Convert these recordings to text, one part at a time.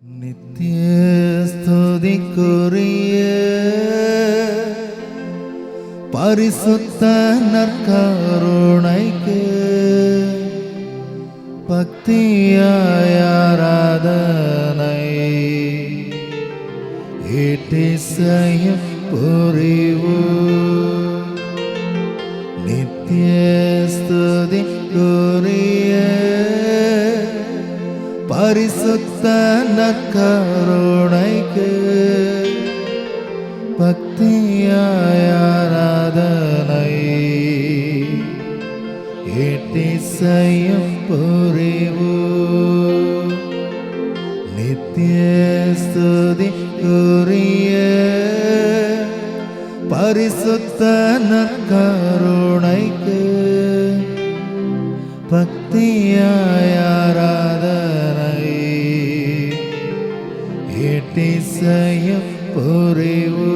நித்திய ஸ்துதிக்குரிய பரிசுத்த நற்கருணைக்கு பக்தியாய் ஆராதனை ஈட்டிசையும் புரிவு நித்திய ஸ்துதிக்குரிய பரிசுத்த நற்கருணைக்கு பக்தியாய் ஆராதனை ஈட்டிசையும் புரிவு நித்திய ஸ்துதிக்குரிய பரிசுத்த நற்கருணைக்கு பக்தியாய் ஆராதனை ஈட்டிசையும் புரிவு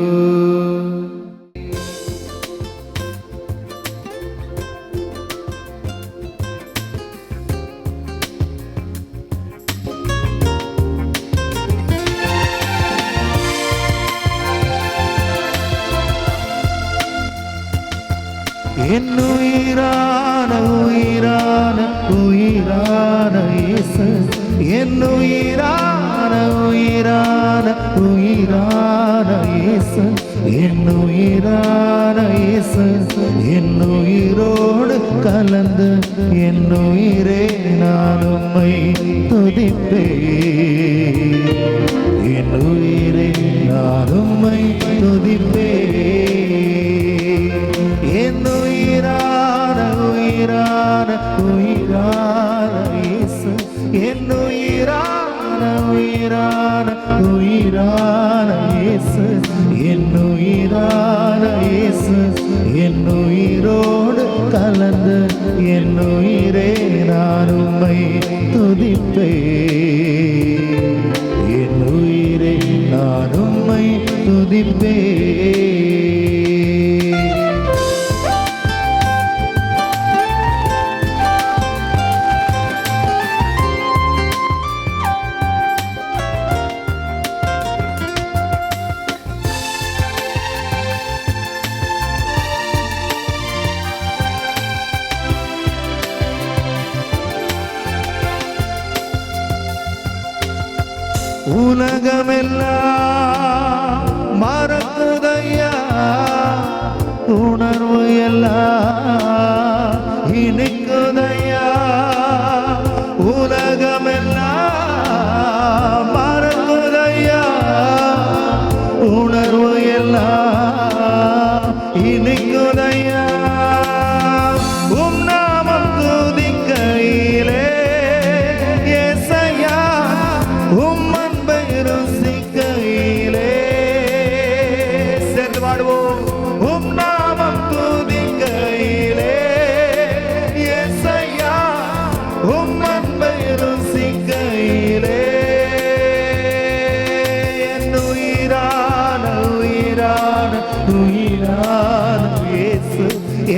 என்னுயிரான உயிரான உயிரான இயேசு என்னுயிரான உயிரான உயிரான இயேசு என்னுயிரான இயேசு என்னுயிரோடு கலந்து என்னுயிரே நான் உம்மை துதிப்பேன் என்னுயிரே நான் உம்மை துதிப்பேன் என்னுயிரான உயிரான உயிரான இயேசு என்னுயிரான உயிரான உயிரான இயேசு என்னுயிரான இயேசு என்னுயிரோடு கலந்து என்னுயிரே நான் உம்மை துதிப்பேன் என்னுயிரே நான் உம்மை துதிப்பேன் உலகமெல்லாம் மறக்குதையா உணர்வு எல்லாம் இனிக்குதையா உலகமெல்லாம் மறக்குதையா உணர்வு எல்லாம் இனிக்குதையா உம் நாமம் துதிக்கையிலே ஏசையா உம் ருசிக்கையிலே சேர்ந்து பாடுவோம் உம் நாமம் துதிக்கையிலே ஏசையா உம் அன்பை ருசிக்கையிலே என் உயிரான உயிரான உயிரான இயேசு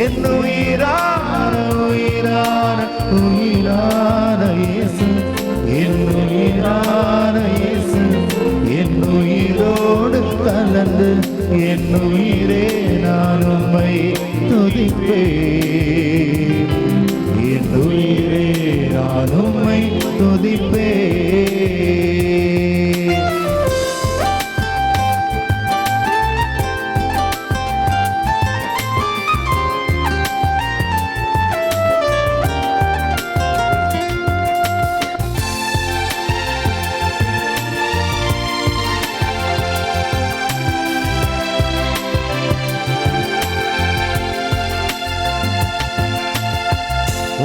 என் உயிரான உயிரான உயிரான இயேசு என் உயிரான இயேசு என்னுயிரோடு கலந்து என்னுயிரே நான் உம்மை துதிப்பேன் என்னுயிரே நான் உம்மை துதிப்பேன்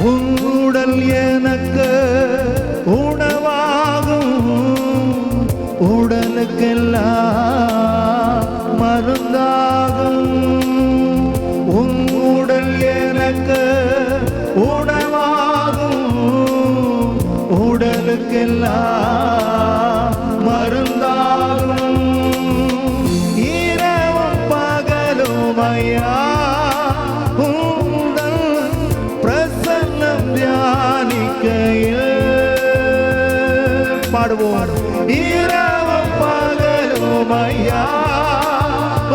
உடல் எனக்கு உணவாகும் உடலுக்கெல்லாம் மருந்தாகும் உடல் எனக்கு உணவாகும் உடலுக்கெல்லாம் மருந்தாகும் இரவும் பகலும் ஐயா தியானிக்கையில் பாடுவோம் இரவும் பகலும் ஐயா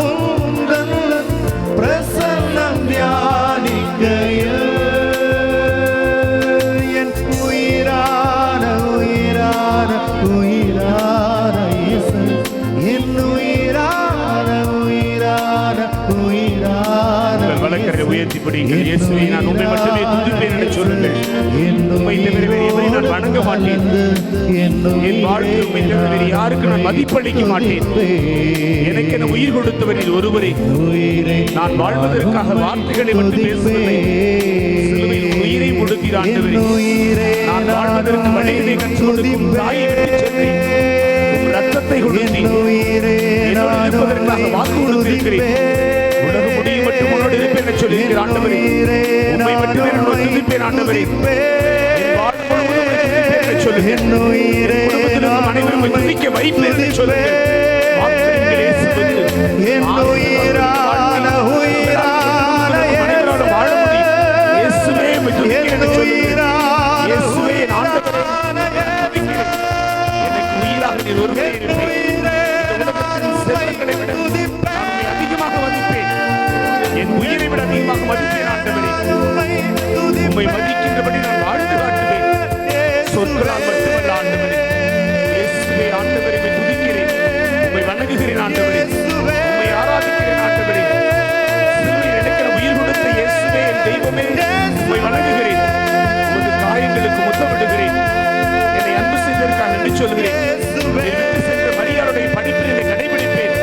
உந்தன் பிரசன்னம் தியானிக்கையில் என் உயிரான உயிரான உயிரான இயேசு, என் உயிரான உயிரான உயிரான வழக்கரை உயர்த்தி படிங்கள். இயேசுவை நான் உம்மை மட்டுமே துதிப்பேன் என்று சொல்லுங்கள். உம்மை தவிர வேறு எவரை நான் வணங்க மாட்டேன். என் வாழ்வில் உம்மை தவிர வேறு யாருக்கு நான் மதிப்பளிக்க மாட்டேன். எனக்கு என உயிர் கொடுத்தவரில் ஒருவரே. நான் வாழ்வதற்காக வார்த்தைகளை மட்டும் பேசவில்லை, சிலுவையில் உயிரை கொடுத்தீர் ஆண்டவரே. நான் வாழ்வதற்கு வழிகளை கற்றுக் கொடுக்கும் தாயை விட்டுச் சென்றேன். உம் ரத்தத்தை கொடுத்தீர். என்னோடு இருப்பதற்காக வாக்கு கொடுத்திருக்கிறேன். உலகம் முடியும் மட்டும் உன்னோடு இருப்பேன் என்று சொல்லியிருக்கிற ஆண்டவரே, உம்மை மட்டுமே நான் துதிப்பேன் ஆண்டவரே. என் வாழ்வு முழுவதும் உம்மை துதிப்பேன் என்று சொல்லுங்கள். என் குடும்பத்தில் இருக்கும் அனைவரும் உம்மை துதிக்க வைப்பேன் என்று சொல்லுங்கள். வாக்குறுதிகள் இயேசுவுக்கு. என் உயிரான உயிரான அனைவரோடும் வாழ முடியும். இயேசுவே உம்மை துதிக்கிறேன் என்று சொல்லுங்கள். இயேசுவே என் ஆண்டவரே, எனக்கு உயிராக நீர் ஒருவரே இருப்பீர். இந்த உலகத்தின் செல்வங்களை விட நான் உம்மை அதிகமாக மதிப்பேன். என் உயிரை விட அதிகமாக மதிப்பேன் ஆண்டவரே. உம்மை மதிக்கின்றபடி நான் வாழ்ந்து காட்டுவேன். சொற்களால் மட்டுமல்ல ஆண்டவரே. இயேசுவே ஆண்டவரே, உம்மை துதிக்கிறேன், உம்மை வணங்குகிறேன் ஆண்டவரே, உம்மை ஆராதிக்கிறேன் ஆண்டவரே. சிலுவையில் எனக்கு உயிர் கொடுத்த இயேசுவே, என் தெய்வமே, உம்மை வணங்குகிறேன். உமது காயங்களுக்கு முத்தமிடுகிறேன். என்னை அன்பு செய்ததற்காக நன்றி சொல்கிறேன். விட்டு சென்ற மரியாளுடைய படிப்பினை கடைபிடிப்பேன்.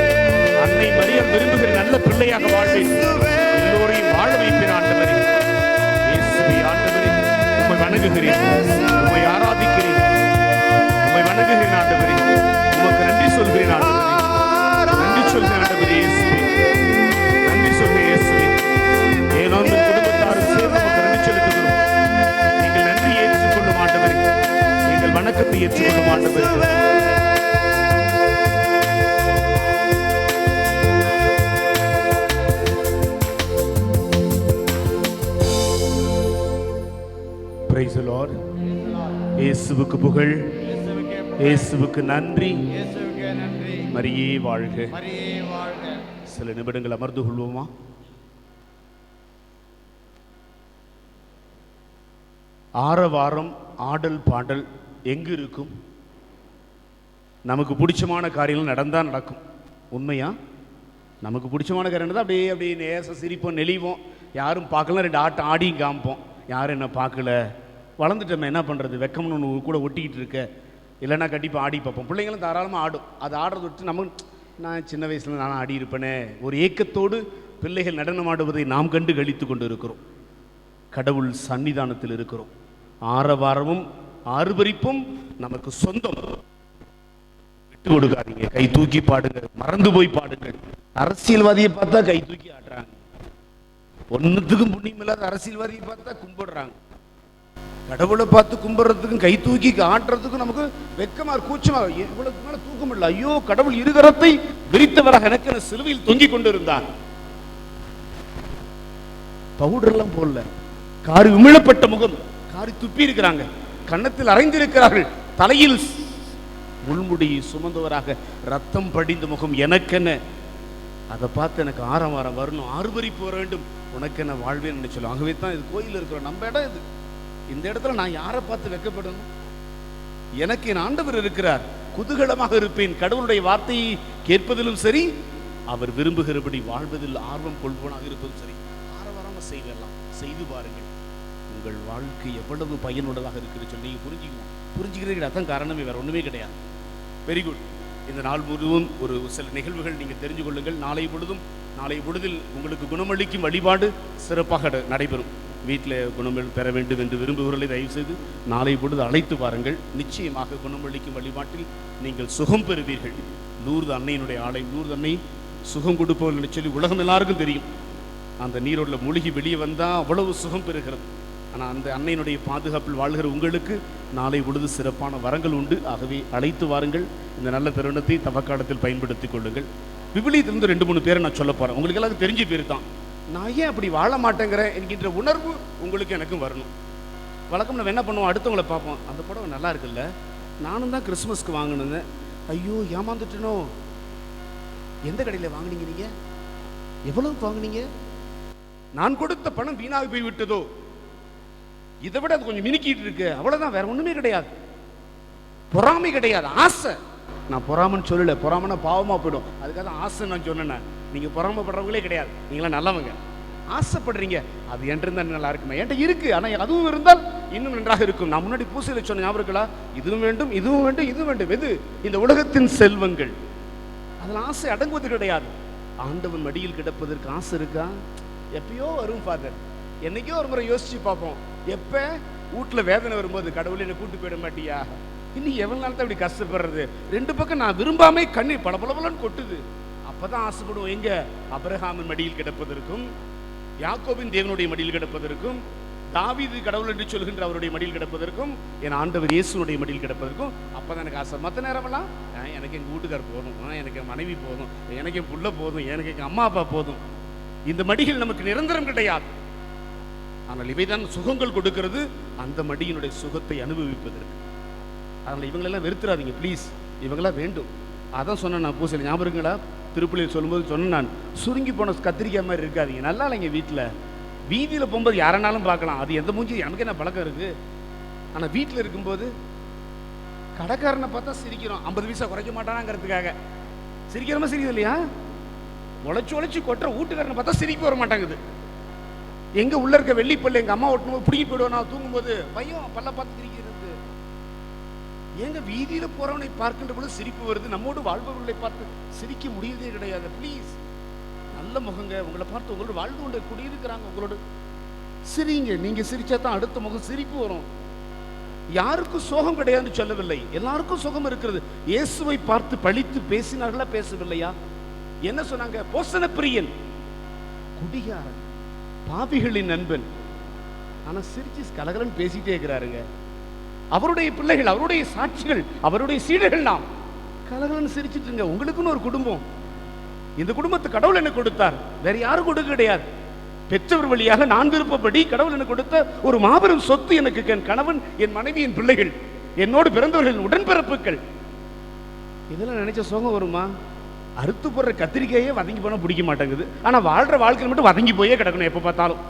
அன்னை மரியாள் விரும்புகிற நல்ல பிள்ளையாக வாழ்வேன். எல்லோரையும் வாழ வைப்பேன் ஆண்டவரே. இயேசுவே ஆண்டவரே, உம்மை வணங்குகிறேன், உம்மை ஆராதிக்கிறேன், உம்மை வணங்குகிறேன் ஆண்டவரே. உமக்கு நன்றி சொல்கிறேன் ஆண்டவரே. நன்றி சொல்கிறேன் ஆண்டவரே. இயேசுவே நன்றி சொல்கிறேன். இயேசுவே ஏனோ இந்த குடும்பத்தாரும் சேர்ந்து உமக்கு நன்றி செலுத்துகிறோம். நீங்கள் நன்றி ஏற்றுக்கொள்ளும் ஆண்டவரே. எங்கள் வணக்கத்தை ஏற்றுக்கொள்ளும் ஆண்டவரே. Praise the Lord. இயேசுவுக்கு புகழ், இயேசுவுக்கு நன்றி. மரியே வாழ்க. சில நிமிடங்கள் அமர்ந்து கொள்வோமா? ஆரவாரம், ஆடல், பாடல் எங்கு இருக்கும்? நமக்கு பிடிச்சமான காரியங்கள் நடந்தால் நடக்கும். உண்மையா? நமக்கு பிடிச்சமான காரியம் தான் அப்படியே அப்படியே நேச சிரிப்போம், நெளிவோம், யாரும் பார்க்கலாம், ரெண்டு ஆட்டம் ஆடியும் காமிப்போம். யாரும் என்ன பார்க்கல, வளர்ந்துட்டோம், என்ன பண்ணுறது, வெக்கம்னு ஒன்று கூட ஒட்டிக்கிட்டு இருக்க, இல்லைன்னா கண்டிப்பாக ஆடி பார்ப்போம். பிள்ளைங்களும் தாராளமாக ஆடும். அது ஆடுறத விட்டு நம்ம, நான் சின்ன வயசில் நானும் ஆடி இருப்பேனே, ஒரு ஏக்கத்தோடு பிள்ளைகள் நடனம் ஆடுவதை நாம் கண்டு கழித்து கொண்டு இருக்கிறோம். கடவுள் சன்னிதானத்தில் இருக்கிறோம். ஆரவாரமும் ஆர்ப்பரிப்பும் நமக்கு சொந்தம். விட்டு கொடுக்காதீங்க, கை தூக்கி பாடுங்க, மறந்து போய் பாடுங்கள். அரசியல்வாதியை பார்த்தா கை தூக்கி ஆடுறாங்க, ஒன்னுத்துக்கும் புண்ணியம் இல்லாத அரசியல்வாதியை பார்த்தா கும்பிடுறாங்க. கடவுளை பார்த்து கும்பிடுறதுக்கும் கை தூக்கி ஆட்டுறதுக்கும் நமக்கு வெக்கமா, கூச்சமா, இவ்வளவுக்கு மேல தூக்க முடியல. ஐயோ, கடவுள் இருகரத்தை விரித்தவராக எனக்கு சிலுவையில் தொங்கிக் கொண்டு இருந்தார். பவுடர் எல்லாம் போடல, காரி உமிழப்பட்ட முகம், காரி துப்பி இருக்கிறாங்க, கன்னத்தில் அரைந்திருக்கிறார்கள், தலையில் முள்முடி சுமந்தவராக ரத்தம் படிந்த முகம். எனக்கென்ன, அதை பார்த்து எனக்கு ஆரவாரம் வரணும், ஆர்ப்பரிப்பு வர வேண்டும், உனக்கென்ன வாழ்வேன்னு சொல்லுவோம். ஆகவே தான் இது கோயில் இருக்கிறோம், நம்ம இடம் இது. இந்த இடத்துல நான் யாரை பார்த்து வெக்கப்படணும்? எனக்கு என் ஆண்டவர் இருக்கிறார், குதூகலமாக இருப்பேன். கடவுளுடைய வார்த்தையை கேட்பதிலும் சரி, அவர் விரும்புகிறபடி வாழ்வதில் ஆர்வம் கொள்வனாக இருப்பதும் சரி. ஆரவாரமாக செய்யலாம், செய்து பாருங்கள். உங்கள் வாழ்க்கை எவ்வளவு பயனுள்ளதாக இருக்கிறது சொல்லி நீங்கள் புரிஞ்சுக்கிறீர்கள். அதான் காரணமே, வேற ஒன்றுமே கிடையாது. Very good. இந்த நாள் முழுவதும் ஒரு சில நிகழ்வுகள் நீங்கள் தெரிஞ்சு கொள்ளுங்கள். நாளை பொழுதில் உங்களுக்கு குணமளிக்கும் வழிபாடு சிறப்பாக நடைபெறும். வீட்டில் குணம் பெற வேண்டும் என்று விரும்புகிறவர்களை தயவு செய்து நாளை பொழுது அழைத்து பாருங்கள். நிச்சயமாக குணமளிக்கும் வழிபாட்டில் நீங்கள் சுகம் பெறுவீர்கள். லூர்து அன்னையினுடைய ஆலயம், லூர்து அன்னை சுகம் கொடுப்பவர்கள் சொல்லி உலகம் எல்லாருக்கும் தெரியும். அந்த நீரோடில் மூழ்கி வெளியே வந்தால் அவ்வளவு சுகம் பெறுகிறது. ஆனால் அந்த அன்னையினுடைய பாதுகாப்பில் வாழ்கிற உங்களுக்கு நாளை பொழுது சிறப்பான வரங்கள் உண்டு. ஆகவே அழைத்து வாருங்கள். இந்த நல்ல தருணத்தை தவக்காலத்தில் பயன்படுத்திக் கொள்ளுங்கள். விவிலியத்திலிருந்து 2-3 பேரை நான் சொல்ல போகிறேன். உங்களுக்கு எல்லாரும் தெரிஞ்ச பேர் தான். நான் ஏன் அப்படி வாழ மாட்டேங்கிறேன் என்கின்ற உணர்வு உங்களுக்கு எனக்கும் வரணும். வழக்கம் நம்ம என்ன பண்ணுவோம், அடுத்தவங்களை பார்ப்போம், அந்த புடவை நல்லா இருக்குல்ல, நானும் தான் கிறிஸ்மஸ்க்கு வாங்கினேன். ஐயோ ஏமாந்துட்டனோ. எந்த கடையில் வாங்கினீங்க நீங்க? எவ்வளவு வாங்கினீங்க? நான் கொடுத்த பணம் வீணாக போய் விட்டதோ? இதை விட அது கொஞ்சம் மினுக்கிட்டு இருக்கு, அவ்வளவுதான், வேற ஒண்ணுமே கிடையாது. பொறாமை கிடையாது, ஆசை. நான் பொறாமன்னு சொல்லல, பொறாமனா பாவமா போயிடும், அதுக்காக ஆசை நான் சொன்னேன். நீங்க பொறாமப்படுறவங்களே கிடையாது, நீங்களாம் நல்லவங்க. ஆசைப்படுறீங்க, அது என்கிட்ட இருந்தா நல்லா இருக்குமே. என்கிட்ட இருக்கு, ஆனா அதுவும் இருந்தால் இன்னும் நன்றாக இருக்கும். நான் முன்னாடி பூசையில சொன்ன ஞாபகம் இருக்கா? இதுவும் வேண்டும், இதுவும் வேண்டும், இதுவும் வேண்டும். எது? இந்த உலகத்தின் செல்வங்கள். அதில் ஆசை அடங்குவது கிடையாது. ஆண்டவன் மடியில் கிடப்பதற்கு ஆசை இருக்கா? எப்பயோ வரும் ஃபாதர். என்னைக்கோ ஒரு முறை யோசிச்சு பார்ப்போம். எப்ப வீட்டுல வேதனை வரும்போது, கடவுளை என்ன கூட்டு போயிட மாட்டியா? இன்னும் எவ்வளவு நாள் தான் இப்படி கஷ்டப்படுறது? ரெண்டு பக்கம் நான் விரும்பாமே கண்ணீர் பளபளபளன்னு கொட்டுது. அப்பதான் ஆசைப்படுவோம். எங்க? அபிரகாமின் மடியில் கிடப்பதற்கும், யாக்கோபின் தேவனுடைய மடியில் கிடப்பதற்கும், தாவீது கடவுள் என்று சொல்கின்ற அவருடைய மடியில் கிடப்பதற்கும், என் ஆண்டவர் இயேசுனுடைய மடியில் கிடப்பதற்கும் அப்பதான் எனக்கு ஆசை. மற்ற நேரமெல்லாம் எனக்கு எங்க வீட்டுக்கார் போதும், எனக்கு என் மனைவி போதும், எனக்கு என் புள்ள போதும், எனக்கு எங்க அம்மா அப்பா போதும். இந்த மடிகள் நமக்கு நிரந்தரம் கிடையாது. ஆனால் இவைதான் சுகங்கள் கொடுக்கிறது, அந்த மடியினுடைய சுகத்தை அனுபவிப்பதற்கு. அதனால இவங்களெல்லாம் வெறுத்துறாதீங்க ப்ளீஸ், இவங்களாம் வேண்டும். அதான் சொன்னேன் நான் பூசையில், ஞாபகம் இருக்குங்களா? திருப்பலியில் சொல்லும்போது சொன்னேன் நான், சுருங்கி போன கத்திரிக்காய் மாதிரி இருக்காதீங்க. நல்லா இல்லைங்க. வீட்டில் வீதியில் போகும்போது யாரனாலும் பார்க்கலாம், அது எந்த மூஞ்சி எனக்கு என்ன பழக்கம் இருக்கு. ஆனால் வீட்டில் இருக்கும்போது கடைக்காரனை பார்த்தா சிரிக்கிறோம், 50 பைசா குறைக்க மாட்டானாங்கிறதுக்காக சிரிக்கிறோமா? சிரிக்குது இல்லையா? உழைச்சி உழைச்சி கொட்டுற வீட்டுக்காரனை பார்த்தா சிரிக்க வர மாட்டாங்குது. எங்க உள்ள இருக்க வெள்ளிப்பல்ல எங்க அம்மா ஒட்டும்போது பிடிக்கி போயிடுவோம். நான் தூங்கும்போது பையன் பல்ல பார்த்து சிரிக்கிறது. எங்க வீதியில போறவனை பார்க்கின்ற பொழுது சிரிப்பு வருது, நம்மோடு வாழ்பவர்களை பார்த்து சிரிக்க முடியதே கிடையாது. ப்ளீஸ், நல்ல முகங்க, உங்களை பார்த்து உங்களோட வாழ்ந்து கொண்டு குடியிருக்கிறாங்க, உங்களோட சிரிங்க. நீங்க சிரிச்சா தான் அடுத்த முகம் சிரிப்பு வரும். யாருக்கும் சோகம் கிடையாதுன்னு சொல்லவில்லை, எல்லாருக்கும் சுகம் இருக்கிறது. இயேசுவை பார்த்து பழித்து பேசினார்களா, பேசவில்லையா? என்ன சொன்னாங்க? போசன பிரியன், குடிகாரன், பாவிகளின் நண்பன். ஆனா சிரிச்சு கலகலன்னு பேசிட்டே இருக்கிறாருங்க. அவருடைய பிள்ளைகள், அவருடைய சாட்சிகள், அவருடைய சீடர்கள் நாம் கலகலன்னு சிரிச்சுட்டுங்க. உங்களுக்குன்னு ஒரு குடும்பம், இந்த குடும்பத்தை கடவுள் என்ன கொடுத்தார்? வேற யாரும் கொடுக்க கிடையாது. பெற்றவர் வழியாக நான் விருப்பப்படி கடவுள் எனக்கு கொடுத்த ஒரு மாபெரும் சொத்து எனக்கு என் கணவன், என் மனைவி, என் பிள்ளைகள், என்னோடு பிறந்தவர்கள், உடன்பிறப்புகள். இதெல்லாம் நினைச்ச சோகம் வருமா? அறுத்து போடுற கத்திரிக்காயே வதங்கி போனா பிடிக்க மாட்டேங்குது, ஆனா வாழ்ற வாழ்க்கையில் மட்டும் வதங்கி போயே கிடக்கணும் எப்ப பார்த்தாலும்.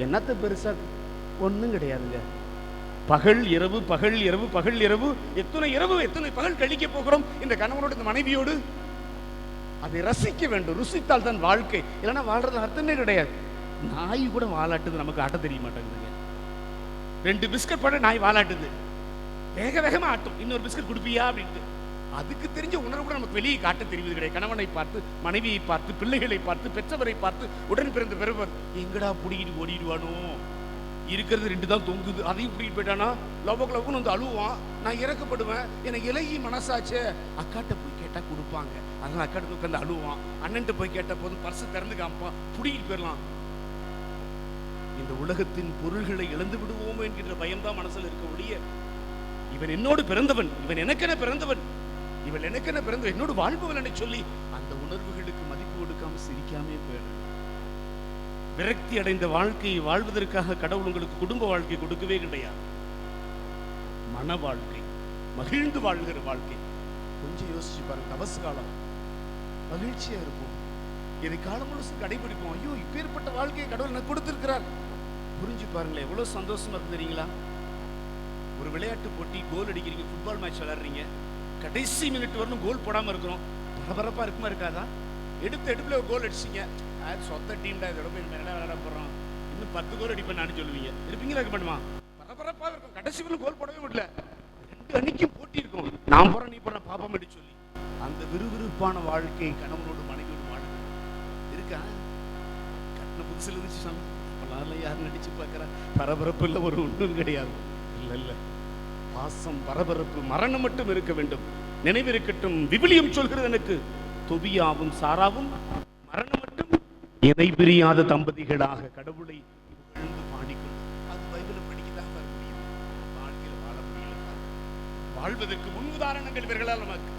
என்னத்த பெருசா? ஒண்ணும் கிடையாதுங்க. பகல் இரவு, பகல் இரவு, பகல் இரவு, எத்தனை இரவு எத்தனை பகல் கழிக்க போகிறோம் இந்த கணவனோடு, இந்த மனைவியோடு. அதை ரசிக்க வேண்டும், ருசித்தால் தான் வாழ்க்கை. இல்லைன்னா வாழ்றது அர்த்தமே கிடையாது. நாய் கூட வாலாட்டுது, நமக்கு ஆட்ட தெரிய மாட்டேங்குதுங்க. 2 பிஸ்கட் போட நாய் வாலாட்டுது, வேக வேகமா ஆட்டும். இன்னொரு பிஸ்கட் கொடுப்பியா அப்படின்ட்டு. அதுக்கு தெரிஞ்ச உணர்வு கூட நமக்கு வெளியே காட்ட தெரிவது கிடையாது. கணவனை பார்த்து, மனைவியை பார்த்து, பிள்ளைகளை பார்த்து, பெற்றவரை பார்த்து, உடன் பிறந்த பெறுவர் எங்கடா பிடிக்கிட்டு ஓடிடுவானோ, இருக்கிறது 2 தான் தொங்குது, அதையும் பிடிக்கிட்டு போயிட்டானா லவ் வந்து அழுவான். நான் இறக்கப்படுவேன், எனக்கு இலகி மனசாச்சே. அக்காட்ட போய் கேட்டா கொடுப்பாங்க, அதனால அக்காட்ட உட்காந்து அழுவான். அண்ணன்ட்டு போய் கேட்ட போதும் பர்சு திறந்து காமிப்பான், பிடிக்கிட்டு போயிடலாம். இந்த உலகத்தின் பொருள்களை இழந்து விடுவோமோ என்கின்ற பயம்தான் மனசில் இருக்க ஒழிய, இவன் என்னோடு பிறந்தவன், இவன் எனக்கென பிறந்தவன், இவள் எனக்கென பிறந்தவன், என்னோடு வாழ்பவன் என்று சொல்லி அந்த உணர்வுகளுக்கு மதிப்பு கொடுக்காம சிரிக்காமே போயிடும். விரக்தி அடைந்த வாழ்க்கையை வாழ்வதற்காக கடவுள் உங்களுக்கு குடும்ப வாழ்க்கை கொடுக்கவே கிடையாது. மன வாழ்க்கை, மகிழ்ந்து வாழ்கிற வாழ்க்கை. கொஞ்சம் யோசிச்சு பாருங்க. தபசு காலம் மகிழ்ச்சியா இருக்கும், இதை காலம் முழுசு கடைபிடிப்போம். ஐயோ, இப்பேற்பட்ட வாழ்க்கையை கடவுள் எனக்கு கொடுத்திருக்கிறார். புரிஞ்சு பாருங்களேன், எவ்வளவு சந்தோஷமா இருக்கு தெரியுங்களா? ஒரு விளையாட்டு போட்டி, கோல் அடிக்கிறீங்க, ஃபுட்பால் மேட்ச் விளையாடுறீங்க, கடைசி மினிட் வரணும் கோல் போடாம இருக்கிறோம், பரபரப்பா இருக்குமா இருக்காதா? எடுப்புல ஒரு கோல் அடிச்சிங்க, சொந்த டீம்டா, இதோட போய் மேல விளையாட போறோம், இன்னும் 10 கோல் அடிப்பேன் நான் சொல்லுவீங்க. இருப்பீங்களா? இருக்க மாட்டோமா? பரபரப்பா இருக்கும். கடைசி கோல் போடவே முடியல, 2 அணிக்கும் போட்டி இருக்கும், நான் போறேன் நீ போற பாப்பம் அடி சொல்லி. அந்த விறுவிறுப்பான வாழ்க்கை கணவனோடு மனைவியோடு வாழுது இருக்கா? கட்டின புதுசுல இருந்துச்சு சாமி, அப்பெல்லாம் யாரும் நடிச்சு பார்க்கறா? பரபரப்பு இல்லை, ஒரு ஒன்றும் கிடையாது. இல்ல இல்ல, பாசம், பரபரப்பு, மரணம் மட்டும் இருக்க வேண்டும். நினைவிருக்கட்டும், விவிலியம் சொல்கிறது எனக்கு, தொபியாவும் சாராவும் மரணம் மட்டும் இணை பிரியாத தம்பதிகளாக கடவுளை புகழ்ந்து பாடிக்கொண்டு, அது பைபிளை படிக்கத்தான் வர முடியும், வாழ்க்கையில் வாழ முடியல. வாழ்வதற்கு முன் உதாரணங்கள் இவர்களால் நமக்கு.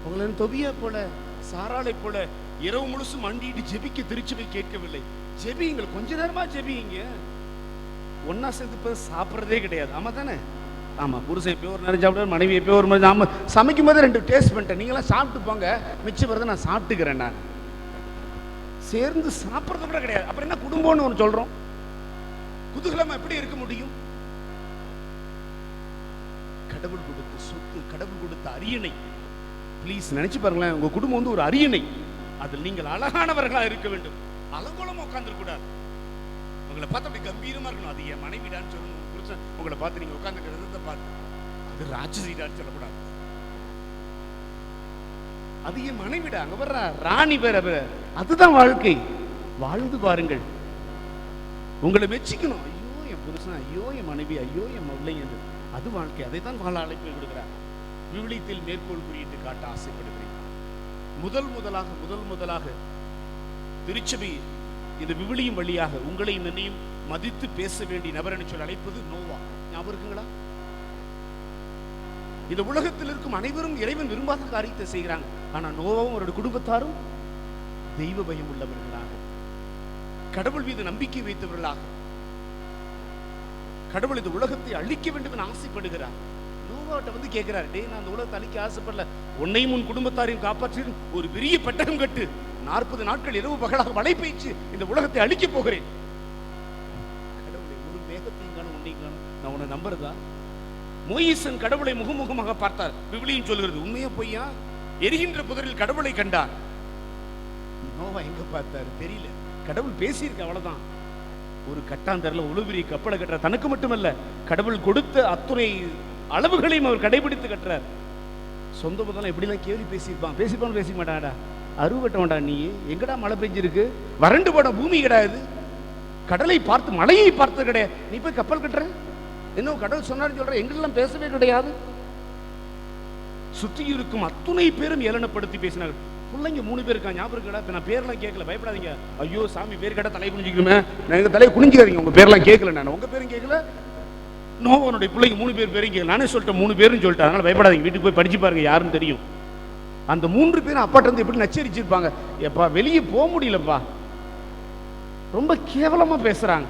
உங்களை தொபியா போல, சாராளை போல இரவு முழுசு மண்டிட்டு ஜெபிக்க திருச்சபை கேட்கவில்லை. ஜெபிங்கள், கொஞ்ச நேரமா ஜெபிங்க. ஒன்னா சேர்ந்து சாப்பிட்றதே கிடையாது. ஆமா தானே? ஆமாம், புருஷன் எப்போ ஒரு நேரம் சாப்பிடுவார், மனைவி எப்போ ஒரு மாதிரி. ஆமாம், சமைக்கும் போது 2 டேஸ்ட் பண்ணிட்டேன். நீங்களாம் சாப்பிட்டு போங்க, மிச்சம் வரதை நான் சாப்பிட்டுக்கிறேன். நான் சேர்ந்து சாப்பிட்றது கூட கிடையாது. அப்புறம் என்ன குடும்பம்னு ஒன்று சொல்கிறோம்? குதூகலமா எப்படி இருக்க முடியும்? கடவுள் கொடுத்த சொத்து, கடவுள் கொடுத்த அரியணை. ப்ளீஸ் நினைச்சு பாருங்களேன், உங்க குடும்பம் வந்து ஒரு அரியணை. அதில் நீங்கள் அழகானவர்களாக இருக்க வேண்டும். அலங்கோலமா உட்கார்ந்துருக்கூடாது. உங்களை பார்த்து அப்படி கம்பீரமா இருக்கணும். அது என் மனைவிடான்னு சொல்லணும். புருஷன் உங்களை பார்த்து நீங்க உட்கார்ந்துக்கிறத பார்த்து அது ராட்சசிடான்னு சொல்லக்கூடாது. அது என் மனைவிடா, அங்க வர்ற ராணி பேர. அதுதான் வாழ்க்கை. வாழ்ந்து பாருங்கள், உங்களை மெச்சிக்கணும். ஐயோ என் புருஷன், ஐயோ என் மனைவி, ஐயோ என் பிள்ளைங்க. அது வாழ்க்கை. அதை தான் வாழ அழைப்பு கொடுக்கிறார். விவிலியத்தில் மேற்கோள் குறியிட்டு காட்ட ஆசைப்படுகிறேன். முதலாக திருச்சபை இந்த விவிலியம் வழியாக உங்களையும் என்னையும் மதித்து பேச வேண்டிய நபர் என்று சொல்லி அழைப்பது நோவா. ஞாபகம் இருக்குங்களா? இந்த உலகத்தில் இருக்கும் அனைவரும் இறைவன் விரும்பாத காரியத்தை செய்கிறாங்க. ஆனா நோவாவும் அவருடைய குடும்பத்தாரும் தெய்வ பயம் உள்ளவர்களாக, கடவுள் மீது நம்பிக்கை வைத்தவர்களாக, கடவுள் இந்த உலகத்தை அழிக்க வேண்டும் என ஆசைப்படுகிறார். நோவாட்ட வந்து கேட்கிறார், டே நான் அந்த உலகத்தை அழிக்க ஆசைப்படல, உன்னையும் உன் குடும்பத்தாரையும் காப்பாற்றி ஒரு பெரிய பெட்டகம் கட்டு, 40 நாட்கள் இரவு பகலாக மழை பெய்ச்சு இந்த உலகத்தை அழிக்க போகிறேன். கடவுளை ஒரு மேகத்தையும் காணும், உன்னையும் காணும், நான் உன்னை நம்புறதா? மோயிசன் கடவுளை முகமுகமாக பார்த்தார். விவிலியம் சொல்கிறது, உண்மையா பொய்யா? எரிகின்ற புதரில் கடவுளை கண்டார். நோவா எங்க பார்த்தாரு தெரியல. கடவுள் பேசியிருக்க, அவ்வளவுதான். ஒரு கட்டாந்தரில் உழுவிரி கப்பலை கட்டுற, தனக்கு மட்டுமல்ல கடவுள் கொடுத்த அத்துணை அளவுகளையும் அவர் கடைபிடித்து கட்டுறார். சொந்த முதலாம் எப்படிலாம் கேள்வி பேசிப்பான் பேசிக்க மாட்டாடா. அருவட்டவன்டா நீ, எங்கடா மழை பெஞ்சிருக்கு, வறண்டு போன பூமி கிடையாது, கடலை பார்த்து மழையை பார்த்து கிடையாது, நீ போய் கப்பல் கட்டுற, இன்னும் கடவுள் சொன்னார் சொல்ற, எங்களெல்லாம் பேசவே கிடையாது. சுற்றி இருக்கும் அத்துணை பேரும் ஏளனப்படுத்தி பேசினார்கள். பிள்ளைங்க 3 பேர் இருக்கா, ஞாபகம் இருக்கா? இப்ப நான் பேர்லாம் கேட்கல, பயப்படாதீங்க. ஐயோ சாமி பேர் கேட்டா தலை குனிஞ்சிக்குமே, நான் எங்க தலையை குனிஞ்சிக்காதீங்க. உங்க பேர்லாம் கேட்கல, நான் உங்க பேரும் கேட்கல, நோவனுடைய பிள்ளைங்க 3 பேரும் கேட்கல. நானே சொல்லிட்டேன் 3 பேரும் சொல்லிட்டேன். அதனால பயப்படாதீங்க, வீட்டுக்கு போய் படிச்சு பாருங்க, யாருன்னு தெரியும். அந்த 3 பேரும் அப்பாட்ட இருந்து எப்படி நச்சரிச்சிருப்பாங்க. எப்பா வெளியே போக முடியலப்பா, ரொம்ப கேவலமா பேசுறாங்க,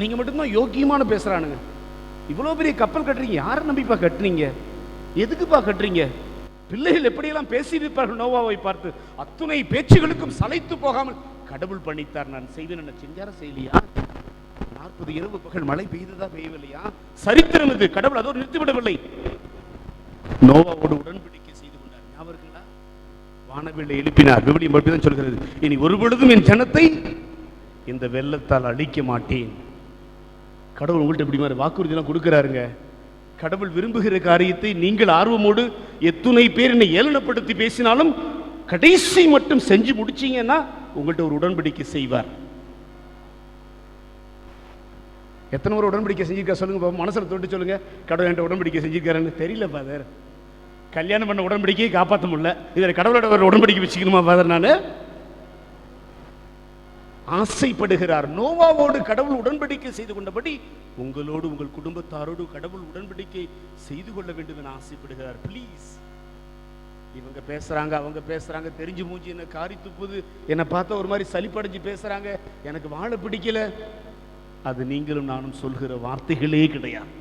நீங்க மட்டும்தான் யோக்கியமான பேசுறானுங்க. இவ்வளவு பெரிய கப்பல் கட்டுறீங்க, யாரை நம்பிப்பா கட்டுறீங்க, எதுக்குப்பா கட்டுறீங்க? பிள்ளைகள் எப்படியெல்லாம் பேசியிருப்பார்கள் நோவாவை பார்த்து. அத்துணை பேச்சுகளுக்கும் சளைத்து போகாமல் கடவுள் பண்ணித்தார். நான் செய்வேன் என்ன செஞ்சார செய்யலையா? 40 இரவு பகல் மழை பெய்ததா பெய்யவில்லையா? சரித்திரம் இது. கடவுள் அதோடு நிறுத்திவிடவில்லை, நோவாவோடு உடன்படிக்கை செய்து கொண்டார். ஞாபகம் இருக்குங்களா? வானவில்லை எழுப்பினார். விவிலியம் அப்படிதான் சொல்கிறது, இனி ஒரு பொழுதும் என் ஜனத்தை இந்த வெள்ளத்தால் அழிக்க மாட்டேன். கடவுள் உங்கள்கிட்ட இப்படி மாதிரி வாக்குறுதியெல்லாம் கொடுக்கிறாருங்க. கடவுள் விரும்புகிற காரியத்தை நீங்கள் ஆர்வமோடு எத்துணை பேர் என்னை ஏளனப்படுத்தி பேசினாலும் கடைசி மட்டும் செஞ்சு முடிச்சீங்கன்னா உங்கள்கிட்ட ஒரு உடன்படிக்கை செய்வார். எத்தனை ஒரு உடன்படிக்கை செஞ்சிருக்கா சொல்லுங்க பாப்போம். மனசுல தொட்டு சொல்லுங்க, கடவுள் என்கிட்ட உடன்படிக்கை செஞ்சிருக்காருன்னு. தெரியல ஃபாதர், கல்யாணம் பண்ண உடன்படிக்கையை காப்பாற்ற முடியல, இதில் கடவுளோட ஒரு உடன்படிக்கை வச்சுக்கணுமா ஃபாதர்? நான் ஆசைப்படுகிறார். நோவாவோடு கடவுள் உடன்படிக்கை செய்து கொண்டபடி உங்களோடு உங்கள் குடும்பத்தாரோடு கடவுள் உடன்படிக்கை செய்து கொள்ள வேண்டும் என ஆசைப்படுகிறார். ப்ளீஸ். இவங்க பேசுறாங்க, அவங்க பேசுறாங்க, தெரிஞ்சு மூஞ்சி என்ன காரி துப்புது, என்னை பார்த்தா ஒரு மாதிரி சலிப்படைஞ்சு பேசுறாங்க, எனக்கு வாழ பிடிக்கல. அது நீங்களும் நானும் சொல்கிற வார்த்தைகளே கிடையாது.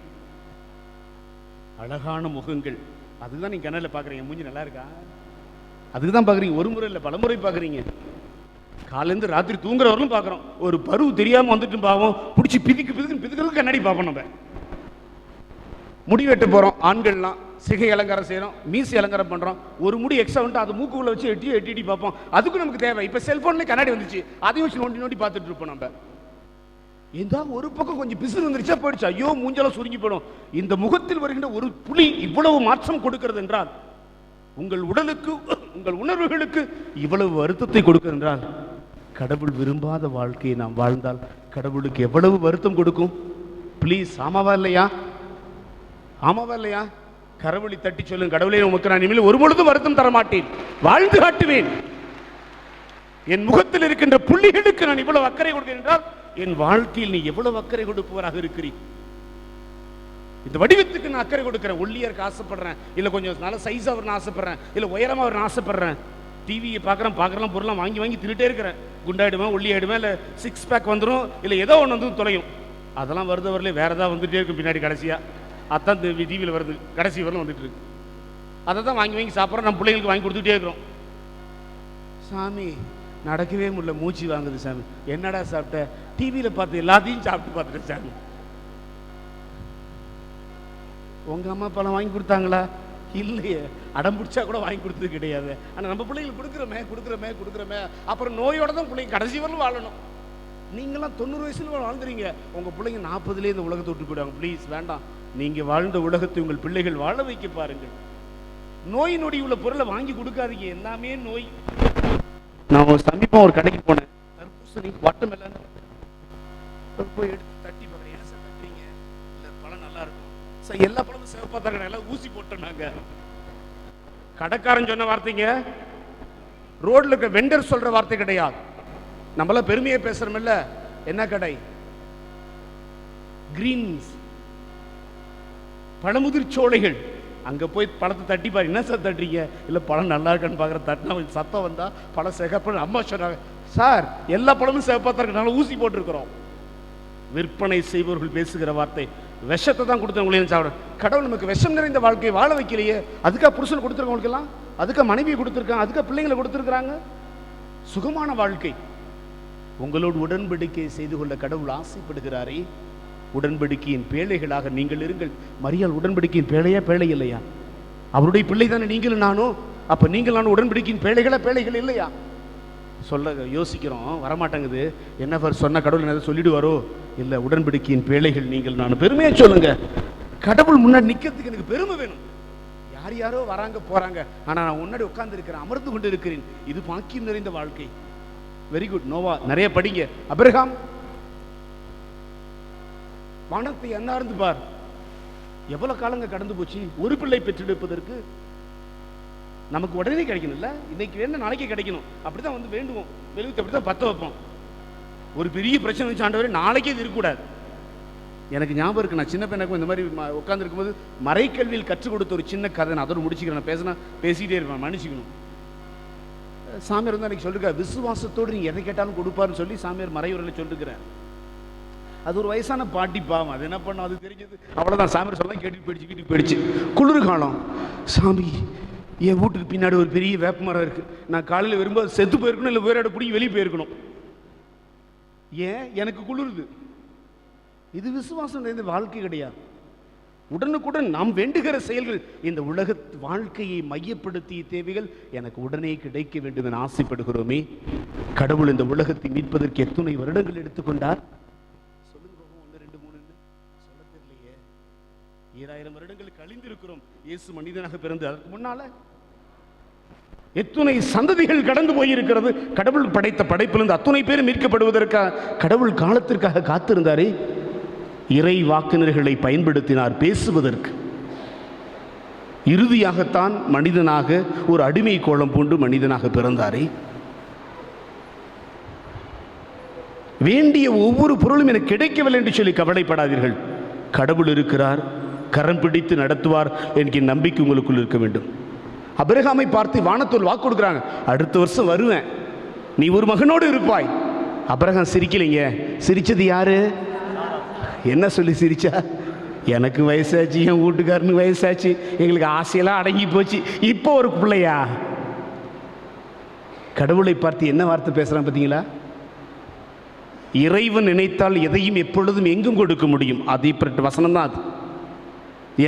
அழகான முகங்கள், அதுதான் நீங்க கண்ணில் பாக்குறீங்க. மூஞ்சி நல்லா இருக்கா, அதுக்குதான் பாக்குறீங்க. ஒரு முறை இல்லை, பலமுறை பாக்குறீங்க. காலேருந்து ராத்திரி தூங்குறவர்களும் பார்க்குறோம். ஒரு பருவு தெரியாமல் வந்துட்டு பாவம் பிடிச்சி பிதுக்கு கண்ணாடி பார்ப்போம். நம்ம முடி வெட்ட போகிறோம், ஆண்கள்லாம் சிகை அலங்காரம் செய்கிறோம், மீசி அலங்காரம் பண்ணுறோம், ஒரு முடி எக்ஸ்ட்ரா வந்துட்டு அது மூக்குள்ள வச்சு எட்டி பார்ப்போம். அதுக்கும் நமக்கு தேவை. இப்போ செல்ஃபோன்லேயே கண்ணாடி வந்துச்சு, அதையும் வச்சு நோண்டி பார்த்துட்டு இருப்போம். நம்ம ஏதாவது ஒரு பக்கம் கொஞ்சம் பிசு வந்துருச்சா போயிடுச்சு, ஐயோ மூஞ்செல்லாம் சுருங்கி போயிடும். இந்த முகத்தில் வருகின்ற ஒரு புலி இவ்வளவு மாற்றம் கொடுக்கிறது என்றால், உங்கள் உடலுக்கு உங்கள் உணர்வுகளுக்கு இவ்வளவு வருத்தத்தை கொடுக்கிறது என்றால், கடவுள் விரும்பாத வாழ்க்கையை நாம் வாழ்ந்தால் கடவுளுக்கு எவ்வளவு வருத்தம் கொடுக்கும்? ப்ளீஸ். ஆமாவா இல்லையா? ஆமாவா இல்லையா? கரவழி தட்டி சொல்லுங்க, கடவுளே உமக்கு நான் இனிமேல் ஒரு பொழுதும் வருத்தம் தர மாட்டேன், வாழ்ந்து காட்டுவேன். என் முகத்தில் இருக்கின்ற புள்ளிகளுக்கு நான் இவ்வளவு அக்கறை கொடுக்கிறேன் என்றால், என் வாழ்க்கையில் நீ எவ்வளவு அக்கறை கொடுப்பவராக இருக்கிறீர். இந்த வடிவத்துக்கு நான் அக்கறை கொடுக்கிறேன். ஒல்லியருக்கு ஆசைப்படுறேன், இல்லை கொஞ்சம் நல்ல சைஸாக வரணும் ஆசைப்படுறேன், இல்லை உயரமாக வரணும் ஆசைப்படுறேன். டிவியை பார்க்குறேன் பொருளாக வாங்கி தின்னுட்டே இருக்கிறேன். குண்டாயிடுவேன், ஒல்லி ஆயிடுவேன், இல்லை 6 பேக் வந்துடும், இல்லை ஏதோ ஒன்று வந்து தொலையும். அதெல்லாம் வருதவர்களே வேற ஏதாவது வந்துட்டே இருக்கும் பின்னாடி கடைசியாக. அதான் டிவியில் வருது, கடைசி வரலும் வந்துட்டு இருக்கு. அதை தான் வாங்கி வாங்கி சாப்பிட்றோம், நம்ம பிள்ளைங்களுக்கு வாங்கி கொடுத்துட்டே இருக்கிறோம். சாமி நடக்கவே முடியல, மூச்சு வாங்குது சாமி. என்னடா சாப்பிட்ட? டிவியில் பார்த்து எல்லாத்தையும் சாப்பிட்டு பார்த்துட்டேன் சாமி. உங்க அம்மா பழம் வாங்கி கொடுத்தாங்களா? இல்லையே, அடம் பிடிச்சா கூட வாங்கி கொடுத்தது கிடையாது. ஆனால் நம்ம பிள்ளைங்களுக்கு கொடுக்குறோமே. அப்புறம் நோயோட தான் பிள்ளைங்க கடைசி வரலும் வாழணும். நீங்களாம் 90 வயசுல வாழ்ந்துறீங்க, உங்க பிள்ளைங்க 40லேயே இந்த உலகத்தை விட்டு போயிடுவாங்க. ப்ளீஸ் வேண்டாம். நீங்க வாழ்ந்த உலகத்தை உங்கள் பிள்ளைகள் வாழ வைக்க பாருங்கள். நோய் நொடி உள்ள பொருளை வாங்கி கொடுக்காதீங்க, எல்லாமே நோய். நான் சமீபம் ஒரு கடைக்கு போனேன், தர்பூசணி வாட்டர்மெலன் போய் எடுத்து தட்டி பார்க்குறேன். ஏன் சார் தட்டுறீங்க? இல்லை பழம் நல்லா இருக்கும் சார். எல்லா பழமும் சிவப்பா தான், எல்லாம் ஊசி போட்டோம் நாங்க. கடைக்காரன் சொன்ன வார்த்தைங்க, ரோட்ல இருக்க வெண்டர் சொல்ற வார்த்தை கிடையாது. நம்மளாம் பெருமையை பேசுறோம்ல. என்ன கடை? கிரீன்ஸ், பழமுதிர் சோலைகள். அங்க போய் பழத்தை தட்டி பாரு. என்ன சார் தட்டுறீங்க? இல்ல பழம் நல்லா இருக்கான்னு பாக்குற. தட்டினா சத்தம் வந்தா பழம் சிகப்பு. அம்மா சொன்னாங்க, சார் எல்லா பழமும் சிவப்பா தான் இருக்கு, ஊசி போட்டிருக்கிறோம். விற்பனை செய்பவர்கள் பேசுகிற வார்த்தை, விஷத்தை தான் கொடுத்தவங்களையும் சாப்பிட. கடவுள் நமக்கு விஷம் நிறைந்த வாழ்க்கையை வாழ வைக்கலையே. அதுக்காக புருஷன் கொடுத்துருக்கவங்களுக்கெல்லாம், அதுக்காக மனைவியை கொடுத்துருக்காங்க, அதுக்காக பிள்ளைங்களை கொடுத்துருக்காங்க. சுகமான வாழ்க்கை. உங்களோடு உடன்படிக்கை செய்து கொள்ள கடவுள் ஆசைப்படுகிறாரே. உடன்படிக்கையின் பேழைகளாக நீங்கள் இருங்கள். மரியாள் உடன்படிக்கையின் பேழை இல்லையா? அவருடைய பிள்ளை தானே நீங்களும் நானும். அப்ப நீங்கள் நானும் உடன்படிக்கையின் பேழைகள் இல்லையா? சொல்ல யோசிக்கிறோம், வரமாட்டேங்குது. என்ன சொன்ன கடவுள் என்ன சொல்லிடுவாரோ? இல்லை, உடன்படிக்கையின் பேழைகள் நீங்கள் நானும். பெருமையா சொல்லுங்க. கடவுள் முன்னாடி நிற்கிறதுக்கு எனக்கு பெருமை வேணும். யாரோ வராங்க போறாங்க, ஆனா நான் முன்னாடி உட்கார்ந்து இருக்கிறேன், அமர்ந்து கொண்டு இருக்கிறேன். இது பாக்கியம் நிறைந்த வாழ்க்கை. Very good. நோவா நிறைய படிங்க. அபிரகாம், வானத்தை அண்ணார்ந்து பார். எவ்வளவு காலங்க கடந்து போச்சு ஒரு பிள்ளை பெற்றெடுப்பதற்கு. நமக்கு உடனே கிடைக்கணும்ல, இன்னைக்கு வேணும் நாளைக்கு கிடைக்கணும். அப்படிதான் வந்து வேண்டுவோம், வெளுத்து அப்படிதான் பத்த வைப்போம். ஒரு பெரிய பிரச்சனை வச்சு ஆண்டவரே நாளைக்கே இது இருக்கக்கூடாது. எனக்கு ஞாபகம் இருக்கு, நான் சின்ன பையனுக்கும் இந்த மாதிரி உட்கார்ந்து இருக்கும்போது மறைக்கல்வியில் கற்றுக் கொடுத்த ஒரு சின்ன கதை. நான் அதோடு முடிச்சுக்கிறேன். பேசிக்கிட்டே இருப்பேன், மன்னிச்சுக்கணும். சாமியார் வந்து அன்னைக்கு சொல்லிருக்காரு, விசுவாசத்தோடு நீங்க எதை கேட்டாலும் கொடுப்பாருன்னு சொல்லி சாமியார் மறைவுரையில் சொல்லிருக்கிறேன். அது ஒரு வயசான பாட்டி, பாவம், அது என்ன பண்ணும், அது தெரிஞ்சது அவ்வளோதான். சாமியார் சொல்ல கேட்டு போயிடுச்சு. குளிர் காலம், சாமி என் வீட்டுக்கு பின்னாடி ஒரு பெரிய வேப்ப மரம் இருக்கு, நான் காலையில் வரும்போது செத்து போயிருக்கணும், இல்லை வேற பிடிக்கி வெளியே போயிருக்கணும். ஏன்? எனக்கு குளிருது. இது விசுவாசம் நிறைந்த வாழ்க்கை கிடையாது. உடனுக்குடன் நாம் வேண்டுகிற செயல்கள், இந்த உலக வாழ்க்கையை மையப்படுத்திய தேவைகள் எனக்கு உடனே கிடைக்க வேண்டும் என ஆசைப்படுகிறோமே. கடவுள் இந்த உலகத்தை மீட்பதற்கு எத்தனை வருடங்கள் எடுத்துக்கொண்டார்? சொல்லுங்க, 1 2 3 சொல்ல தெரியலையே. 2000 வருடங்கள் கழிந்திருக்கிறோம் இயேசு மனிதனாக பிறந்து. அதற்கு முன்னால எத்துணை சந்ததிகள் கடந்து போயிருக்கிறது. கடவுள் படைத்த படைப்பிலிருந்து அத்துணை பேர் மீட்கப்படுவதற்காக கடவுள் காலத்திற்காக காத்திருந்தாரே. இறை வாக்கினர்களை பயன்படுத்தினார் பேசுவதற்கு. இறுதியாகத்தான் மனிதனாக ஒரு அடிமை கோலம் பூண்டு மனிதனாக பிறந்தாரே. வேண்டிய ஒவ்வொரு பொருளும் எனக்கு கிடைக்கவில்லை என்று சொல்லி கவலைப்படாதீர்கள். கடவுள் இருக்கிறார், கரம் பிடித்து நடத்துவார் என்கிற நம்பிக்கை உங்களுக்குள் இருக்க வேண்டும். அபிரகாமை பார்த்து வானத்தோல் வாக்கு கொடுக்குறாங்க, அடுத்த வருஷம் வருவேன், நீ ஒரு மகனோடு இருப்பாய். அபிரகாம் சிரிக்கலைங்க. சிரிச்சது யாரு? என்ன சொல்லி சிரிச்சா? எனக்கு வயசாச்சு, என் வீட்டுக்காரனுக்கு வயசாச்சு, எங்களுக்கு ஆசையெல்லாம் அடங்கி போச்சு, இப்போ ஒரு பிள்ளையா? கடவுளை பார்த்து என்ன வார்த்தை பேசுறான் பார்த்தீங்களா? இறைவன் நினைத்தால் எதையும் எப்பொழுதும் எங்கும் கொடுக்க முடியும். அது வசனம் தான் அது.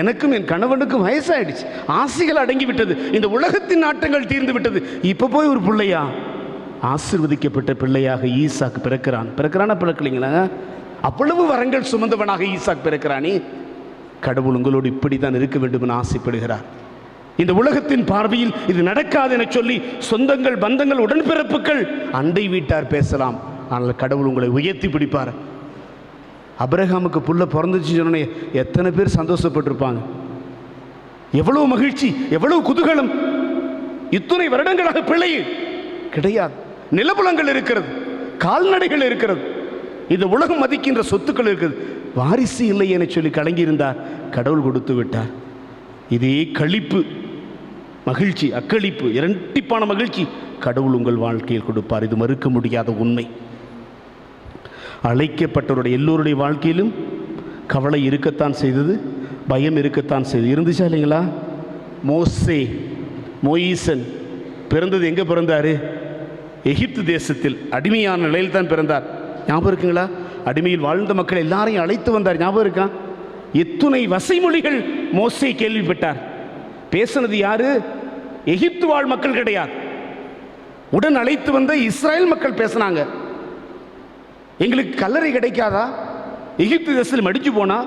எனக்கும் என் கணவனுக்கும் வயசாயிடுச்சு, ஆசைகள் அடங்கி விட்டது, இந்த உலகத்தின் நாட்டங்கள் தீர்ந்து விட்டது, இப்போ போய் ஒரு பிள்ளையா? ஆசீர்வதிக்கப்பட்ட பிள்ளையாக ஈசாக்கு பிறக்கிறானா பிறக்கலைங்களா? அவ்வளவு வரங்கள் சுமந்தவனாக ஈசாக் பிறக்கிறானே. கடவுள் உங்களோடு இப்படித்தான் இருக்க வேண்டும் என ஆசைப்படுகிறார். இந்த உலகத்தின் பார்வையில் இது நடக்காது என சொல்லி சொந்தங்கள், பந்தங்கள், உடன்பிறப்புகள், அண்டை வீட்டார் பேசலாம், ஆனால் கடவுள் உங்களை உயர்த்தி பிடிப்பார். அபிரகாமுக்கு புள்ள பிறந்துச்சுன்னு சொன்னே எத்தனை பேர் சந்தோஷப்பட்டிருப்பாங்க, எவ்வளவு மகிழ்ச்சி, எவ்வளவு குதூகலம். இத்தனை வருடங்களாக பிள்ளை கிடையாது, நிலபுலங்கள் இருக்கிறது, கால்நடைகள் இருக்கிறது, இந்த உலகம் மதிக்கின்ற சொத்துக்கள் இருக்குது, வாரிசு இல்லை என சொல்லி கலங்கியிருந்தார், கடவுள் கொடுத்து விட்டார். இதே களிப்பு, மகிழ்ச்சி, அக்களிப்பு, இரட்டிப்பான மகிழ்ச்சி கடவுள் உங்கள் வாழ்க்கையில் கொடுப்பார். இது மறுக்க முடியாத உண்மை. அழைக்கப்பட்டவருடைய எல்லோருடைய வாழ்க்கையிலும் கவலை இருக்கத்தான் செய்தது, பயம் இருக்கத்தான் செய்து. இருந்துச்சா இல்லைங்களா? மோயிசன் பிறந்தது எங்கே பிறந்தார்? எகிப்து தேசத்தில் அடிமையான நிலையில் தான் பிறந்தார். ஞாபகம் இருக்குங்களா? அடிமையில் வாழ்ந்த மக்கள் எல்லாரையும் அழைத்து வந்தார். ஞாபகம் இருக்கா? எத்துணை வசைமொழிகள் மோசே கேள்விப்பட்டார். பேசினது யாரு? எகிப்து வாழ் மக்கள் கிடையாது. உடன் அழைத்து வந்த இஸ்ரேல் மக்கள் பேசினாங்க. எங்களுக்கு கல்லறை கிடைக்காதா? எகிப்து தேசத்தில் மடிச்சு போனா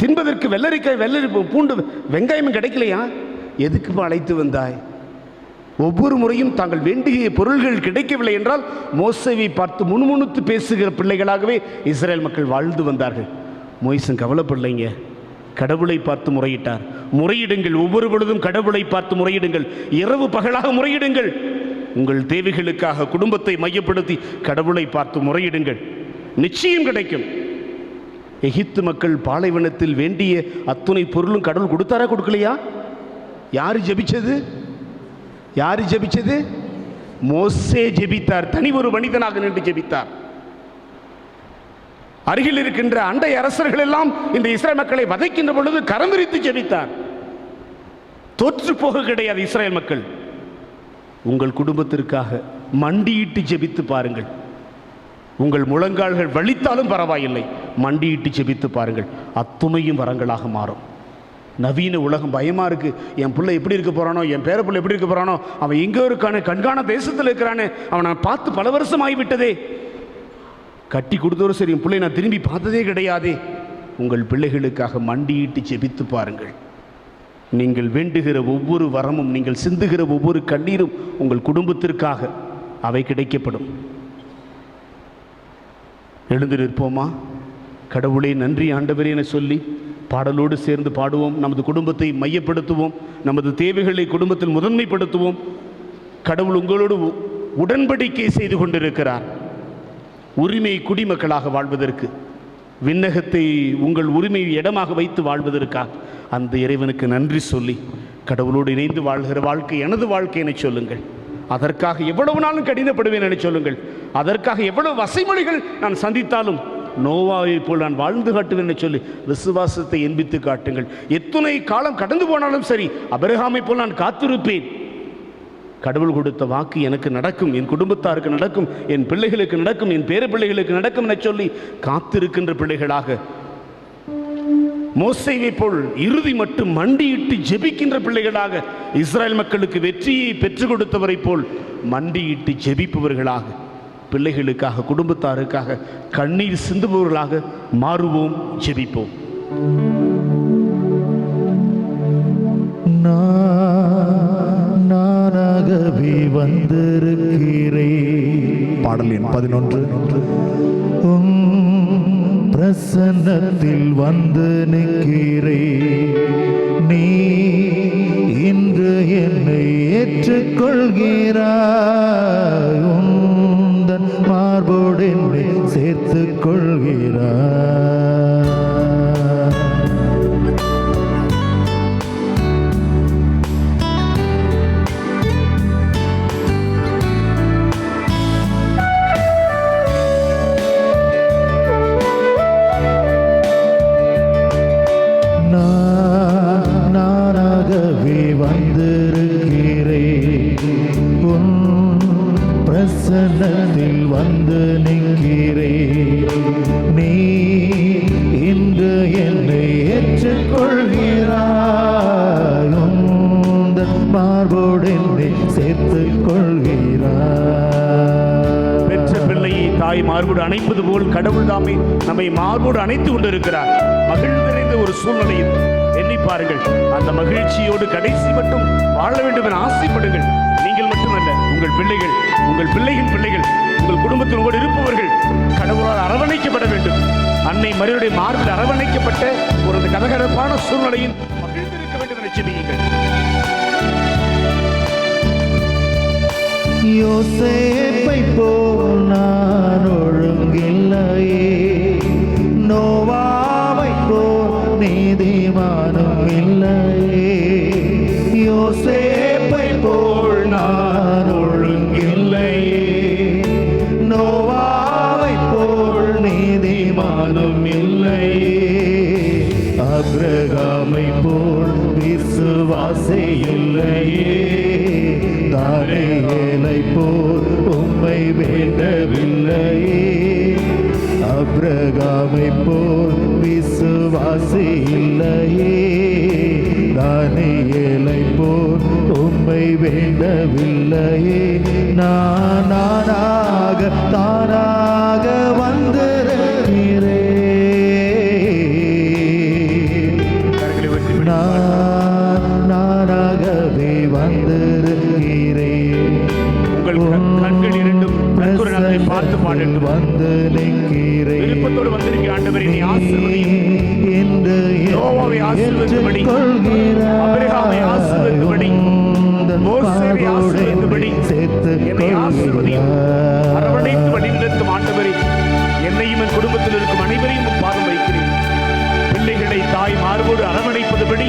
தின்பதற்கு வெள்ளரி பூண்டு வெங்காயமும் கிடைக்கலையா? எதுக்கு அழைத்து வந்தாய்? ஒவ்வொரு முறையும் தாங்கள் வேண்டிய பொருள்கள் கிடைக்கவில்லை என்றால் மோசேவை பார்த்து முணுமுணுத்து பேசுகிற பிள்ளைகளாகவே இஸ்ரேல் மக்கள் வாழ்ந்து வந்தார்கள். மோசே கவலைப்படலைங்க, கடவுளை பார்த்து முறையிட்டார். முறையிடுங்கள், ஒவ்வொரு பொழுதும் கடவுளை பார்த்து முறையிடுங்கள், இரவு பகலாக முறையிடுங்கள். உங்கள் தேவைகளுக்காக குடும்பத்தை மையப்படுத்தி கடவுளை பார்த்து முறையிடுங்கள், நிச்சயம் கிடைக்கும். எகிப்து மக்கள் பாலைவனத்தில் வேண்டிய அத்துணை பொருளும் கடவுள் கொடுத்தாரா கொடுக்கலையா? யாரு ஜெபிச்சது? மோசே ஜெபித்தார். தனி ஒரு மனிதனாக நின்று ஜெபித்தார். அருகில் இருக்கின்ற அண்டை அரசர்கள் எல்லாம் இந்த இஸ்ரேல் மக்களை வதைக்கின்ற பொழுது கரம் விரித்து ஜெபித்தார். தோற்று போக கிடையாது இஸ்ரேல் மக்கள். உங்கள் குடும்பத்திற்காக மண்டியிட்டு ஜெபித்து பாருங்கள். உங்கள் முழங்கால்கள் வலித்தாலும் பரவாயில்லை, மண்டியிட்டு ஜெபித்து பாருங்கள். அத்துணையும் வரங்களாக மாறும். நவீன உலகம் பயமாக இருக்குது. என் பிள்ளை எப்படி இருக்க போகிறானோ, என் பேர பிள்ளை எப்படி இருக்க போகிறானோ, அவன் எங்கே இருக்கானே, கண்காண தேசத்தில் இருக்கிறானே, அவனை நான் பார்த்து பல வருஷம் ஆகிவிட்டதே, கட்டி கொடுத்தவரும் சரி என் பிள்ளை நான் திரும்பி பார்த்ததே கிடையாதே. உங்கள் பிள்ளைகளுக்காக மண்டியிட்டு ஜெபித்து பாருங்கள். நீங்கள் வேண்டுகிற ஒவ்வொரு வரமும், நீங்கள் சிந்துகிற ஒவ்வொரு கண்ணீரும் உங்கள் குடும்பத்திற்காக அவை கிடைக்கப்படும். எழுந்து நிற்போமா? கடவுளே நன்றி ஆண்டவரே என சொல்லி பாடலோடு சேர்ந்து பாடுவோம். நமது குடும்பத்தை மையப்படுத்துவோம், நமது தேவைகளை குடும்பத்தில் முதன்மைப்படுத்துவோம். கடவுள் உங்களோடு உடன்படிக்கை செய்து கொண்டிருக்கிறார். உரிமை குடிமக்களாக வாழ்வதற்கு, விண்ணகத்தை உங்கள் உரிமை இடமாக வைத்து வாழ்வதற்காக அந்த இறைவனுக்கு நன்றி சொல்லி கடவுளோடு இணைந்து வாழ்கிற வாழ்க்கை எனது வாழ்க்கை என சொல்லுங்கள். அதற்காக எவ்வளவு நாளும் கடினப்படுவேன் என சொல்லுங்கள். அதற்காக எவ்வளவு வசைமொழிகள் நான் சந்தித்தாலும் நோவாவை போல் நான் வாழ்ந்து காட்டுவேன் என்று சொல்லி விசுவாசத்தை எண்பித்து காட்டுங்கள். எத்துணை காலம் கடந்து போனாலும் சரி, அபிரகாமை போல் நான் காத்திருப்பேன். கடவுள் கொடுத்த வாக்கு எனக்கு நடக்கும், என் குடும்பத்தாருக்கு நடக்கும், என் பிள்ளைகளுக்கு நடக்கும், என் பேர பிள்ளைகளுக்கு நடக்கும் என சொல்லி காத்திருக்கின்ற பிள்ளைகளாக, மோசேயை போல் இறுதி மட்டும் மண்டியிட்டு ஜெபிக்கின்ற பிள்ளைகளாக, இஸ்ரேல் மக்களுக்கு வெற்றியை பெற்றுக் கொடுத்தவரை போல் மண்டியிட்டு ஜெபிப்பவர்களாக, பிள்ளைகளுக்காக குடும்பத்தாருக்காக கண்ணீர் சிந்துபவர்களாக மாறுவோம். ஜெபிப்போம். நானாகவே வந்திருக்கிறேன். பாடல் எண் 11. பிரசன்னத்தில் வந்து நிற்கிறேன். நீ இன்று என்னை ஏற்றுக்கொள்கிறாய். உந்தன் மார்போடு என்னை சேர்த்துக் கொள்கிறாய். நானாகவே வந்திருக்கிறேன். உன் பிரசன்னத்தில் வந்து நிற்கிறேன். நீ இன்று என்னை ஏற்றுக்கொள்கிறாய். உந்தன் மார்போடு என்னை சேர்த்துக் கொள்கிறாய். பெற்ற பிள்ளையை தாய் மார்போடு அணைப்பது போல் கடவுள் தாமே நம்மை மார்போடு அணைத்து கொண்டிருக்கிறார். மகிழ்ந்திருந்த ஒரு சூழ்நிலையில் எண்ணி பாருங்கள். அந்த மகிழ்ச்சியோடு கடைசி மட்டும் வாழ வேண்டும் என ஆசைப்படுங்கள். நீங்கள் மட்டுமல்ல, உங்கள் பிள்ளைகள், உங்கள் பிள்ளையின் பிள்ளைகள், உங்கள் குடும்பத்தில் உங்களோடு இருப்பவர்கள் கடவுளால் அரவணைக்கப்பட வேண்டும். அன்னை மரியாதை மார்பில் அரவணைக்கப்பட்ட ஒரு கதகதப்பான சூழ்நிலையில் மகிழ்ந்திருக்க வேண்டும் என ஜெபியுங்கள். யோசேப்பை போல் நான் ஒழுங்கில்லையே, நோவாவை போல் நீதிமானும் இல்லையே. யோசேப்பை போல் நான் ஒழுங்கில்லையே, நோவாவை போல் நீதிமானும் இல்லையே. ஆபிரகாம் இல்லையே. தானியேலை போல் உம்மை வேண்டவில்லையே. ஆபிரகாமை போல் விசுவாசி இல்லையே. தானியேலை போல் உம்மை வேண்டவில்லையே. நானாக தானாக வந்திருக்கிறேன். நானாகவே வந்திருக்கிறேன். உங்கள் கண்கள் இரண்டும் நற்குணத்தை பார்த்து பாடட்டும். வந்து நிற்கிறேன். விருப்பத்தோடு வந்திருக்கிற ஆண்டவரே, நீ ஆசீர்வதியும். என்று யோவாவை ஆசீர்வதித்தபடி, ஆபிரகாமை ஆசீர்வதித்தபடி, மோசேயை ஆசீர்வதித்தபடி என்னை ஆசீர்வதியும். அரவணைத்து வழிநடத்தும் ஆண்டவரே, என்னையும் என் குடும்பத்தில் இருக்கும் அனைவரையும் பாதம் வைக்கிறேன். பிள்ளைகளை தாய் மார்போடு அரவணைப்பதுபடி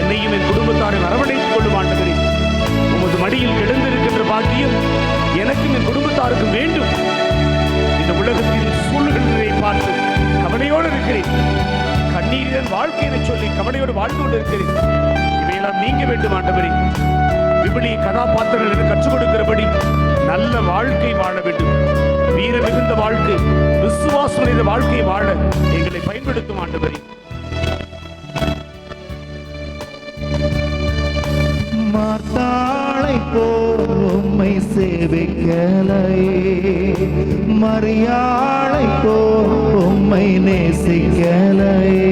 என்னையும் என் குடும்பத்தாரை அரவணைத்துக் கொள்ளும் ஆண்டவரே. உமது மடியில் கிடந்திருக்கின்ற பாக்கியம் எனக்கும் என் குடும்பத்தாருக்கும் வேண்டும். இந்த உலகத்தின் சூழ்நிலை பார்த்து கவலையோடு இருக்கிறேன். கண்ணீரின் வாழ்க்கையை சொல்லி கவலையோடு வாழ்ந்து கொண்டு இருக்கிறேன். இவையெல்லாம் நீங்க வேண்டும் ஆண்டவரே. விபிலிய கதாபாத்திரங்களுக்கு கற்றுக் கொடுக்கிறபடி நல்ல வாழ்க்கை வாழ வேண்டும். வீர மிகுந்த வாழ்க்கை, விசுவாசம் நிறைந்த வாழ்க்கையை வாழ எங்களை பயன்படுத்தும் ஆண்டவரே. மார்த்தாளை போல் உம்மை சேவிக்கலையே. மரியாளை போல் உம்மை நேசிக்கலையே.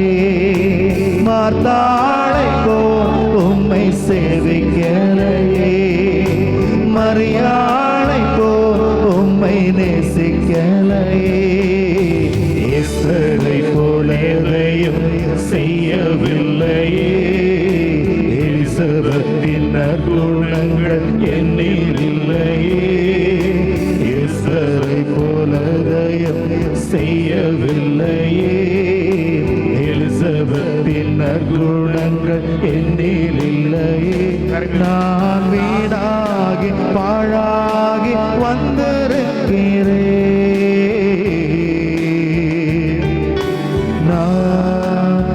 மார்த்தாளை போல் உம்மை சேவிக்கலையே. மரியாளை போல் உம்மை நேசிக்கலையே. எஸ்தரை போல எதையும் செய்யவில்லையே. எலிசபெத்தின் நற்குணங்கள் என்னில் இல்லையே. எஸ்தரை போல எதையும் செய்யவில்லையே. எலிசபெத்தின் நற்குணங்கள் என்னில் இல்லையே. நான் வீணாகி பாழாகி வந்திருக்கிறேன்.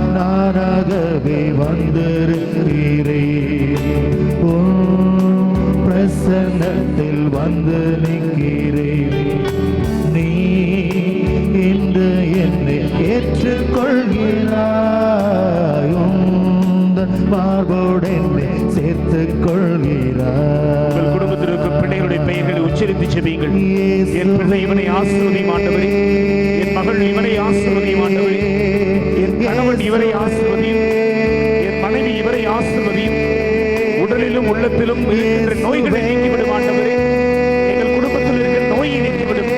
நானாகவே வந்திருக்கிறேன். பிரசன்னத்தில் வந்து நிற்கிறேன். நீ இன்று என்னை ஏற்றுக்கொள்கிறாய். உந்தன் மார்போடு என்னை சேர்த்துக் கொள்கிறாய். உங்கள் குடும்பத்தில் இருக்கும் பிள்ளைகளுடைய பெயர்களை உச்சரித்து செபியுங்கள். என் பிள்ளை இவனை ஆசீர்வதியும் ஆண்டவரே. என் மகள் இவனை ஆசீர்வதியும் ஆண்டவரே. என் கணவன் இவரை ஆசீர்வதியும். என் மனைவி இவரை ஆசீர்வதியும். உடலிலும் உள்ளத்திலும் இருக்கின்ற நோய்களை நீக்கிவிடும் ஆண்டவரே. எங்கள் குடும்பத்தில் இருக்கிற நோயை நீக்கிவிடும்.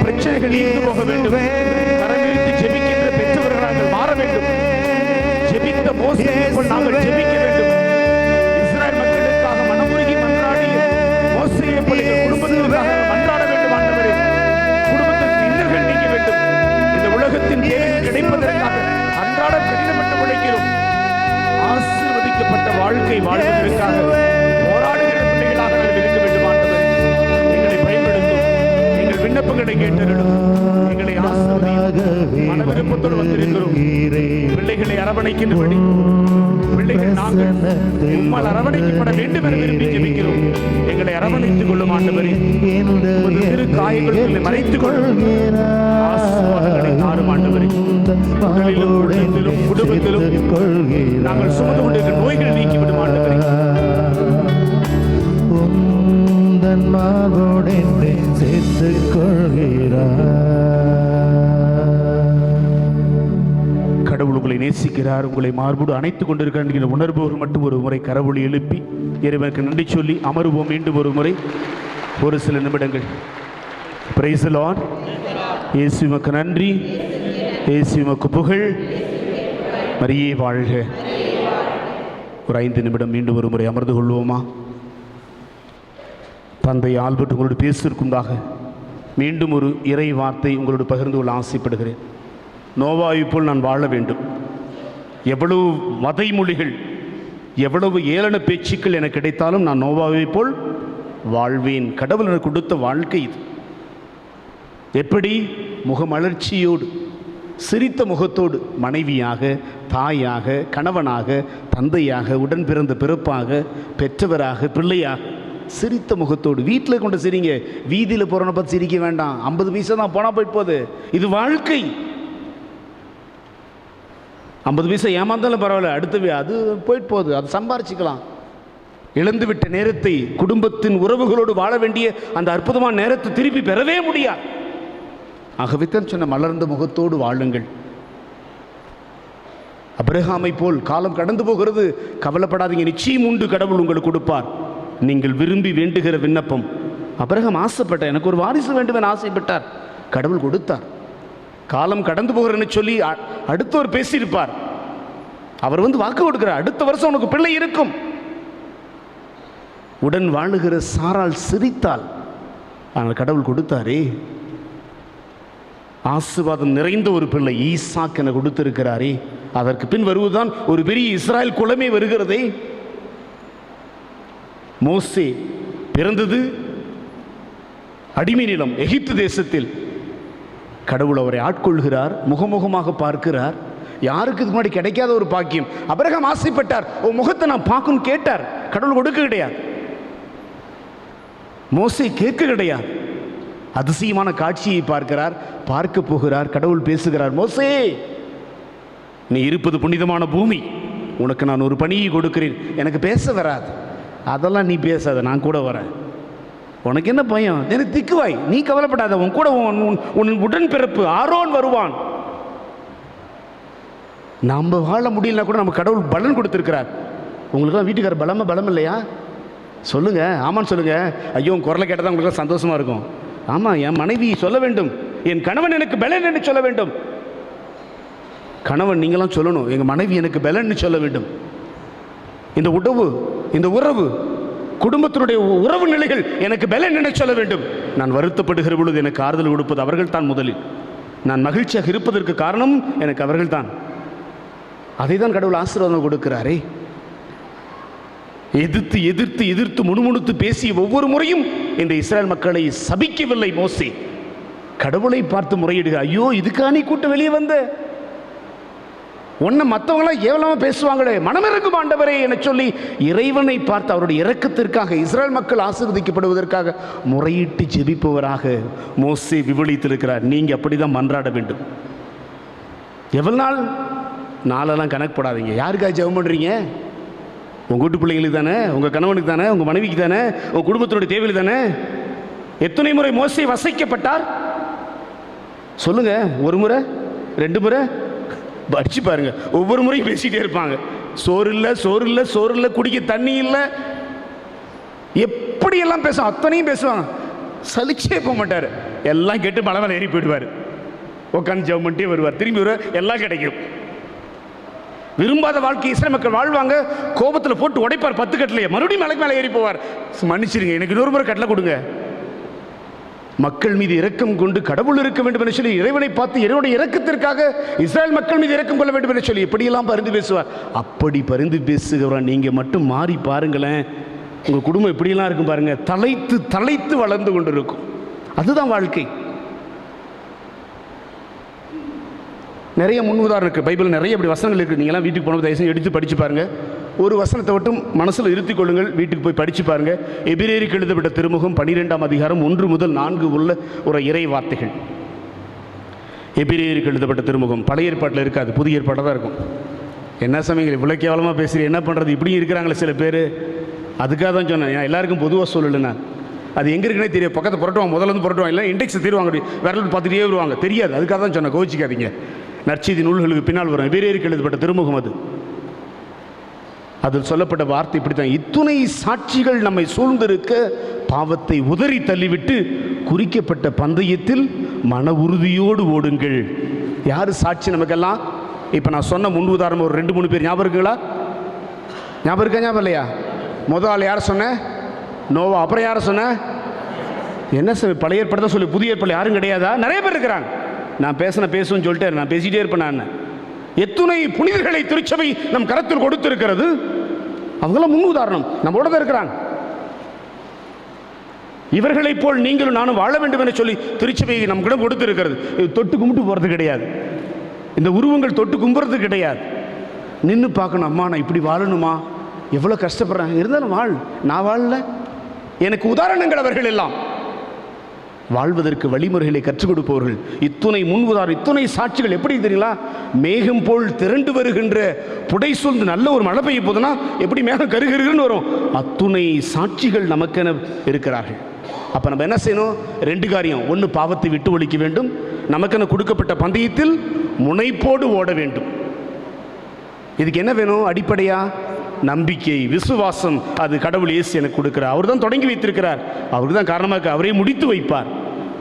பிரச்சனைகள் நீங்கி போக வேண்டும். கரவிழித்து ஜெபிக்கின்ற பெற்றவர்கள் நாங்கள் மாற வேண்டும். ஜெபித்த மோசேயை போல் நாங்கள் ஜெபிக்க வேண்டும். இஸ்ரவேல் மக்களுக்காக மனமுருகி மன்றாடிய மோசேயை போல எங்கள் குடும்பத்திற்காக மன்றாட வேண்டும் ஆண்டவரே. குடும்பத்திற்கு இன்னல்கள் நீங்க வேண்டும். இந்த உலகத்தின் தேவைகள் கிடைப்பதற்காக அன்றாட கடினப்பட்டு உழைக்கிறோம். ஆசீர்வதிக்கப்பட்ட வாழ்க்கை வாழ்வதற்காக போராடுகிற பிள்ளைகளாக நாங்கள் இருக்க வேண்டும் ஆண்டவரே. எங்களை பயன்படுத்தும். எங்கள் விண்ணப்பங்களை கேட்டறிடும். எங்களை ஆசீர்வதியும். மன விருப்பத்தோடு வந்திருக்கிறோம். பிள்ளைகளை அரவணைக்கின்றபடி பிள்ளைகள் நாங்கள் உம்மால் அரவணைக்கப்பட வேண்டும் என விரும்பி ஜெபிக்கிறோம். எங்களை அரவணைத்துக் கொள்ளும் ஆண்டவரே. உமது திரு காயங்களை மறைத்துக் கொள்ளும். ஆசீர்வாதங்களை தாரும் ஆண்டவரே. உடலிலும் உள்ளத்திலும் குடும்பத்திலும் நாங்கள் சுமந்து கொண்டிருக்கிற நோய்களை நீக்கிவிடும் ஆண்டவரே. உந்தன் மார்போடு என்னை சேர்த்துக் கொள்கிறாய். கடவுள் உங்களை நேசிக்கிறார். உங்களை மார்போடு அணைத்துக் கொண்டிருக்கிற உணர்வோர் மட்டும் ஒரு முறை கரவொலி எழுப்பி இறைவனுக்கு நன்றி சொல்லி அமருவோம். மீண்டும் ஒரு முறை ஒரு சில நிமிடங்கள். Praise the Lord. இயேசு உமக்கு நன்றி. இயேசு உமக்கு புகழ். மரியே வாழ்க. ஒரு 5 நிமிடம் மீண்டும் ஒரு முறை அமர்ந்து கொள்வோமா? தந்தை ஆல்பர்ட் உங்களோடு பேசுவதற்குண்டாக மீண்டும் ஒரு இறை வார்த்தை உங்களோடு பகிர்ந்து கொள்ள ஆசைப்படுகிறேன். நோவாவை போல் நான் வாழ வேண்டும். எவ்வளவு வதைமொழிகள், எவ்வளவு ஏளன பேச்சுக்கள் எனக்கு கிடைத்தாலும் நான் நோவாவை போல் வாழ்வேன். கடவுள் எனக்கு கொடுத்த வாழ்க்கை இது. எப்படி? முகமலர்ச்சியோடு, சிரித்த முகத்தோடு, மனைவியாக, தாயாக, கணவனாக, தந்தையாக, உடன் பிறந்த பிறப்பாக, பெற்றவராக, பிள்ளையாக சிரித்த முகத்தோடு வீட்டில் கொண்டு சிரிங்க. வீதியில் போகிறவனை பார்த்து சிரிக்க வேண்டாம். 50 பைசா தான் போனால் போயிட்டு போகுது. இது வாழ்க்கை. 50 பைசா ஏமாந்தாலும் பரவாயில்ல, அடுத்த அது போயிட்டு போகுது, அது சம்பாரிச்சிக்கலாம். இழந்துவிட்ட நேரத்தை, குடும்பத்தின் உறவுகளோடு வாழ வேண்டிய அந்த அற்புதமான நேரத்தை திருப்பி பெறவே முடியாது. ஆகவே தான் சொன்ன, மலர்ந்த முகத்தோடு வாழுங்கள். அபிரகாமை போல் காலம் கடந்து போகிறது, கவலைப்படாதீங்க, நிச்சயம் உண்டு, கடவுள் உங்களுக்கு கொடுப்பார். நீங்கள் விரும்பி வேண்டுகிற விண்ணப்பம். அபிரகாம் ஆசைப்பட்டார், எனக்கு ஒரு வாரிசு வேண்டும் என ஆசைப்பட்டார், கடவுள் கொடுத்தார். காலம் கடந்து போகிறேன்னு சொல்லி அடுத்தவர் பேசியிருப்பார், அவர் வந்து வாக்கு கொடுக்கிறார், அடுத்த வருஷம் உனக்கு பிள்ளை இருக்கும். உடன் வாழுகிற சாரால் சிரித்தால், ஆனால் கடவுள் கொடுத்தாரே. ஆசீர்வாதம் நிறைந்த ஒரு பிள்ளை ஈசாக் என கொடுத்திருக்கிறாரே. அதற்கு பின் வருவதுதான் ஒரு பெரிய இஸ்ராயல் குலமே வருகிறதே. மோசே பிறந்தது அடிமை நிலம் எகிப்து தேசத்தில். கடவுள் அவரை ஆட்கொள்கிறார், முகமுகமாக பார்க்கிறார். யாருக்கு இது முன்னாடி கிடைக்காத ஒரு பாக்கியம். அபிரகாம் ஆசைப்பட்டார், உன் முகத்தை நான் பார்க்கணும்னு கேட்டார், கடவுள் கொடுக்க கிடையாது. மோசே கேட்க கிடையாது. அதிசயமான காட்சியை பார்க்கிறார், பார்க்க போகிறார், கடவுள் பேசுகிறார், மோசே நீ இருப்பது புனிதமான பூமி, உனக்கு நான் ஒரு பணியை கொடுக்கிறேன், எனக்கு பேச வராது, அதெல்லாம் நீ பேசாத, நான் கூட வரேன். உனக்கு என்ன பயம்? எனக்கு திக்குவாய், நீ கவலைப்படாத, உன் கூட உன் உடன்பிறப்பு ஆரோன் வருவான். நம்ம வாழ முடியலனா கூட நம்ம கடவுள் பலன் கொடுத்துருக்கிறார். உங்களுக்குலாம் வீட்டுக்கார பலம் இல்லையா? சொல்லுங்க, ஆமான்னு சொல்லுங்க. ஐயோ உன் குரலை கேட்டால் தான் உங்களுக்கு சந்தோஷமா இருக்கும். ஆமாம், என் மனைவி சொல்ல வேண்டும், என் கணவன் எனக்கு பலன் என்று சொல்ல வேண்டும். கணவன் நீங்களாம் சொல்லணும், எங்கள் மனைவி எனக்கு பலன்னு சொல்ல வேண்டும். இந்த உறவு குடும்பத்தினுடைய உறவு நிலைகள் எனக்கு பலன் என்று சொல்ல வேண்டும். நான் வருத்தப்படுகிற பொழுது எனக்கு ஆறுதல் கொடுப்பது அவர்கள் தான் முதலில். நான் மகிழ்ச்சியாக இருப்பதற்கு காரணம் எனக்கு அவர்கள் தான். அதை தான் கடவுள் ஆசீர்வாதம் கொடுக்கிறாரே. எதிர்த்து எதிர்த்து எதிர்த்து முணுமுணுத்து பேசிய ஒவ்வொரு முறையும் இந்த இஸ்ரேல் மக்களை சபிக்கவில்லை மோசே. கடவுளை பார்த்து முறையிடுக, ஐயோ இதுக்கா நீ கூட்டு வெளியே வந்த, உன்னை மற்றவங்களாம் ஏவலமா பேசுவாங்களே, மனமிறங்கும் ஆண்டவரே என சொல்லி இறைவனை பார்த்து அவருடைய இரக்கத்திற்காக, இஸ்ரேல் மக்கள் ஆசீர்வதிக்கப்படுவதற்காக முறையிட்டு ஜெபிப்பவராக மோசே விவரித்திருக்கிறார். நீங்க அப்படிதான் மன்றாட வேண்டும். எவ்வளவு நாளெல்லாம் கணக்கு போடாதீங்க. யாருக்காக ஜெபம் பண்றீங்க? உங்கள் வீட்டு பிள்ளைங்களுக்கு தானே, உங்கள் கணவனுக்கு தானே, உங்கள் மனைவிக்கு தானே, உங்கள் குடும்பத்தினுடைய தேவையில் தானே. எத்தனை முறை மோசே வசைக்கப்பட்டார் சொல்லுங்க? ஒரு முறை, 2 முறை? படிச்சு பாருங்க. ஒவ்வொரு முறையும் பேசிட்டே இருப்பாங்க. சோறு இல்லை, சோறு இல்லை, சோறு இல்லை, குடிக்க தண்ணி இல்லை, எப்படியெல்லாம் பேசும், அத்தனையும் பேசுவாங்க. சலிச்சே போக மாட்டார். எல்லாம் கேட்டு மலை மேலே ஏறி போயிடுவார். உட்காந்து ஜெபம் பண்ணிட்டே வருவார். திரும்பி வருவார், எல்லாம் கிடைக்கும். விரும்பாத வாழ்க்கை இஸ்ரேல் மக்கள் வாழ்வாங்க. கோபத்தில் போட்டு உடைப்பார் 10 கட்டளையே, மறுபடியும் மலைக்கு மேலே ஏறி போவார். மன்னிச்சிருங்க, எனக்கு இன்னொரு முறை கட்டளை கொடுங்க. மக்கள் மீது இரக்கம் கொண்டு கடவுள் இருக்க வேண்டும் என்று சொல்லி இறைவனை பார்த்து இறைவனுடைய இரக்கத்திற்காக இஸ்ரேல் மக்கள் மீது இரக்கம் கொள்ள வேண்டும் என்று சொல்லி எப்படியெல்லாம் பரிந்து பேசுவார். அப்படி பரிந்து பேசுகிறவன் நீங்க மட்டும் மாறி பாருங்களேன், உங்க குடும்பம் எப்படியெல்லாம் இருக்கும் பாருங்க. தலைத்து தலைத்து வளர்ந்து கொண்டு இருக்கும். அதுதான் வாழ்க்கை. நிறைய முன்னுதாரணம் இருக்குது. பைபிள் நிறைய இப்படி வசனங்கள் இருக்குது. நீங்களாம் வீட்டுக்கு போனது தயவுசெய்து எடுத்து படித்து பாருங்கள். ஒரு வசனத்தை மட்டும் மனசில் இருத்திக் கொள்ளுங்கள், வீட்டுக்கு போய் படித்து பாருங்கள். எபிரேயருக்கு எழுதப்பட்ட திருமுகம் 12ஆம் அதிகாரம் 1 முதல் 4 உள்ள ஒரு இறை வார்த்தைகள். எபிரேயருக்கு எழுதப்பட்ட திருமுகம் பழைய ஏற்பாட்டில் இருக்காது, புதிய ஏற்பாட்டில் தான் இருக்கும். என்ன சமயங்கள் இவ்வளோ கேவலமாக பேசுகிறேன், என்ன பண்ணுறது, இப்படியும் இருக்கிறாங்களே சில பேர். அதுக்காக தான் சொன்னேன், நான் எல்லாருக்கும் பொதுவாக சொல்லலை. நான் அது எங்கே இருக்குன்னே தெரியும். பக்கத்தை புரட்டுவாங்க, முதல்ல புரட்டுவாங்க, இல்லை இண்டெக்ஸ் தீருவாங்க, விரல் பார்த்துட்டே வருவாங்க, தெரியாது. அதுக்காக தான் சொன்னேன், கோச்சிக்காதீங்க. நற்செய்தி நூல்களுக்கு பின்னால் வரும். எபிரேயருக்கு எழுதப்பட்ட திருமுகம் அது. அதில் சொல்லப்பட்ட வார்த்தை இப்படித்தான்: இத்துணை சாட்சிகள் நம்மை சூழ்ந்திருக்க பாவத்தை உதறி தள்ளிவிட்டு குறிக்கப்பட்ட பந்தயத்தில் மன உறுதியோடு ஓடுங்கள். யார் சாட்சி நமக்கெல்லாம்? இப்போ நான் சொன்ன முன் உதாரணம் ஒரு 2-3 பேர் ஞாபகம் இருக்குங்களா? ஞாபகம் இருக்கா? ஞாபகம் இல்லையா? முதல் ஆள் யாரை சொன்ன? நோவா. அப்புறம் யாரை சொன்ன? என்ன சார் பழைய ஏற்பாடு தான் சொல்லி, புதிய ஏற்பாடு யாரும் கிடையாதா? நிறைய பேர் இருக்கிறாங்க. நான் பேசுன்னு சொல்லிட்டே நான் பேசிட்டே இருப்பேன். நான் எத்துணை புனிதர்களை திருச்சபை நம் கரத்தில் கொடுத்திருக்கிறது. அவங்களாம் முன் உதாரணம், நம்மளோட தான் இருக்கிறாங்க. இவர்களைப் போல் நீங்களும் நானும் வாழ வேண்டும் என சொல்லி திருச்சபையை நம்மிடம் கொடுத்திருக்கிறது. தொட்டு கும்பிட்டு போறது கிடையாது, இந்த உருவங்கள் தொட்டு கும்புறது கிடையாது. நின்று பார்க்கணும். அம்மா நான் இப்படி வாழணுமா, எவ்வளோ கஷ்டப்படுறேன், இருந்தாலும் நான் வாழல. எனக்கு உதாரணங்கள் அவர்கள் எல்லாம். வாழ்வதற்கு வழிமுறைகளை கற்றுக் கொடுப்பவர்கள். இத்துணை முன் உதாரணம், இத்துணை சாட்சிகள். எப்படி தெரியுங்களா? மேகம் போல் திரண்டு வருகின்ற புடை சூழ்ந்து நல்ல ஒரு மழை பெய்ய போதுன்னா எப்படி மேகம் கருகருன்னு வரும், அத்துணை சாட்சிகள் நமக்கென இருக்கிறார்கள். அப்போ நம்ம என்ன செய்யணும்? 2 காரியம். ஒன்று, பாவத்தை விட்டு ஒழிக்க வேண்டும். நமக்கென கொடுக்கப்பட்ட பந்தயத்தில் முனைப்போடு ஓட வேண்டும். இதுக்கு என்ன வேணும்? அடிப்படையா நம்பிக்கை, விசுவாசம். அது கடவுள் இயேசு எனக்கு கொடுக்கிறார். அவர் தான் தொடங்கி வைத்திருக்கிறார், அவருக்கு தான் காரணமாக அவரே முடித்து வைப்பார்.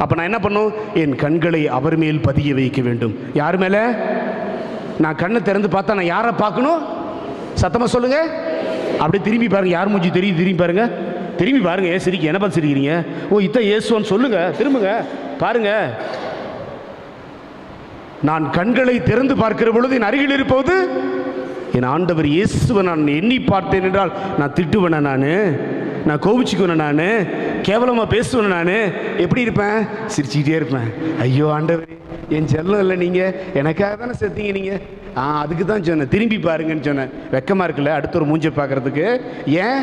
அப்போ நான் என்ன பண்ணும்? என் கண்களை அவர் மேல் பதிய வைக்க வேண்டும். யார் மேலே? நான் கண்ணை திறந்து பார்த்தா நான் யாரை பார்க்கணும்? சத்தமாக சொல்லுங்க. அப்படியே திரும்பி பாருங்க. யார் மூஞ்சி தெரியும்? திரும்பி பாருங்க, திரும்பி பாருங்க. ஏன் சிரிக்க? என்ன பார்த்து சிரிக்கிறீங்க? ஓ, இதான் இயேசுன்னு சொல்லுங்க. திரும்புங்க, பாருங்க. நான் கண்களை திறந்து பார்க்கிற பொழுது என் அருகில் இருப்பது என் ஆண்டவர் இயேசுவை நான் எண்ணி பார்த்தேன் என்றால் நான் திட்டுவேன, நான் கோபிச்சுக்குவேன், நான் கேவலமாக பேசுவேன், நான் எப்படி இருப்பேன்? சிரிச்சுக்கிட்டே இருப்பேன். ஐயோ ஆண்டவர், என் செல்லம் இல்லை, நீங்கள் எனக்காக தானே செத்தீங்க, நீங்கள் அதுக்கு தான் சொன்னேன் திரும்பி பாருங்கன்னு சொன்னேன். வெக்கமாக இருக்குல்ல அடுத்த ஒரு மூஞ்சை பார்க்குறதுக்கு? ஏன்?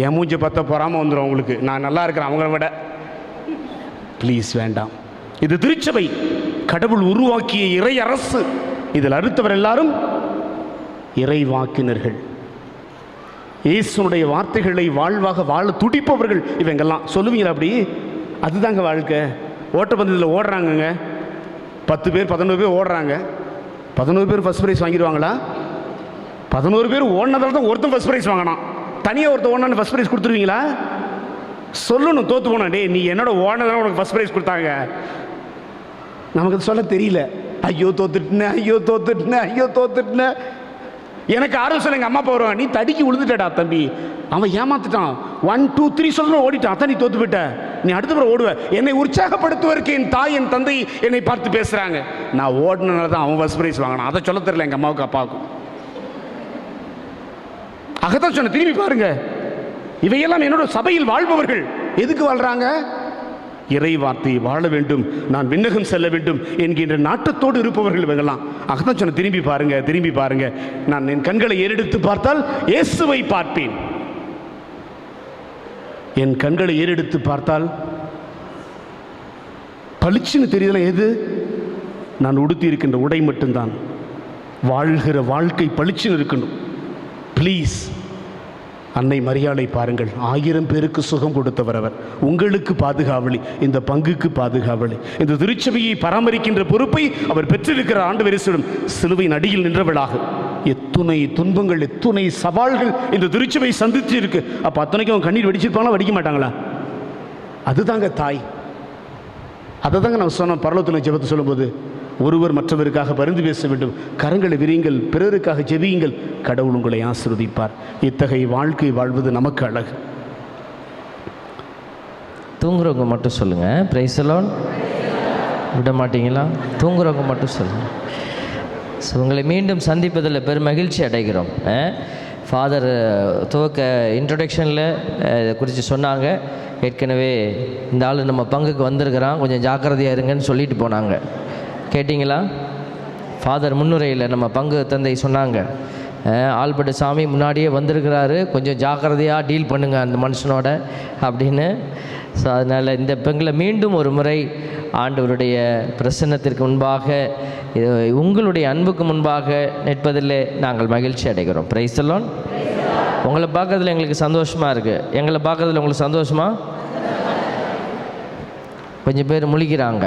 என் மூஞ்சை பார்த்தா பொறாமல் வந்துடும் உங்களுக்கு. நான் நல்லா இருக்கிறேன் அவங்கள விட. ப்ளீஸ் வேண்டாம். இது திருச்சபை, கடவுள் உருவாக்கிய இறை அரசு. இதில் அடுத்தவர் எல்லாரும் இறைவாக்கினர்கள். இயேசுனுடைய வார்த்தைகளை வாழ்வாக வாழ துடிப்பவர்கள் இவங்கெல்லாம். சொல்லுவீங்களா அப்படி? அதுதாங்க வாழ்க்கை. ஓட்டப்பந்தயத்தில் ஓடுறாங்கங்க, 10 பேர் 11 பேர் ஓடுறாங்க. 11 பேர் ஃபர்ஸ்ட் ப்ரைஸ் வாங்கிடுவாங்களா? 11 பேர் ஓடினதால தான் ஒருத்தன் ஃபர்ஸ்ட் ப்ரைஸ் வாங்கினான். தனியாக ஒருத்தன் ஓடினான்னு ஃபர்ஸ்ட் ப்ரைஸ் கொடுத்துருவீங்களா? சொல்லணும். தோற்று போனா, டே நீ என்னோட ஓடினதால உனக்கு ஃபர்ஸ்ட் ப்ரைஸ் கொடுத்தாங்க. நமக்கு அது சொல்ல தெரியல. ஐயோ தோத்துட்டேன், ஐயோ தோத்துட்டேன், ஐயோ தோத்துட்டேன். எனக்கு ஆலோசனை எங்கள் அம்மா அப்பா வருவாங்க, நீ தடிக்கி விழுந்துட்டடா தம்பி, அவன் ஏமாத்துட்டான், 1 2 3 சொல்லணும் ஓடிட்டான், அதான் நீ தோத்து போயிட்ட, நீ அடுத்த முறை ஓடுவ. என்னை உற்சாகப்படுத்துவதற்கு என் தாய் என் தந்தை என்னை பார்த்து பேசுகிறாங்க. நான் ஓடினால தான் அவன் ஃபர்ஸ்ட் ப்ரைஸ் வாங்கினான். அதை சொல்ல தெரியல எங்கள் அம்மாவுக்கு அப்பாவுக்கும். அகத்தான் சொன்ன, திரும்பி பாருங்க. இவையெல்லாம் என்னோட சபையில் வாழ்பவர்கள். எதுக்கு வாழ்றாங்க? இறை வார்த்தையை வாழ வேண்டும், நான் விண்ணகம் செல்ல வேண்டும் என்கின்ற நாட்டத்தோடு இருப்பவர்கள் இவங்கெல்லாம். அகத்தான் சொன்ன, திரும்பி பாருங்க, திரும்பி பாருங்க. நான் என் கண்களை ஏறெடுத்து பார்த்தால் இயேசுவை பார்ப்பேன். என் கண்களை ஏறெடுத்து பார்த்தால் பளிச்சுன்னு தெரியல. எது? நான் உடுத்தி இருக்கின்ற உடை மட்டும்தான். வாழ்கிற வாழ்க்கை பளிச்சுன்னு இருக்கணும். ப்ளீஸ், அன்னை மரியாளை பாருங்கள். 1000 பேருக்கு சுகம் கொடுத்தவர் அவர். உங்களுக்கு பாதுகாவலி, இந்த பங்குக்கு பாதுகாவலி. இந்த திருச்சபையை பராமரிக்கின்ற பொறுப்பை அவர் பெற்றிருக்கிற ஆண்டவர் இயேசுவிடம் சிலுவையின் அடியில் நின்றவளாக எத்துணை துன்பங்கள், எத்துணை சவால்கள் இந்த திருச்சபை சந்தித்து இருக்கு. அப்போ அத்தனைக்கும் அவன் கண்ணீர் வெடிச்சிருப்பாங்களா, வெடிக்க மாட்டாங்களா? அதுதாங்க தாய். அதை தாங்க நம்ம சொன்னோம் பரலோகத்தின் ஜெபத்தை சொல்லும்போது, ஒருவர் மற்றவருக்காக பரிந்து பேச வேண்டும், கரங்களை விரியுங்கள், பிறருக்காக ஜெபியுங்கள், கடவுள் உங்களை ஆசீர்வதிப்பார். இத்தகைய வாழ்க்கை வாழ்வது நமக்கு அழகு. தூங்குறவங்க மட்டும் சொல்லுங்க, பிரைஸ் தி லார்ட். விட மாட்டீங்களா? தூங்குறவங்க மட்டும் சொல்லுங்க. உங்களை மீண்டும் சந்திப்பதில் பெரும் மகிழ்ச்சி அடைகிறோம். ஃபாதர் துவக்க இன்ட்ரொடக்ஷனில் இதை குறித்து சொன்னாங்க. ஏற்கனவே இந்த ஆள் நம்ம பங்குக்கு வந்திருக்கிறான், கொஞ்சம் ஜாக்கிரதையாக இருங்கன்னு சொல்லிட்டு போனாங்க. கேட்டிங்களா? ஃபாதர் முன்னுரையில் நம்ம பங்கு தந்தை சொன்னாங்க, ஆல்பர்ட் சாமி முன்னாடியே வந்திருக்கிறாரு, கொஞ்சம் ஜாக்கிரதையாக டீல் பண்ணுங்கள் அந்த மனுஷனோட அப்படின்னு. ஸோ அதனால் இந்த பங்கில் மீண்டும் ஒரு முறை ஆண்டவருடைய பிரசன்னத்திற்கு முன்பாக, உங்களுடைய அன்புக்கு முன்பாக நிற்பதில் நாங்கள் மகிழ்ச்சி அடைகிறோம். Praise the Lord. உங்களை பார்க்கறதுல எங்களுக்கு சந்தோஷமாக இருக்குது. எங்களை பார்க்கறதுல உங்களுக்கு சந்தோஷமா? கொஞ்சம் பேர் முழிக்கிறாங்க.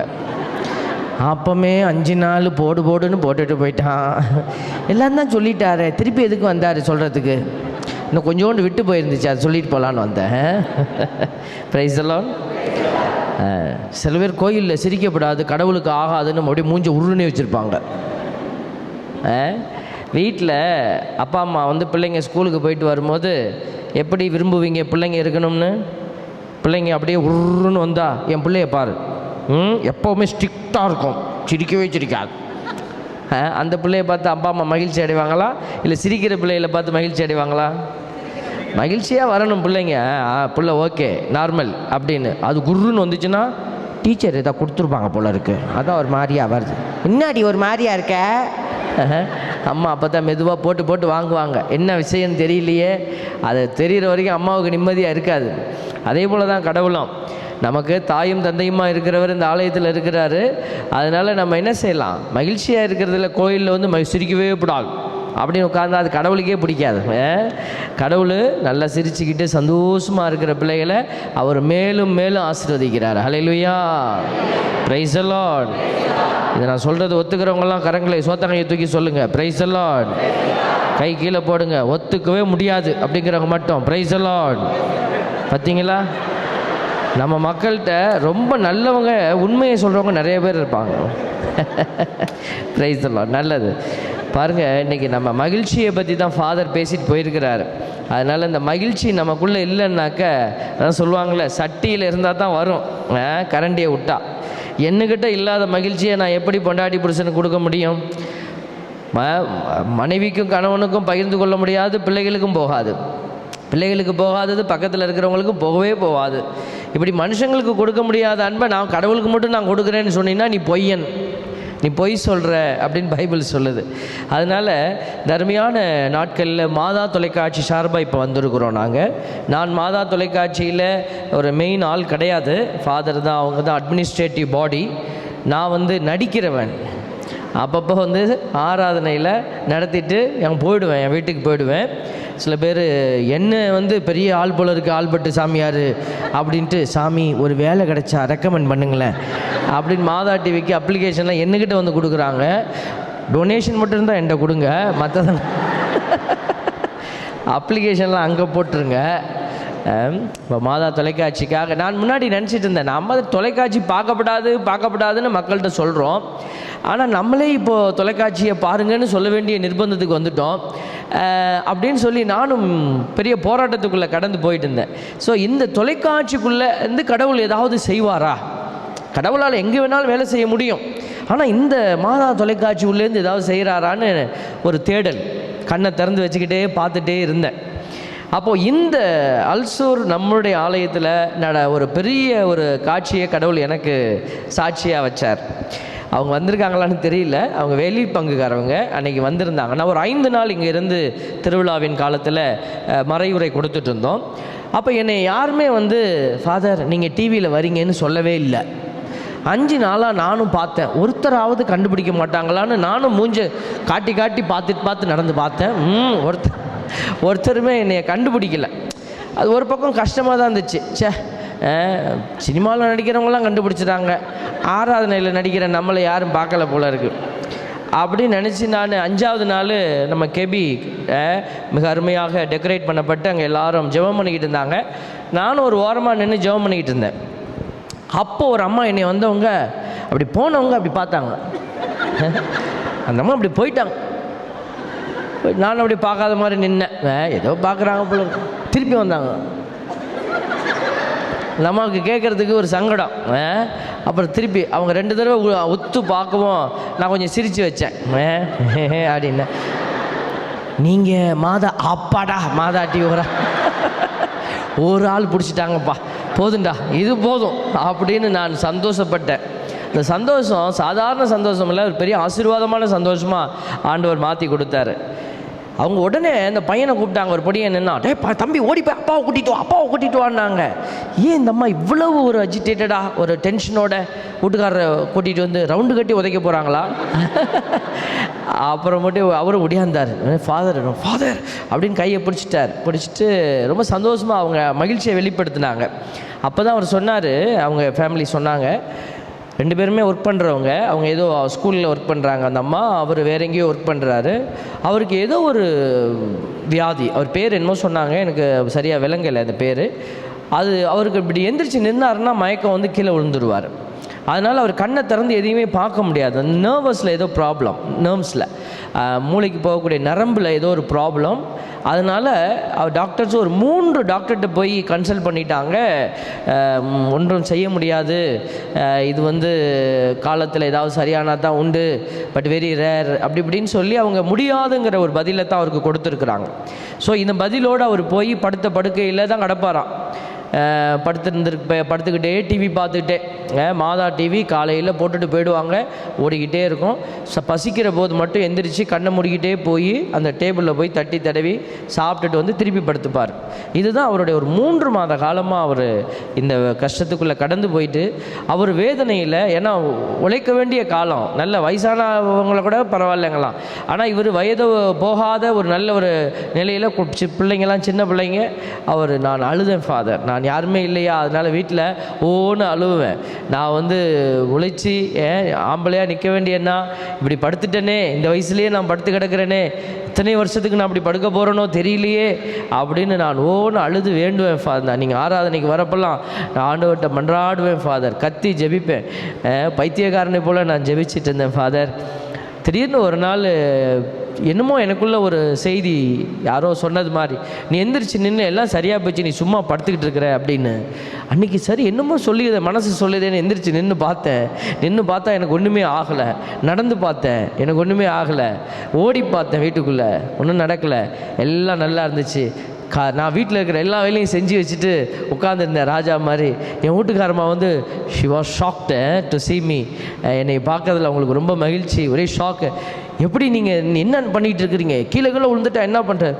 அப்பமே 5 நாள் போடுன்னு போட்டுட்டு போயிட்டான், எல்லாம் தான் சொல்லிட்டாரு, திருப்பி எதுக்கு வந்தார் சொல்கிறதுக்கு? இன்னும் கொஞ்சோண்டு விட்டு போயிருந்துச்சு, அது சொல்லிட்டு போகலான்னு வந்தேன். Praise the Lord. சில பேர் கோயிலில் சிரிக்கப்படாது, கடவுளுக்கு ஆகாதுன்னு அப்படியே மூஞ்ச உருன்னு வச்சுருப்பாங்க. வீட்டில் அப்பா அம்மா பிள்ளைங்க ஸ்கூலுக்கு போயிட்டு வரும்போது எப்படி விரும்புவீங்க பிள்ளைங்க இருக்கணும்னு? பிள்ளைங்க அப்படியே உருன்னு வந்தா, என் பிள்ளைய பாரு, எப்போவுமே ஸ்ட்ரிக்டாக இருக்கும், சிரிக்கவே சிரிக்காது. அந்த பிள்ளைய பார்த்து அப்பா அம்மா மகிழ்ச்சி அடைவாங்களா, இல்லை சிரிக்கிற பிள்ளைகளை பார்த்து மகிழ்ச்சி அடைவாங்களா? மகிழ்ச்சியாக வரணும் பிள்ளைங்க, பிள்ளை ஓகே நார்மல் அப்படின்னு. அது குருன்னு வந்துச்சுன்னா டீச்சர் எதாவது கொடுத்துருப்பாங்க போல இருக்குது, அதான் ஒரு மாதிரியாக வருது. முன்னாடி ஒரு மாதிரியா இருக்க அம்மா அப்போ தான் மெதுவாக போட்டு போட்டு வாங்குவாங்க. என்ன விஷயம்னு தெரியலையே, அது தெரிகிற வரைக்கும் அம்மாவுக்கு நிம்மதியாக இருக்காது. அதே போல் தான் கடவுளும் நமக்கு தாயும் தந்தையுமா இருக்கிறவர் இந்த ஆலயத்தில் இருக்கிறாரு. அதனால் நம்ம என்ன செய்யலாம், மகிழ்ச்சியாக இருக்கிறதுல கோயிலில் வந்து சிரிக்கவே கூடாது அப்படின்னு உட்கார்ந்தா அது கடவுளுக்கே பிடிக்காது. கடவுள் நல்லா சிரிச்சுக்கிட்டு சந்தோஷமாக இருக்கிற பிள்ளைகளை அவர் மேலும் மேலும் ஆசீர்வதிக்கிறார். ஹல்லேலூயா, பிரைஸ் தி லார்ட். இதை நான் சொல்கிறது ஒத்துக்கிறவங்கலாம் கரங்களை சோத்தங்கையை தூக்கி சொல்லுங்கள், பிரைஸ் தி லார்ட். கை கீழே போடுங்க. ஒத்துக்கவே முடியாது அப்படிங்கிறவங்க மட்டும் பிரைஸ் தி லார்ட். பார்த்தீங்களா, நம்ம மக்கள்கிட்ட ரொம்ப நல்லவங்க, உண்மையை சொல்கிறவங்க நிறைய பேர் இருப்பாங்க. Praise the Lord. நல்லது. பாருங்கள், இன்றைக்கி நம்ம மகிழ்ச்சியை பற்றி தான் ஃபாதர் பேசிட்டு போயிருக்கிறார். அதனால் இந்த மகிழ்ச்சி நமக்குள்ளே இல்லைன்னாக்க அதான் சொல்லுவாங்களே, சட்டியில் இருந்தால் தான் வரும், கரண்டியை விட்டா. என்னக்கிட்ட இல்லாத மகிழ்ச்சியை நான் எப்படி பொண்டாட்டி புருஷனுக்கு கொடுக்க முடியும்? மனைவிக்கும் கணவனுக்கும் பகிர்ந்து கொள்ள முடியாது, பிள்ளைகளுக்கும் போகாது. பிள்ளைகளுக்கு போகாதது பக்கத்தில் இருக்கிறவங்களுக்கும் போகவே போகாது. இப்படி மனுஷங்களுக்கு கொடுக்க முடியாத அன்பை நான் கடவுளுக்கு மட்டும் நான் கொடுக்குறேன்னு சொன்னீங்கன்னா நீ பொய்யன், நீ பொய் சொல்கிற அப்படின்னு பைபிள் சொல்லுது. அதனால் தர்மையான நாட்களில் மாதா தொலைக்காட்சி சார்பாக இப்போ வந்திருக்கிறோம் நாங்கள். நான் மாதா தொலைக்காட்சியில் ஒரு மெயின் ஆள் கிடையாது, ஃபாதர் தான், அவங்க தான் அட்மினிஸ்ட்ரேட்டிவ் பாடி. நான் வந்து நடிக்கிறவன். அப்பப்போ வந்து ஆராதனையில் நடத்திட்டு போயிடுவேன், என் வீட்டுக்கு போயிடுவேன். சில பேர் என்ன வந்து பெரிய ஆள் போல இருக்குது ஆள்பட்டு சாமியார் அப்படின்ட்டு, சாமி ஒரு வேலை கிடைச்சா ரெக்கமெண்ட் பண்ணுங்களேன் அப்படின்னு மாதா டிவிக்கு அப்ளிகேஷன்லாம் என்கிட்ட வந்து கொடுக்குறாங்க. டொனேஷன் மட்டும் இருந்தால் என்கிட்ட கொடுங்க, மற்றதான் அப்ளிகேஷன்லாம் அங்கே போட்டுருங்க. இப்போ மாதா தொலைக்காட்சிக்காக நான் முன்னாடி நினச்சிட்டு இருந்தேன், நம்ம தொலைக்காட்சி பார்க்கப்படாதுன்னு மக்கள்கிட்ட சொல்கிறோம். ஆனால் நம்மளே இப்போது தொலைக்காட்சியை பாருங்கன்னு சொல்ல வேண்டிய நிர்பந்தத்துக்கு வந்துட்டோம் அப்படின்னு சொல்லி நானும் பெரிய போராட்டத்துக்குள்ளே கடந்து போயிட்டு இருந்தேன். ஸோ இந்த தொலைக்காட்சிக்குள்ளே இருந்து கடவுள் ஏதாவது செய்வாரா? கடவுளால் எங்கே வேணாலும் வேலை செய்ய முடியும், ஆனால் இந்த மாதா தொலைக்காட்சி உள்ளேருந்து ஏதாவது செய்கிறாரான்னு ஒரு தேடல், கண்ணை திறந்து வச்சுக்கிட்டே பார்த்துட்டே இருந்தேன். அப்போது இந்த அல்சூர் நம்முடைய ஆலயத்தில் ஒரு பெரிய ஒரு காட்சியை கடவுள் எனக்கு சாட்சியாக வச்சார். அவங்க வந்திருக்காங்களான்னு தெரியல, அவங்க வெளி பங்குக்காரவங்க அன்றைக்கி வந்திருந்தாங்க. நான் ஒரு 5 நாள் இங்கே இருந்து திருவிழாவின் காலத்தில் மறைவுரை கொடுத்துட்டு இருந்தோம். அப்போ என்னை யாருமே வந்து ஃபாதர் நீங்கள் டிவியில் வரீங்கன்னு சொல்லவே இல்லை. 5 நாளாக நானும் பார்த்தேன், ஒருத்தராவது கண்டுபிடிக்க மாட்டாங்களான்னு நானும் மூஞ்ச காட்டி பார்த்து நடந்து பார்த்தேன். ஒருத்தருமே என்னை கண்டுபிடிக்கல. அது ஒரு பக்கம் கஷ்டமாக தான் இருந்துச்சு. சினிமாவில் நடிக்கிறவங்களாம் கண்டுபிடிச்சிட்டாங்க, ஆராதனையில் நடிக்கிற நம்மளை யாரும் பார்க்கல போல இருக்குது அப்படின்னு நினச்சி நான் 5ஆவது நாள் நம்ம கெபி மிக அருமையாக டெக்கரேட் பண்ணப்பட்டு அங்கே எல்லாரும் ஜெபம் பண்ணிக்கிட்டு இருந்தாங்க. நானும் ஒரு ஓரமாக நின்று ஜெபம் பண்ணிக்கிட்டு இருந்தேன். அப்போது ஒரு அம்மா என்னை வந்தவங்க அப்படி போனவங்க அப்படி பார்த்தாங்க, அந்த அம்மா அப்படி போயிட்டாங்க. நானும் அப்படி பார்க்காத மாதிரி நின்னேன், ஏதோ பார்க்குறாங்க போல. திருப்பி வந்தாங்க. அந்த அம்மாவுக்கு கேட்குறதுக்கு ஒரு சங்கடம். அப்புறம் திருப்பி அவங்க 2 தடவை ஒத்து பார்க்கவும் நான் கொஞ்சம் சிரித்து வச்சேன். அப்படின்னா நீங்கள் அப்பாடா மாதா டிவிரா ஒரு ஆள் பிடிச்சிட்டாங்கப்பா, போதுண்டா இது போதும் அப்படின்னு நான் சந்தோஷப்பட்டேன். இந்த சந்தோஷம் சாதாரண சந்தோஷம் இல்லை, ஒரு பெரிய ஆசீர்வாதமான சந்தோஷமாக ஆண்டவர் மாற்றி கொடுத்தாரு. அவங்க உடனே அந்த பையனை கூப்பிட்டாங்க, ஒரு பொடியை நின்னா, தம்பி ஓடி போய் அப்பாவை கூட்டிகிட்டு வான்னாங்க. ஏன் இந்த அம்மா இவ்வளவு ஒரு அஜிடேட்டடாக ஒரு டென்ஷனோட வீட்டுக்காரரை கூட்டிகிட்டு வந்து ரவுண்டு கட்டி உதைக்க போகிறாங்களா? அப்புறம் மட்டும் அவரும் ஒடியாந்தார். ஃபாதர் அப்படின்னு கையை பிடிச்சிட்டு ரொம்ப சந்தோஷமாக அவங்க மகிழ்ச்சியை வெளிப்படுத்தினாங்க. அப்போ தான் அவர் சொன்னார், அவங்க ஃபேமிலி சொன்னாங்க, 2 பேருமே ஒர்க் பண்ணுறவங்க. அவங்க ஏதோ ஸ்கூலில் ஒர்க் பண்ணுறாங்க அந்த அம்மா, அவர் வேற எங்கேயோ ஒர்க் பண்ணுறாரு. அவருக்கு ஏதோ ஒரு வியாதி, அவர் பேர் என்னமோ சொன்னாங்க, எனக்கு சரியாக விளங்கலை அந்த பேர். அது அவருக்கு இப்படி எந்திரிச்சு நின்னாருன்னா மயக்கம் வந்து கீழே விழுந்துருவார். அதனால் அவர் கண்ணை திறந்து எதையுமே பார்க்க முடியாது. அந்த நர்வஸில் ஏதோ ப்ராப்ளம், நர்வ்ஸில் மூளைக்கு போகக்கூடிய நரம்பில் ஏதோ ஒரு ப்ராப்ளம். அதனால் டாக்டர்ஸ் ஒரு 3 டாக்டர்கிட்ட போய் கன்சல்ட் பண்ணிட்டாங்க. ஒன்றும் செய்ய முடியாது, இது வந்து காலத்தில் ஏதாவது சரியானா தான் உண்டு, பட் வெரி ரேர் அப்படி இப்படின்னு சொல்லி அவங்க முடியாதுங்கிற ஒரு பதிலை தான் அவருக்கு கொடுத்துருக்குறாங்க. ஸோ இந்த பதிலோடு அவர் போய் படுக்கையில் தான் கிடப்பாராம். படுத்துக்கிட்டே டிவி பார்த்துக்கிட்டே, மாதா டிவி காலையில் போட்டுட்டு போயிடுவாங்க, ஓடிக்கிட்டே இருக்கும். பசிக்கிற போது மட்டும் எந்திரிச்சு கண்ணை மூடிக்கிட்டே போய் அந்த டேபிளில் போய் தட்டி தடவி சாப்பிட்டுட்டு வந்து திருப்பி படுத்துப்பார். இதுதான் அவருடைய ஒரு 3 மாத காலமாக அவர் இந்த கஷ்டத்துக்குள்ளே கடந்து போயிட்டு, அவர் வேதனையில், ஏன்னா உழைக்க வேண்டிய காலம், நல்ல வயசானவங்களை கூட பரவாயில்லைங்களாம், ஆனால் இவர் வயது போகாத ஒரு நல்ல ஒரு நிலையில் பிள்ளைங்கள்லாம் சின்ன பிள்ளைங்க. அவர், நான் அழுதேன் ஃபாதர், நான் யாருமே இல்லையா, அதனால் வீட்டில் ஓன்னு அழுவேன். நான் வந்து உழைச்சி ஆம்பளையாக நிற்க வேண்டியன்னா இப்படி படுத்துட்டேனே, இந்த வயசுலேயே நான் படுத்து கிடக்கிறேனே, இத்தனை வருஷத்துக்கு நான் அப்படி படுக்க போகிறேனோ தெரியலையே அப்படின்னு நான் ஓன்னு அழுது வேண்டுவேன் ஃபாதர். நீங்கள் ஆராதனைக்கு வரப்பெல்லாம் நான் ஆண்டவர்கிட்ட மன்றாடுவேன் ஃபாதர், கத்தி ஜெபிப்பேன், பைத்தியக்காரனை போல் நான் ஜெபிச்சிட்டு இருந்தேன் ஃபாதர். திடீர்னு ஒரு நாள் என்னமோ எனக்குள்ள ஒரு செய்தி, யாரோ சொன்னது மாதிரி, நீ எந்திரிச்சு நின்று எல்லாம் சரியாக போச்சு, நீ சும்மா படுத்துக்கிட்டு இருக்கிற அப்படின்னு. அன்றைக்கி சரி என்னமோ சொல்லியதை மனசு சொல்லுதேன்னு எந்திரிச்சு நின்று பார்த்தா எனக்கு ஒன்றுமே ஆகலை. நடந்து பார்த்தேன், எனக்கு ஒன்றுமே ஆகலை. ஓடி பார்த்தேன், வீட்டுக்குள்ளே ஒன்றும் நடக்கலை, எல்லாம் நல்லா இருந்துச்சு. நான் வீட்டில் இருக்கிற எல்லா வேலையும் செஞ்சு வச்சுட்டு உட்காந்துருந்தேன் ராஜா மாதிரி. என் வீட்டுக்காரம்மா வந்து she was shocked to see me. என்னை பார்க்கறதுல அவங்களுக்கு ரொம்ப மகிழ்ச்சி, ஒரே ஷாக்கு. எப்படி நீங்கள் என்ன பண்ணிகிட்டு இருக்கிறீங்க, கீழே விழுந்துட்டா என்ன பண்ணுற,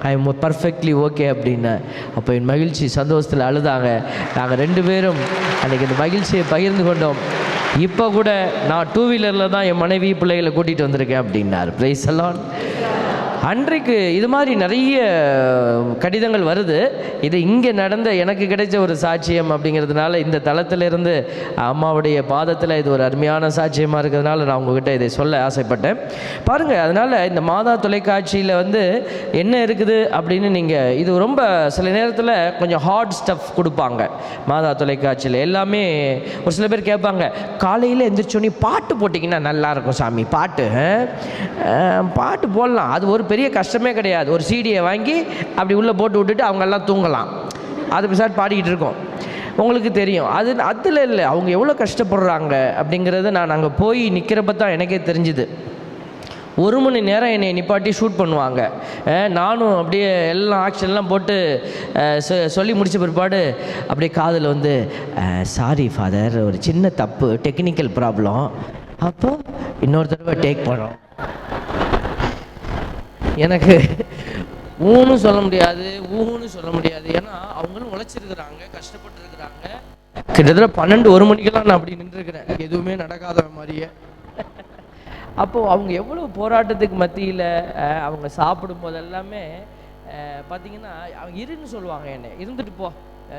ஐ எம் பர்ஃபெக்ட்லி ஓகே அப்படின்னு. அப்போ என் மகிழ்ச்சி சந்தோஷத்தில் அழுதாங்க. நாங்கள் 2 பேரும் அன்றைக்கி இந்த மகிழ்ச்சியை பகிர்ந்து கொண்டோம். இப்போ கூட நான் 2 வீலரில் தான் என் மனைவி பிள்ளைகளை கூட்டிகிட்டு வந்திருக்கேன் அப்படின்னார். Praise the Lord. அன்றைக்கு இது மாதிரி நிறைய கடிதங்கள் வருது. இது இங்கே நடந்த எனக்கு கிடைச்ச ஒரு சாட்சியம் அப்படிங்கிறதுனால இந்த தளத்திலிருந்து அம்மாவுடைய பாதத்தில் இது ஒரு அருமையான சாட்சியமாக இருக்கிறதுனால நான் உங்ககிட்ட இதை சொல்ல ஆசைப்பட்டேன். பாருங்கள், அதனால் இந்த மாதா தொலைக்காட்சியில் வந்து என்ன இருக்குது அப்படின்னு நீங்கள், இது ரொம்ப சில நேரத்தில் கொஞ்சம் ஹார்ட் ஸ்டஃப் கொடுப்பாங்க மாதா தொலைக்காட்சியில். எல்லாமே ஒரு சில பேர் கேட்பாங்க, காலையில் எந்திரிச்சோன்னே பாட்டு போட்டிங்கன்னா நல்லாயிருக்கும் சாமி, பாட்டு போடலாம், அது ஒரு பெரிய கஷ்டமே கிடையாது. ஒரு சீடியை வாங்கி அப்படி உள்ளே போட்டு விட்டுட்டு அவங்கெல்லாம் தூங்கலாம், அது பிசாட் பாடிக்கிட்டு இருக்கோம். உங்களுக்கு தெரியும் அதில் இல்லை அவங்க எவ்வளோ கஷ்டப்படுறாங்க அப்படிங்கிறது நான் அங்கே போய் நிற்கிறப்ப தான் எனக்கே தெரிஞ்சுது. 1 மணி நேரம் என்னை நிப்பாட்டி ஷூட் பண்ணுவாங்க. நானும் அப்படியே எல்லாம் ஆக்ஷன்லாம் போட்டு சொல்லி முடித்த பிற்பாடு அப்படியே காதில் வந்து, சாரி ஃபாதர், ஒரு சின்ன தப்பு, டெக்னிக்கல் ப்ராப்ளம், அப்போ இன்னொரு தடவை டேக் பண்ணுறோம். எனக்கு ஊன்னு சொல்ல முடியாது, சொல்ல முடியாது. ஏன்னா அவங்களும் உழைச்சிருக்கிறாங்க, கஷ்டப்பட்டுருக்கிறாங்க. கிட்டத்தட்ட 12-1 மணிக்கெல்லாம் நான் அப்படி நின்றுருக்கிறேன், எதுவுமே நடக்காத மாதிரியே. அப்போது அவங்க எவ்வளோ போராட்டத்துக்கு மத்தியில் அவங்க சாப்பிடும் போது எல்லாமே பார்த்திங்கன்னா அவங்க இருன்னு சொல்லுவாங்க, என்னை இருந்துட்டு போ,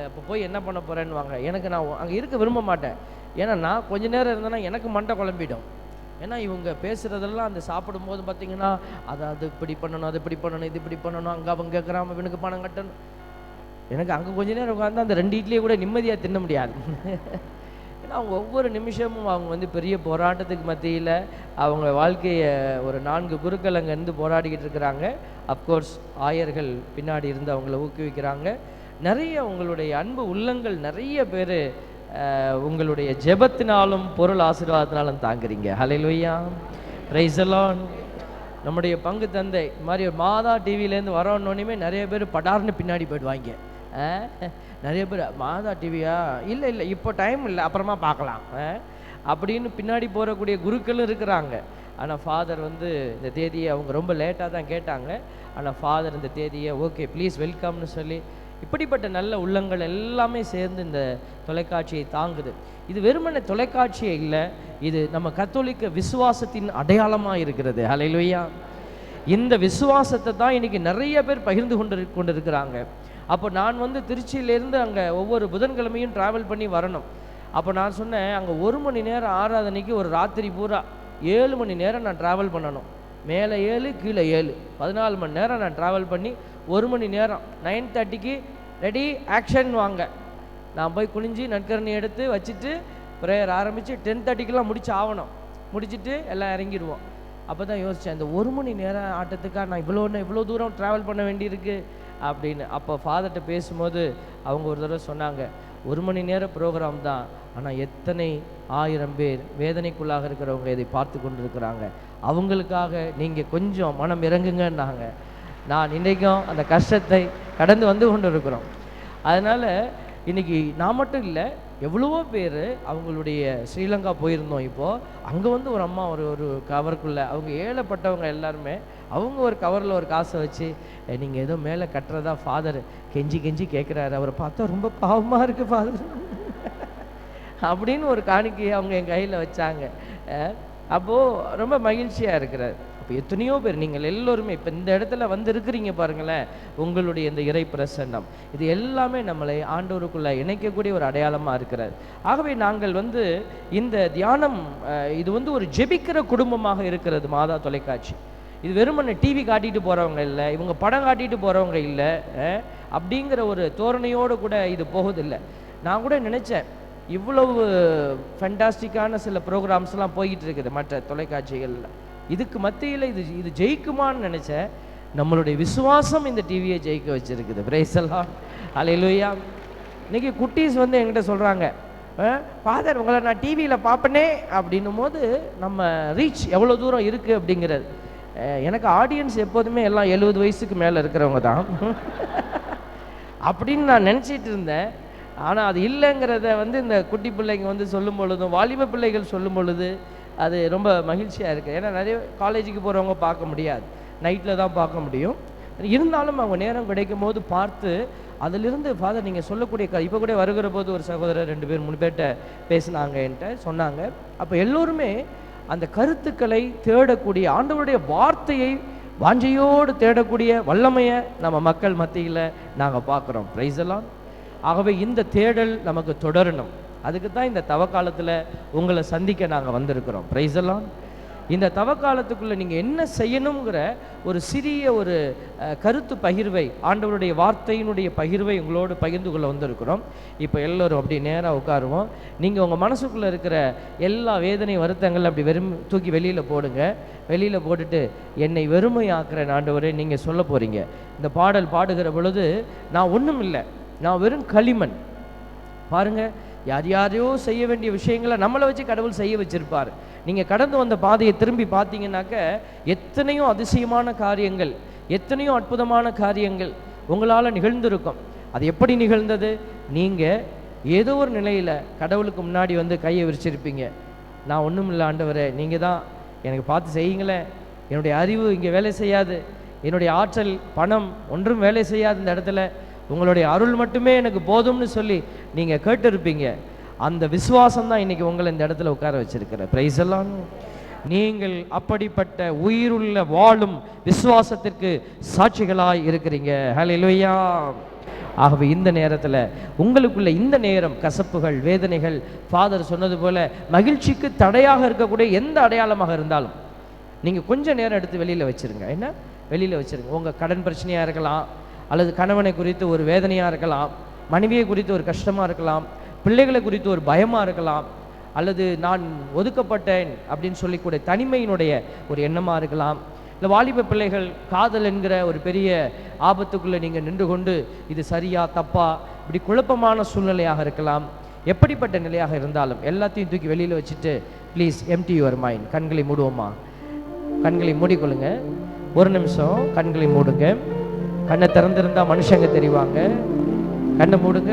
இப்போ போய் என்ன பண்ண போகிறேன்னுவாங்க. எனக்கு நான் அங்கே இருக்க விரும்ப மாட்டேன். ஏன்னா நான் கொஞ்ச நேரம் இருந்தேன்னா எனக்கு மண்டை குழம்பிடும். ஏன்னா இவங்க பேசுகிறதெல்லாம் அந்த சாப்பிடும்போது பார்த்திங்கன்னா அது இப்படி பண்ணணும், அது இப்படி பண்ணணும், இது இப்படி பண்ணணும், அங்கே அவங்க கேட்குறாம இவனுக்கு பணம் கட்டணும். எனக்கு அங்கே கொஞ்ச நேரம் உட்காந்து அந்த 2 இட்லியை கூட நிம்மதியாக தின்ன முடியாது. ஏன்னா அவங்க ஒவ்வொரு நிமிஷமும் அவங்க வந்து பெரிய போராட்டத்துக்கு மத்தியில் அவங்க வாழ்க்கையை ஒரு 4 குருக்கள் அங்கேருந்து போராடிக்கிட்டு இருக்கிறாங்க. அஃப்கோர்ஸ் ஆயர்கள் பின்னாடி இருந்து அவங்கள ஊக்குவிக்கிறாங்க. நிறைய உங்களுடைய அன்பு உள்ளங்கள் நிறைய பேர் உங்களுடைய ஜெபத்தினாலும் பொருள் ஆசீர்வாதத்தினாலும் தாங்குறீங்க. ஹல்லேலூயா, பிரைஸ் தி லார்ட். நம்முடைய பங்கு தந்தை இது மாதிரி ஒரு மாதா டிவிலேருந்து வரணுன்னே நிறைய பேர் படார்னு பின்னாடி போயிடுவாங்க. நிறைய பேர் மாதா டிவியா, இல்லை இப்போ டைம் இல்லை, அப்புறமா பார்க்கலாம் அப்படின்னு பின்னாடி போகக்கூடிய குருக்களும் இருக்கிறாங்க. ஆனால் ஃபாதர் வந்து இந்த தேதியை அவங்க ரொம்ப லேட்டாக தான் கேட்டாங்க. ஆனால் ஃபாதர் இந்த தேதியை ஓகே ப்ளீஸ் வெல்கம்னு சொல்லி, இப்படிப்பட்ட நல்ல உள்ளங்கள் எல்லாமே சேர்ந்து இந்த தொலைக்காட்சியை தாங்குது. இது வெறுமனே தொலைக்காட்சியே இல்லை, இது நம்ம கத்தோலிக்க விசுவாசத்தின் அடையாளமாக இருக்கிறது. ஹல்லேலூயா. இந்த விசுவாசத்தை தான் இன்றைக்கி நிறைய பேர் பகிர்ந்து கொண்டிருக்கிறாங்க. அப்போ நான் வந்து திருச்சியிலேருந்து அங்கே ஒவ்வொரு புதன்கிழமையும் ட்ராவல் பண்ணி வரணும். அப்போ நான் சொன்னேன், அங்கே 1 மணி நேரம் ஆராதனைக்கு ஒரு ராத்திரி பூரா 7 மணி நேரம் நான் ட்ராவல் பண்ணணும். மேலே 7 கீழே 7, 14 மணி நேரம் நான் ட்ராவல் பண்ணி 1 மணி நேரம் 9:30க்கு ரெடி ஆக்ஷன் வாங்க. நான் போய் குனிஞ்சு நற்கரணி எடுத்து வச்சுட்டு ப்ரேயர் ஆரம்பித்து 10:30க்கெலாம் முடிச்சு ஆகணும். முடிச்சுட்டு எல்லாம் இறங்கிடுவோம். அப்போ தான் யோசித்தேன், இந்த 1 மணி நேரம் ஆட்டத்துக்காக நான் இவ்வளோ தூரம் ட்ராவல் பண்ண வேண்டியிருக்கு அப்படின்னு. அப்போ ஃபாதர்கிட்ட பேசும்போது அவங்க ஒரு தடவை சொன்னாங்க, 1 மணி நேரம் ப்ரோக்ராம் தான், ஆனால் எத்தனை 1000 பேர் வேதனைக்குள்ளாக இருக்கிறவங்க இதை பார்த்து கொண்டு இருக்கிறாங்க. அவங்களுக்காக நீங்கள் கொஞ்சம் மனம் இறங்குங்கன்னாங்க. நான் இன்றைக்கும் அந்த கஷ்டத்தை கடந்து வந்து கொண்டு இருக்கிறோம். அதனால் இன்றைக்கி நான் மட்டும் இல்லை, எவ்வளவோ பேர் அவங்களுடைய ஸ்ரீலங்கா போயிருந்தோம். இப்போது அங்கே வந்து ஒரு அம்மா ஒரு கவருக்குள்ளே, அவங்க ஏழைப்பட்டவங்க எல்லாருமே, அவங்க ஒரு கவரில் ஒரு காசை வச்சு, நீங்கள் ஏதோ மேலே கட்டுறதா ஃபாதர் கெஞ்சி கெஞ்சி கேட்குறாரு, அவரை பார்த்தா ரொம்ப பாவமாக இருக்குது ஃபாதர் அப்படின்னு ஒரு காணிக்கையை அவங்க என் கையில் வச்சாங்க. அப்போது ரொம்ப மகிழ்ச்சியாக இருக்கிறார். அப்போ எத்தனையோ பேர் நீங்கள் எல்லோருமே இப்போ இந்த இடத்துல வந்து இருக்கிறீங்க பாருங்களேன், உங்களுடைய இந்த இறை பிரசன்னம் இது எல்லாமே நம்மளை ஆண்டவருக்குள்ளே இணைக்கக்கூடிய ஒரு அடையாளமாக இருக்கிறது. ஆகவே நாங்கள் வந்து இந்த தியானம் இது வந்து ஒரு ஜெபிக்கிற குடும்பமாக இருக்கிறது. மாதா தொலைக்காட்சி இது வெறுமனே டிவி காட்டிட்டு போகிறவங்க இல்லை, இவங்க படம் காட்டிட்டு போகிறவங்க இல்லை அப்படிங்கிற ஒரு தோரணையோடு கூட இது போகுதில்லை. நான் கூட நினச்சேன், இவ்வளவு ஃபென்டாஸ்டிக்கான சில ப்ரோக்ராம்ஸ்லாம் போய்கிட்டு இருக்குது மற்ற தொலைக்காட்சிகளில், இதுக்கு மத்தியில் இது ஜெயிக்குமான்னு நினச்சேன். நம்மளுடைய விசுவாசம் இந்த டிவியை ஜெயிக்க வச்சுருக்குது. பிரைஸ் எல்லாம் அல்லேலூயா. இன்றைக்கி குட்டீஸ் வந்து என்கிட்ட சொல்கிறாங்க, ஃபாதர் உங்களை நான் டிவியில் பார்ப்பனே அப்படின்னும் போது நம்ம ரீச் எவ்வளோ தூரம் இருக்குது அப்படிங்கிறது. எனக்கு ஆடியன்ஸ் எப்போதுமே எல்லாம் 70 வயசுக்கு மேலே இருக்கிறவங்க தான் அப்படின்னு நான் நினச்சிட்டு இருந்தேன். ஆனால் அது இல்லைங்கிறத வந்து இந்த குட்டி பிள்ளைங்க வந்து சொல்லும் பொழுதும், வாலிப பிள்ளைகள் சொல்லும் பொழுது அது ரொம்ப மகிழ்ச்சியாக இருக்குது. ஏன்னா நிறைய காலேஜுக்கு போகிறவங்க பார்க்க முடியாது, நைட்டில் தான் பார்க்க முடியும். இருந்தாலும் அவங்க நேரம் கிடைக்கும் போது பார்த்து அதிலிருந்து ஃபாதர் நீங்கள் சொல்லக்கூடிய இப்போ கூட வருகிற போது ஒரு சகோதரர் 2 பேர் 3 பேர்கிட்ட பேசினாங்க, என்கிட்ட சொன்னாங்க. அப்போ எல்லோருமே அந்த கருத்துக்களை தேடக்கூடிய, ஆண்டவருடைய வார்த்தையை வாஞ்சையோடு தேடக்கூடிய வல்லமையை நம்ம மக்கள் மத்தியில் நாங்கள் பார்க்குறோம். பிரைஸ் எல்லாம். ஆகவே இந்த தேடல் நமக்கு தொடரணும். அதுக்கு தான் இந்த தவக்காலத்தில் உங்களை சந்திக்க நாங்கள் வந்திருக்கிறோம். பிரைஸ் எல்லாம். இந்த தவக்காலத்துக்குள்ளே நீங்கள் என்ன செய்யணுங்கிற ஒரு சிறிய ஒரு கருத்து பகிர்வை, ஆண்டவருடைய வார்த்தையினுடைய பகிர்வை உங்களோடு பகிர்ந்து கொள்ள வந்திருக்கிறோம். இப்போ எல்லோரும் அப்படி நேராக உட்காருவோம். நீங்கள் உங்கள் மனசுக்குள்ளே இருக்கிற எல்லா வேதனை வருத்தங்கள் அப்படி தூக்கி வெளியில் போடுங்க. வெளியில் போட்டுட்டு, என்னை வெறுமையாக்குறேன் ஆண்டவரே நீங்கள் சொல்ல போகிறீங்க. இந்த பாடல் பாடுகிற பொழுது நான் ஒன்றும் இல்லை, நான் வெறும் களிமண். பாருங்கள், யார் யாரையோ செய்ய வேண்டிய விஷயங்களை நம்மளை வச்சு கடவுள் செய்ய வச்சிருப்பார். நீங்கள் கடந்து வந்த பாதையை திரும்பி பார்த்தீங்கன்னாக்க எத்தனையோ அதிசயமான காரியங்கள், எத்தனையோ அற்புதமான காரியங்கள் உங்களால் நிகழ்ந்திருக்கும். அது எப்படி நிகழ்ந்தது? நீங்கள் ஏதோ ஒரு நிலையில் கடவுளுக்கு முன்னாடி வந்து கையை விரிச்சிருப்பீங்க. நான் ஒன்றும் இல்லை ஆண்டவரே, நீங்கள் தான் எனக்கு பார்த்து செய்யுங்களேன், என்னுடைய அறிவு இங்கே வேலை செய்யாது, என்னுடைய ஆற்றல் பணம் ஒன்றும் வேலை செய்யாது, இந்த இடத்துல உங்களுடைய அருள் மட்டுமே எனக்கு போதும்னு சொல்லி நீங்கள் கேட்டிருப்பீங்க. அந்த விசுவாசம் தான் இன்றைக்கி உங்களை இந்த இடத்துல உட்கார வச்சிருக்கிற. பிரைஸ் எல்லாம். நீங்கள் அப்படிப்பட்ட உயிருள்ள வாழும் விசுவாசத்திற்கு சாட்சிகளாய் இருக்கிறீங்க. ஹல்லேலூயா. ஆகவே இந்த நேரத்தில் உங்களுக்குள்ள இந்த நேரம் கசப்புகள், வேதனைகள், ஃபாதர் சொன்னது போல மகிழ்ச்சிக்கு தடையாக இருக்கக்கூடிய எந்த அடையாளமாக இருந்தாலும் நீங்கள் கொஞ்சம் நேரம் எடுத்து வெளியில் வச்சுருங்க. என்ன வெளியில் வச்சுருங்க. உங்கள் கடன் பிரச்சனையாக இருக்கலாம், அல்லது கணவனை குறித்து ஒரு வேதனையாக இருக்கலாம், மனைவியை குறித்து ஒரு கஷ்டமாக இருக்கலாம், பிள்ளைகளை குறித்து ஒரு பயமாக இருக்கலாம், அல்லது நான் ஒதுக்கப்பட்டேன் அப்படின்னு சொல்லிக்கூடிய தனிமையினுடைய ஒரு எண்ணமாக இருக்கலாம், இல்லை வாலிப பிள்ளைகள் காதல் என்கிற ஒரு பெரிய ஆபத்துக்குள்ளே நீங்கள் நின்று கொண்டு இது சரியா தப்பா இப்படி குழப்பமான சூழ்நிலையாக இருக்கலாம். எப்படிப்பட்ட நிலையாக இருந்தாலும் எல்லாத்தையும் தூக்கி வெளியில் வச்சுட்டு ப்ளீஸ் எம்டி யுவர் மைண்ட். கண்களை மூடுவோமா? கண்களை மூடிக்கொள்ளுங்க. ஒரு நிமிஷம் கண்களை மூடுங்க. கண்ணை திறந்திருந்தால் மனுஷங்க தெரிவாங்க. கண்ணை மூடுங்க.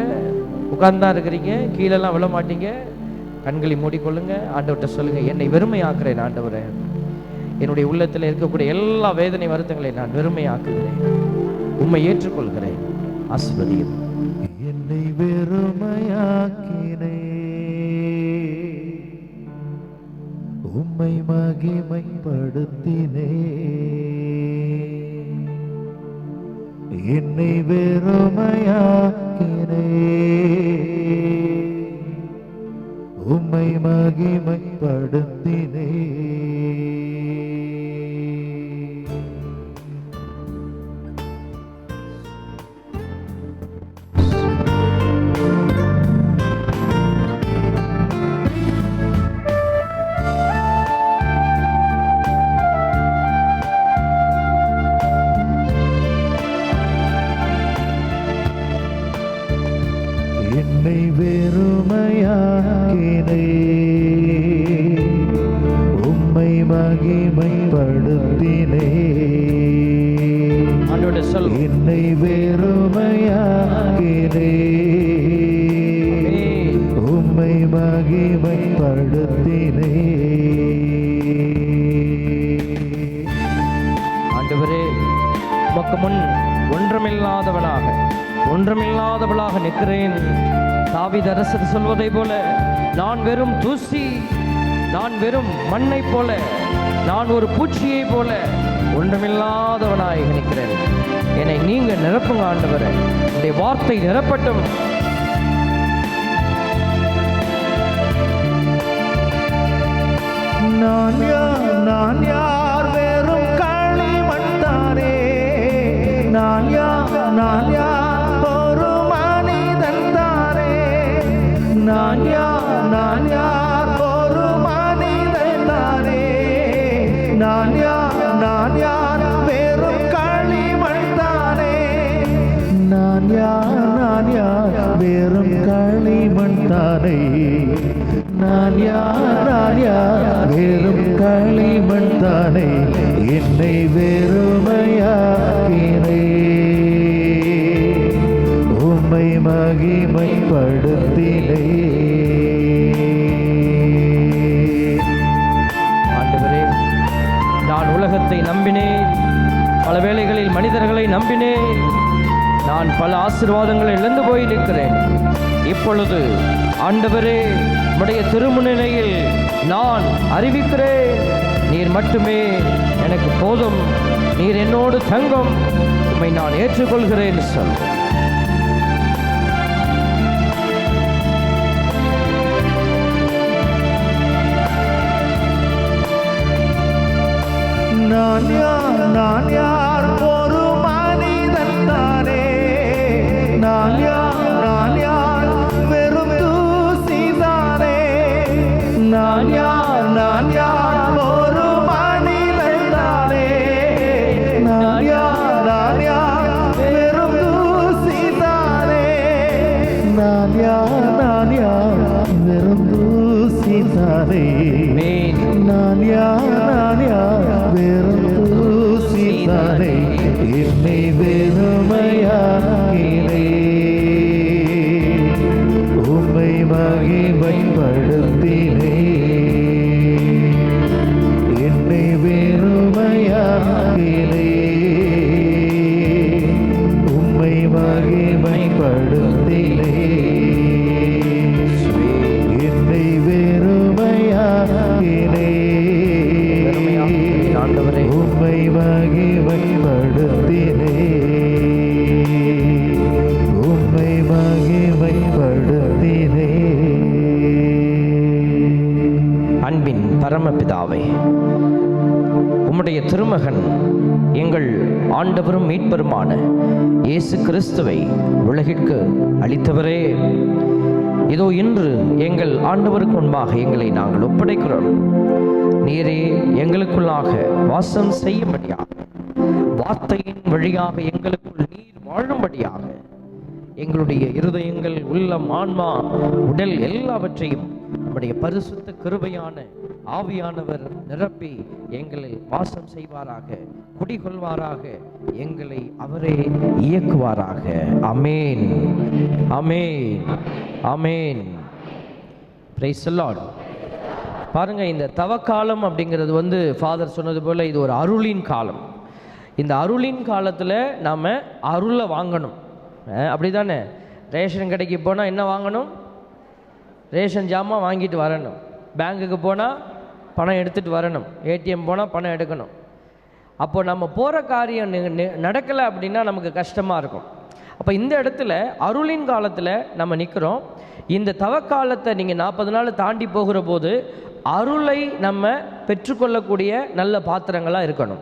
உட்கார்ந்தான் இருக்கிறீங்க, கீழெல்லாம் விழ மாட்டீங்க. கண்களை மூடிக்கொள்ளுங்க. ஆண்டவர்கிட்ட சொல்லுங்கள், என்னை வெறுமையாக்குறேன் ஆண்டவரே, என்னுடைய உள்ளத்தில் இருக்கக்கூடிய எல்லா வேதனை வருத்தங்களை நான் வெறுமையாக்குகிறேன், உம்மை ஏற்றுக்கொள்கிறேன், ஆசீர்வதியும். என்னை வெறுமையாக்கினே, உம்மை மகிமைப்படுத்தினே. என்னை வெறுமையாக்கினே, உம்மை மகிமைப்படுத்தினே. என்னை வெறுமையாக்கினே, உம்மை மகிமைப்படுத்தினே. என்னை வெறுமையாக்கினே, மகிமைப்படுத்தினே. ஆண்டவரே, உமக்கு முன் ஒன்றுமில்லாதவளாக நிற்கிறேன். தாவீது அரசர் சொல்வதை போல, நான் வெறும் தூசி, நான் வெறும் மண்ணை போல, நான் ஒரு பூச்சியை போல ஒன்றுமில்லாதவனாய் நிற்கிறேன். என்னை நீங்க நிரப்புங்க ஆண்டவரே, உடைய வார்த்தை நிரப்பட்டும். நான் யார் வெறும் களிமண்தானே. நான் யார் ஒரு மனிதன் தானே. நான் யார் ஒரு மனிதன் தானே. நான் யார் வெறும் களிமண்தானே. நான் யார் வெறும் களிமண்தானே. நான் யார் வெறும் களிமண்தானே. என்னை வெறுமையாக்கினே. உம்மை மகிமைப்படுத்தினே. ஆண்டவரே, நான் உலகத்தை நம்பினேன், பல வேளைகளில் மனிதர்களை நம்பினேன், நான் பல ஆசீர்வாதங்களை இழந்து போய் நிற்கிறேன். இப்பொழுது ஆண்டவரே, உம்முடைய திருமுன்னிலையில் நான் அறிவிக்கிறேன், நீர் மட்டுமே எனக்கு போதும், நீர் என்னோடு தங்கும், உம்மை நான் ஏற்றுக்கொள்கிறேன் சொல். நான் யார் ஒரு மனிதன் தானே. நான் யார் வெறும் தூசி தானே. நான் யார் ஒரு மனிதன் தானே. நான் யார் வெறும் தூசி தானே. நான் யார் வெறும் தூசி தானே. நான் யார் வெறும் தூசி தானே. என்னை வெறுமையாக்கினே. உம்மை மகிமைப்படுத்தினே. என்னை வெறுமையாக்கினே. உம்மை மகிமைப்படுத்தினே. என்னை வெறுமையாக்கினே. ஆண்டவரே, உம்மை மகிமைப்படுத்தினே. உம்மை மகிமைப்படுத்தினே. அன்பின் பரமபிதாவே, உம்முடைய திருமகன் எங்கள் ஆண்டவரும் மீட்பருமான இயேசு கிறிஸ்துவை உலகிற்கு அளித்தவரே, இதோ இன்று எங்கள் ஆண்டவருக்கு முன்பாக எங்களை நாங்கள் ஒப்படைக்கிறோம். நீரே எங்களுக்குள்ளாக வாசம் செய்யும்படியாக, வார்த்தையின் வழியாக எங்களுக்குள் நீர் வாழும்படியாக, எங்களுடைய இருதயங்கள், உள்ளம், ஆன்மா, உடல் எல்லாவற்றையும் நம்முடைய பரிசுத்த கிருபையான ஆவியானவர் நிரப்பி எங்களில் வாசம் செய்வாராக, குடிகொள்வாராக, எங்களை அவரே இயக்குவாராக. ஆமென், ஆமென், ஆமென். Praise the Lord. பாருங்க, இந்த தவக்காலம் அப்படிங்கிறது ஃபாதர் சொன்னது போல இது ஒரு அருளின் காலம். இந்த அருளின் காலத்தில் நாம் அருளை வாங்கணும். அப்படி தானே? ரேஷன் கடைக்கு போனால் என்ன வாங்கணும்? ரேஷன் ஜாமான் வாங்கிட்டு வரணும். பேங்குக்கு போனால் பணம் எடுத்துகிட்டு வரணும். ஏடிஎம் போனால் பணம் எடுக்கணும். அப்போ நம்ம போகிற காரியம் நடக்கலை அப்படின்னா நமக்கு கஷ்டமாக இருக்கும். அப்போ இந்த இடத்துல அருளின் காலத்தில் நம்ம நிற்கிறோம். இந்த தவக்காலத்தை நீங்கள் 40 நாள் தாண்டி போகிற போது அருளை நம்ம பெற்றுக்கொள்ளக்கூடிய நல்ல பாத்திரங்களாக இருக்கணும்.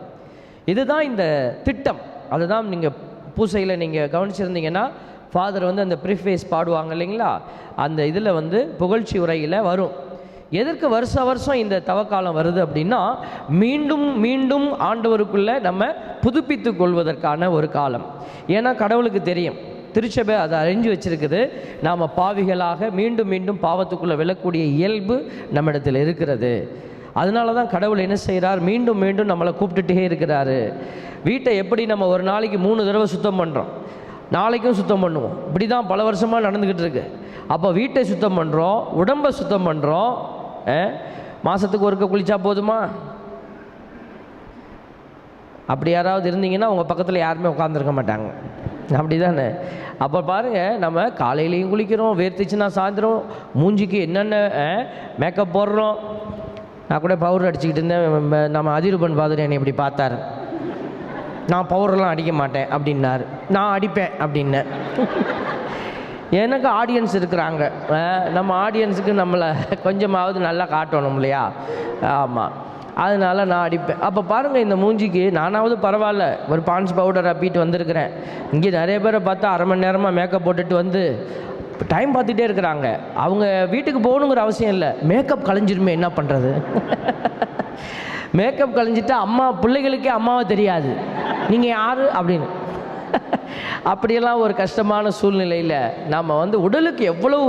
இதுதான் இந்த திட்டம். அதுதான் நீங்கள் பூசையில் நீங்கள் கவனிச்சிருந்தீங்கன்னா ஃபாதர் அந்த ப்ரிஃபேஸ் பாடுவாங்க இல்லைங்களா, அந்த இதில் புகழ்ச்சி உரையில் வரும். எதற்கு வருஷ வருஷம் இந்த தவக்காலம் வருது அப்படின்னா, மீண்டும் மீண்டும் ஆண்டவருக்குள்ளே நம்ம புதுப்பித்து கொள்வதற்கான ஒரு காலம். ஏன்னா கடவுளுக்கு தெரியும், திருச்சபை அதை அறிஞ்சு வச்சிருக்குது, நாம் பாவிகளாக மீண்டும் மீண்டும் பாவத்துக்குள்ளே விழக்கூடிய இயல்பு நம்மிடத்தில் இருக்கிறது. அதனால தான் கடவுள் என்ன செய்கிறார், மீண்டும் மீண்டும் நம்மளை கூப்பிட்டுட்டே இருக்கிறாரு. வீட்டை எப்படி நம்ம ஒரு நாளைக்கு 3 தடவை சுத்தம் பண்ணுறோம், நாளைக்கும் சுத்தம் பண்ணுவோம். இப்படி தான் பல வருஷமாக நடந்துக்கிட்டு இருக்கு. அப்போ வீட்டை சுத்தம் பண்ணுறோம், உடம்பை சுத்தம் பண்ணுறோம். மாதத்துக்கு ஒருக்க குளித்தா போதுமா? அப்படி யாராவது இருந்தீங்கன்னா உங்கள் பக்கத்தில் யாருமே உட்காந்துருக்க மாட்டாங்க. அப்படி தானே? அப்போ பாருங்கள், நம்ம காலையிலையும் குளிக்கிறோம், வேர்த்துச்சுன்னா சாயந்தரம் மூஞ்சிக்கு என்னென்ன மேக்கப் போடுறோம். நான் கூட பவுடர் அடிச்சுக்கிட்டு இருந்தேன். நம்ம அதிரூபன் பாதுரு என்னை இப்படி பார்த்தார். நான் பவுடர்லாம் அடிக்க மாட்டேன் அப்படின்னாரு. நான் அடிப்பேன் அப்படின்னேன். எனக்கு ஆடியன்ஸ் இருக்கிறாங்க. நம்ம ஆடியன்ஸுக்கு நம்மளை கொஞ்சமாவது நல்லா காட்டணும் இல்லையா? ஆமாம், அதனால் நான் அடிப்பேன். அப்போ பாருங்கள், இந்த மூஞ்சிக்கு நானாவது பரவாயில்ல, ஒரு பான்ஸ் பவுடர் அப்பிட்டு வந்திருக்கிறேன். இங்கே நிறைய பேரை பார்த்தா அரை மணி நேரமாக மேக்கப் போட்டுட்டு வந்து டைம் பார்த்துட்டே இருக்கிறாங்க. அவங்க வீட்டுக்கு போகணுங்கிற அவசியம் இல்லை. மேக்கப் கலைஞ்சிருமே, என்ன பண்ணுறது? மேக்கப் கலைஞ்சிட்டா அம்மா பிள்ளைகளுக்கே அம்மாவை தெரியாது, நீங்கள் யார் அப்படின்னு. அப்படியெல்லாம் ஒரு கஷ்டமான சூழ்நிலையில் நாம் வந்து உடலுக்கு எவ்வளவு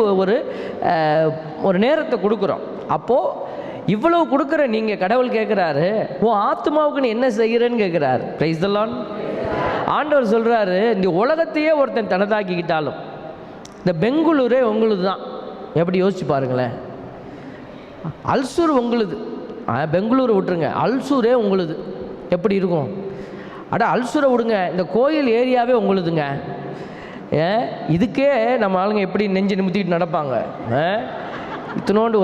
ஒரு நேரத்தை கொடுக்குறோம். அப்போது இவ்வளவு கொடுக்குற நீங்கள் கடவுள் கேட்குறாரு, உன் ஆத்மாவுக்கு நீ என்ன செய்கிறேன்னு கேட்குறாரு. Praise the Lord. ஆண்டவர் சொல்கிறாரு, இந்த உலகத்தையே ஒருத்தன் தனதாக்கிக்கிட்டாலும் இந்த பெங்களூரே உங்களுது தான். எப்படி யோசிச்சு பாருங்களேன். அல்சூர் உங்களுது, பெங்களூரை விட்டுருங்க, அல்சூரே உங்களுது. எப்படி இருக்கும்? அல்சூரை விடுங்க, இந்த கோயில் ஏரியாவே உங்களுதுங்க. இதுக்கே நம்ம ஆளுங்க எப்படி நெஞ்சு நிமித்திட்டு நடப்பாங்க. இத்தனோண்டு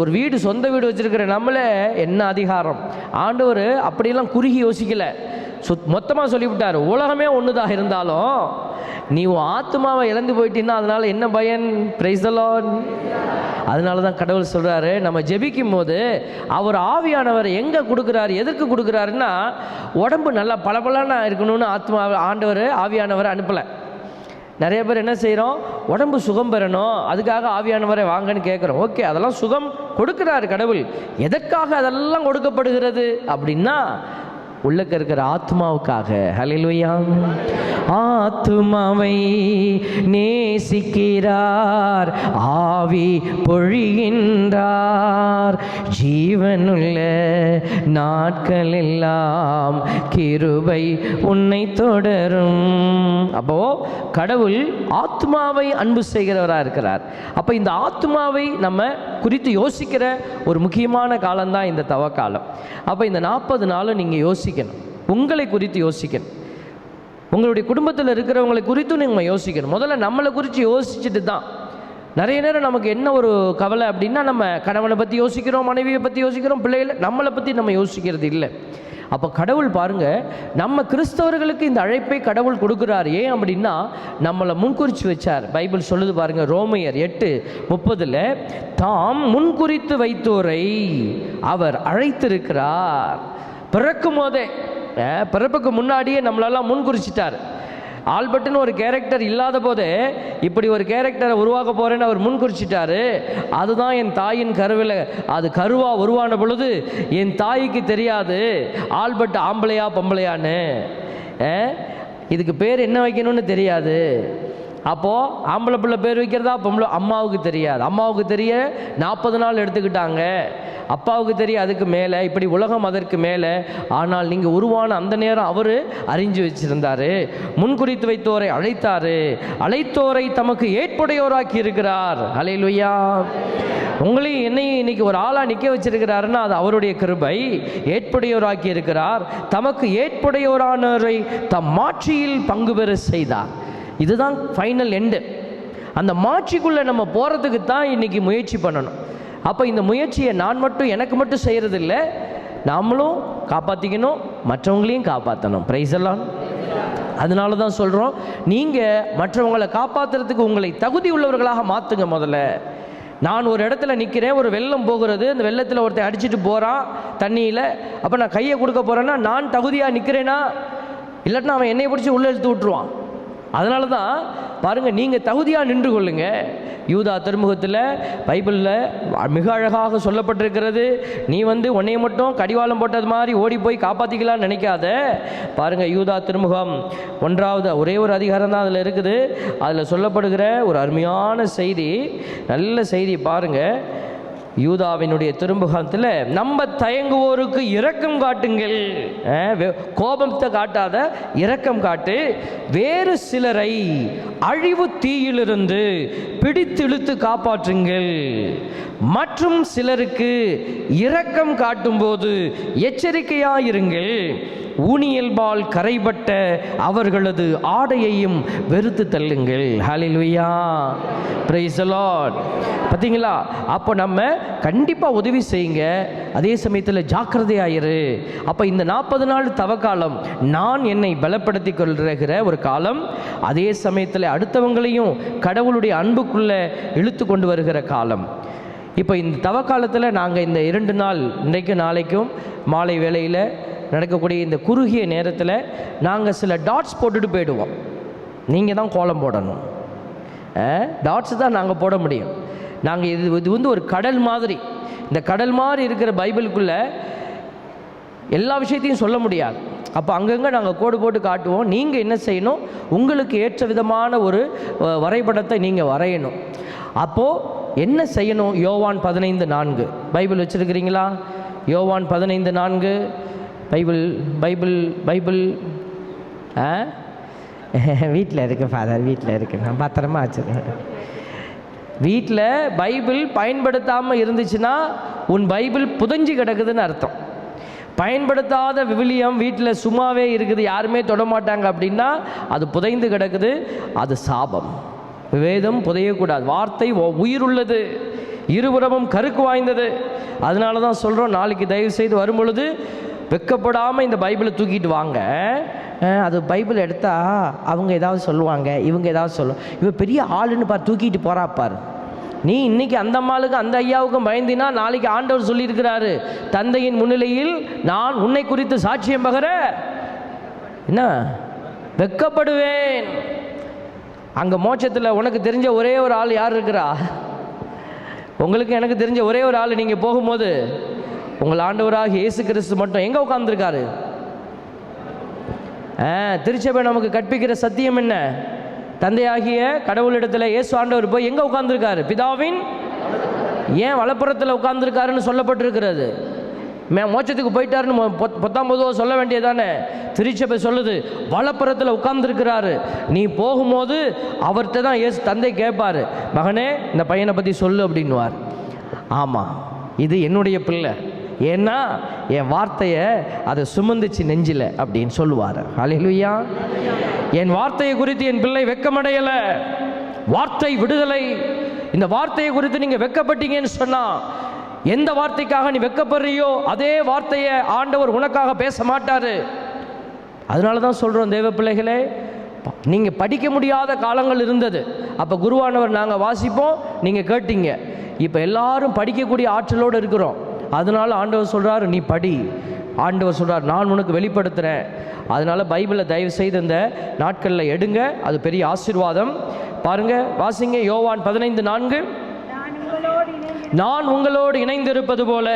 ஒரு வீடு, சொந்த வீடு வச்சுருக்கிற நம்மளே என்ன அதிகாரம். ஆண்டவர் அப்படியெல்லாம் குறுகி யோசிக்கலை, மொத்தமாக சொல்லிவிட்டார். உலகமே ஒன்றுதாக இருந்தாலும் நீ உன் ஆத்மாவை இழந்து போயிட்டீன்னா அதனால் என்ன பயன்? Praise the Lord. அதனால தான் கடவுள் சொல்கிறாரு, நம்ம ஜெபிக்கும் போது அவர் ஆவியானவர் எங்கே கொடுக்குறாரு, எதற்கு கொடுக்குறாருன்னா உடம்பு நல்லா பளபளன்னு இருக்கணும்னு ஆண்டவர் ஆவியானவரை அனுப்பலை. நிறைய பேர் என்ன செய்கிறோம், உடம்பு சுகம் பெறணும், அதுக்காக ஆவியானவரை வாங்கன்னு கேட்குறோம். ஓகே, அதெல்லாம் சுகம் கொடுக்குறாரு கடவுள். எதற்காக அதெல்லாம் கொடுக்கப்படுகிறது அப்படின்னா உள்ளக்க இருக்கிற ஆத்மாவுக்காக. ஹல்லேலூயா. ஆத்மாவை நேசிக்கிறார், ஆவி பொழிகின்றார், ஜீவனுள்ள நாட்கள் எல்லாம் கிருபை உன்னை தொடரும். அப்போ கடவுள் ஆத்மாவை அன்பு செய்கிறவராக இருக்கிறார். அப்போ இந்த ஆத்மாவை நம்ம குறித்து யோசிக்கிற ஒரு முக்கியமான காலம்தான் இந்த தவக்காலம். அப்போ இந்த 40 நாளும் நீங்கள் யோசிக்கணும், உங்களை குறித்து யோசிக்கணும், உங்களுடைய குடும்பத்தில் இருக்கிறவங்களை குறித்தும் நீங்கள் யோசிக்கணும். முதல்ல நம்மளை குறித்து யோசிச்சுட்டு தான். நிறைய நேரம் நமக்கு என்ன ஒரு கவலை அப்படின்னா, நம்ம கணவனை பற்றி யோசிக்கிறோம், மனைவியை பற்றி யோசிக்கிறோம், பிள்ளைகளை, நம்மளை பற்றி நம்ம யோசிக்கிறது இல்லை. அப்போ கடவுள் பாருங்கள், நம்ம கிறிஸ்தவர்களுக்கு இந்த அழைப்பை கடவுள் கொடுக்குறார். ஏன் அப்படின்னா நம்மளை முன்குறித்து வச்சார். பைபிள் சொல்லுது பாருங்கள், ரோமையர் 8:30 தாம் முன்குறித்து வைத்தோரை அவர் அழைத்திருக்கிறார். பிறக்கும் போதே, பிறப்புக்கு முன்னாடியே நம்மளெல்லாம் முன்குறிச்சிட்டார். ஆல்பர்ட்னு ஒரு கேரக்டர் இல்லாத போதே இப்படி ஒரு கேரக்டரை உருவாக்க போகிறேன்னு அவர் முன்குறிச்சிட்டாரு. அதுதான் என் தாயின் கருவில், அது கருவாக உருவான பொழுது என் தாய்க்கு தெரியாது ஆல்பர்ட் ஆம்பளையா பொம்பளையான்னு. இதுக்கு பேர் என்ன வைக்கணும்னு தெரியாது. அப்போது ஆம்பளை பிள்ளை பேர் வைக்கிறதா பொம்பளை, அம்மாவுக்கு தெரியாது. அம்மாவுக்கு தெரிய 40 நாள் எடுத்துக்கிட்டாங்க. அப்பாவுக்கு தெரிய அதுக்கு மேலே, இப்படி உலகம் அதற்கு மேலே. ஆனால் நீங்கள் உருவான அந்த நேரம் அவர் அறிஞ்சு வச்சிருந்தார். முன்குறித்து வைத்தோரை அழைத்தார், அழைத்தோரை தமக்கு ஏற்புடையோராக்கி இருக்கிறார். ஹல்லேலூயா. உங்களையும் என்னையும் இன்னைக்கு ஒரு ஆளாக நிற்க வச்சிருக்கிறாருன்னா அது அவருடைய கிருபை. ஏற்புடையோராக்கி இருக்கிறார், தமக்கு ஏற்புடையோரானவரை தம் மாட்சியில் பங்கு பெற செய்தார். இதுதான் ஃபைனல் எண்டு. அந்த மாட்சிக்குள்ளே நம்ம போகிறதுக்கு தான் இன்றைக்கி முயற்சி பண்ணணும். அப்போ இந்த முயற்சியை நான் மட்டும் எனக்கு மட்டும் செய்கிறது இல்லை, நாமளும் காப்பாற்றிக்கணும், மற்றவங்களையும் காப்பாற்றணும். பிரைஸ் எல்லாம். அதனால தான் சொல்கிறோம், நீங்கள் மற்றவங்களை காப்பாற்றுறதுக்கு உங்களை தகுதி உள்ளவர்களாக மாற்றுங்க. முதல்ல நான் ஒரு இடத்துல நிற்கிறேன், ஒரு வெள்ளம் போகிறது, அந்த வெள்ளத்தில் ஒருத்தன் அடிச்சுட்டு போகிறான் தண்ணியில். அப்போ நான் கையை கொடுக்க போகிறேன்னா நான் தகுதியாக நிற்கிறேன்னா, இல்லாட்டினா அவன் என்னை பிடிச்சி உள்ளே இழுத்து விட்டுருவான். அதனால தான் பாருங்கள், நீங்கள் தகுதியாக நின்று கொள்ளுங்க. யூதா திருமுகத்தில் பைபிளில் மிக அழகாக சொல்லப்பட்டிருக்கிறது. நீ உன்னைய மட்டும் கடிவாளம் போட்டது மாதிரி ஓடி போய் காப்பாற்றிக்கலான்னு நினைக்காத. பாருங்கள், யூதா திருமுகம் 1வது ஒரே ஒரு அதிகாரம் தான் அதில் இருக்குது. அதில் சொல்லப்படுகிற ஒரு அருமையான செய்தி, நல்ல செய்தி பாருங்கள். யூதாவினுடைய திருமுகத்தில் நம்ப தயங்குவோருக்கு இரக்கம் காட்டுங்கள், கோபத்தை காட்டாத இரக்கம் காட்டு, வேறு சிலரை அழிவு தீயிலிருந்து பிடித்திழுத்து காப்பாற்றுங்கள், மற்றும் சிலருக்கு இரக்கம் காட்டும்போது எச்சரிக்கையாயிருங்கள், ஊனியல்பால் கரைபட்ட அவர்களது ஆடையையும் வெறுத்து தள்ளுங்கள். ஹல்லேலூயா, பிரைஸ் தி லார்ட். பார்த்தீங்களா? அப்போ நம்ம கண்டிப்பாக உதவி செய்யுங்க, அதே சமயத்தில் ஜாக்கிரதையாயிரு. அப்போ இந்த 40 நாள் தவக்காலம் நான் என்னை பலப்படுத்தி கொள்கிற ஒரு காலம், அதே சமயத்தில் அடுத்தவங்களையும் கடவுளுடைய அன்புக்குள்ளே இழுத்து கொண்டு வருகிற காலம். இப்போ இந்த தவக்காலத்தில் நாங்கள் இந்த 2 நாள், இன்றைக்கு நாளைக்கும் மாலை வேளையில் நடக்கக்கூடிய இந்த குறுகிய நேரத்தில் நாங்கள் சில டாட்ஸ் போட்டுட்டு போயிடுவோம். நீங்கள் தான் கோலம் போடணும். டாட்ஸ் தான் நாங்கள் போட முடியும். நாங்கள் இது வந்து ஒரு கடல் மாதிரி, இந்த கடல் மாதிரி இருக்கிற பைபிளுக்குள்ளே எல்லா விஷயத்தையும் சொல்ல முடியாது. அப்போ அங்கங்கே நாங்கள் கோடு போட்டு காட்டுவோம். நீங்கள் என்ன செய்யணும், உங்களுக்கு ஏற்ற விதமான ஒரு வரைபடத்தை நீங்கள் வரையணும். அப்போது என்ன செய்யணும்? யோவான் 15:4 பைபிள் வச்சுருக்கிறீங்களா? யோவான் 15:4 பைபிள் பைபிள் பைபிள் வீட்டில் இருக்குது ஃபாதர், வீட்டில் இருக்குது, நான் பத்திரமா வச்சுருக்கேன். வீட்டில் பைபிள் பயன்படுத்தாமல் இருந்துச்சுன்னா உன் பைபிள் புதஞ்சு கிடக்குதுன்னு அர்த்தம். பயன்படுத்தாத விவிலியம் வீட்டில் சும்மாவே இருக்குது, யாருமே தொடமாட்டாங்க அப்படின்னா அது புதைந்து கிடக்குது, அது சாபம். வேதம் புதையக்கூடாது. வார்த்தை உயிருள்ளது, இருபுறமும் கருக்கு வாய்ந்தது. அதனால தான் சொல்கிறோம், நாளைக்கு தயவு செய்து வரும்பொழுது வெக்கப்படாமல் இந்த பைபிளை தூக்கிட்டு வாங்க. அது பைபிள் எடுத்தால் அவங்க ஏதாவது சொல்லுவாங்க, இவங்க ஏதாவது சொல்லுவாங்க, இவன் பெரிய ஆளுன்னு பார், தூக்கிட்டு போகிறாப்பார். நீ இன்னைக்கு அந்த அம்மாளுக்கும் அந்த ஐயாவுக்கும் பயந்தினா நாளைக்கு ஆண்டவர் சொல்லியிருக்கிறாரு, தந்தையின் முன்னிலையில் நான் உன்னை குறித்து சாட்சியம் பகர என்ன வெக்கப்படுவேன். அங்கே மோட்சத்தில் உனக்கு தெரிஞ்ச ஒரே ஒரு ஆள் யார் இருக்கிறா? உங்களுக்கு எனக்கு தெரிஞ்ச ஒரே ஒரு ஆள். நீங்கள் போகும்போது உங்கள் ஆண்டவராக இயேசு கிறிஸ்து மட்டும் எங்கே உட்கார்ந்துருக்காரு? திருச்சபை நமக்கு கற்பிக்கிற சத்தியம் என்ன? தந்தையாகிய கடவுளிடத்தில் இயேசு ஆண்டவர் போய் எங்கே உட்கார்ந்துருக்காரு? பிதாவின் ஏன் வலப்புறத்தில் உட்கார்ந்துருக்காருன்னு சொல்லப்பட்டிருக்கிறது. மோட்சத்துக்கு போயிட்டாருன்னு 19 சொல்ல வேண்டியதானே? திருச்சபை சொல்லுது வலப்புறத்தில் உட்கார்ந்துருக்கிறாரு. நீ போகும்போது அவர்கிட்ட தான் இயேசு தந்தை கேட்பார், மகனே இந்த பையனை பற்றி சொல்லு அப்படின்வார். ஆமாம், இது என்னுடைய பிள்ளை, ஏன்னா என் வார்த்தையை அதை சுமந்துச்சு நெஞ்சில் அப்படின்னு சொல்லுவார். ஹல்லேலூயா. என் வார்த்தையை குறித்து என் பிள்ளை வெட்கமடையலை. வார்த்தை விடுதலை. இந்த வார்த்தையை குறித்து நீங்கள் வெட்கப்பட்டீங்கன்னு சொன்னால், எந்த வார்த்தைக்காக நீ வெட்கப்படுறியோ அதே வார்த்தையை ஆண்டவர் உனக்காக பேச மாட்டார். அதனால தான் சொல்கிறோம் தேவ பிள்ளைகளே, நீங்கள் படிக்க முடியாத காலங்கள் இருந்தது. அப்போ குருவானவர் நாங்கள் வாசிப்போம், நீங்கள் கேட்டீங்க. இப்போ எல்லாரும் படிக்கக்கூடிய ஆற்றலோடு இருக்கிறோம். அதனால ஆண்டவர் சொல்கிறார் நீ படி. ஆண்டவர் சொல்கிறார் நான் உனக்கு வெளிப்படுத்துகிறேன். அதனால் பைபிளை தயவு செய்து இந்த நாட்களில் எடுங்க, அது பெரிய ஆசீர்வாதம். பாருங்கள், வாசிங்க. யோவான் 15:4 நான் உங்களோடு இணைந்திருப்பது போல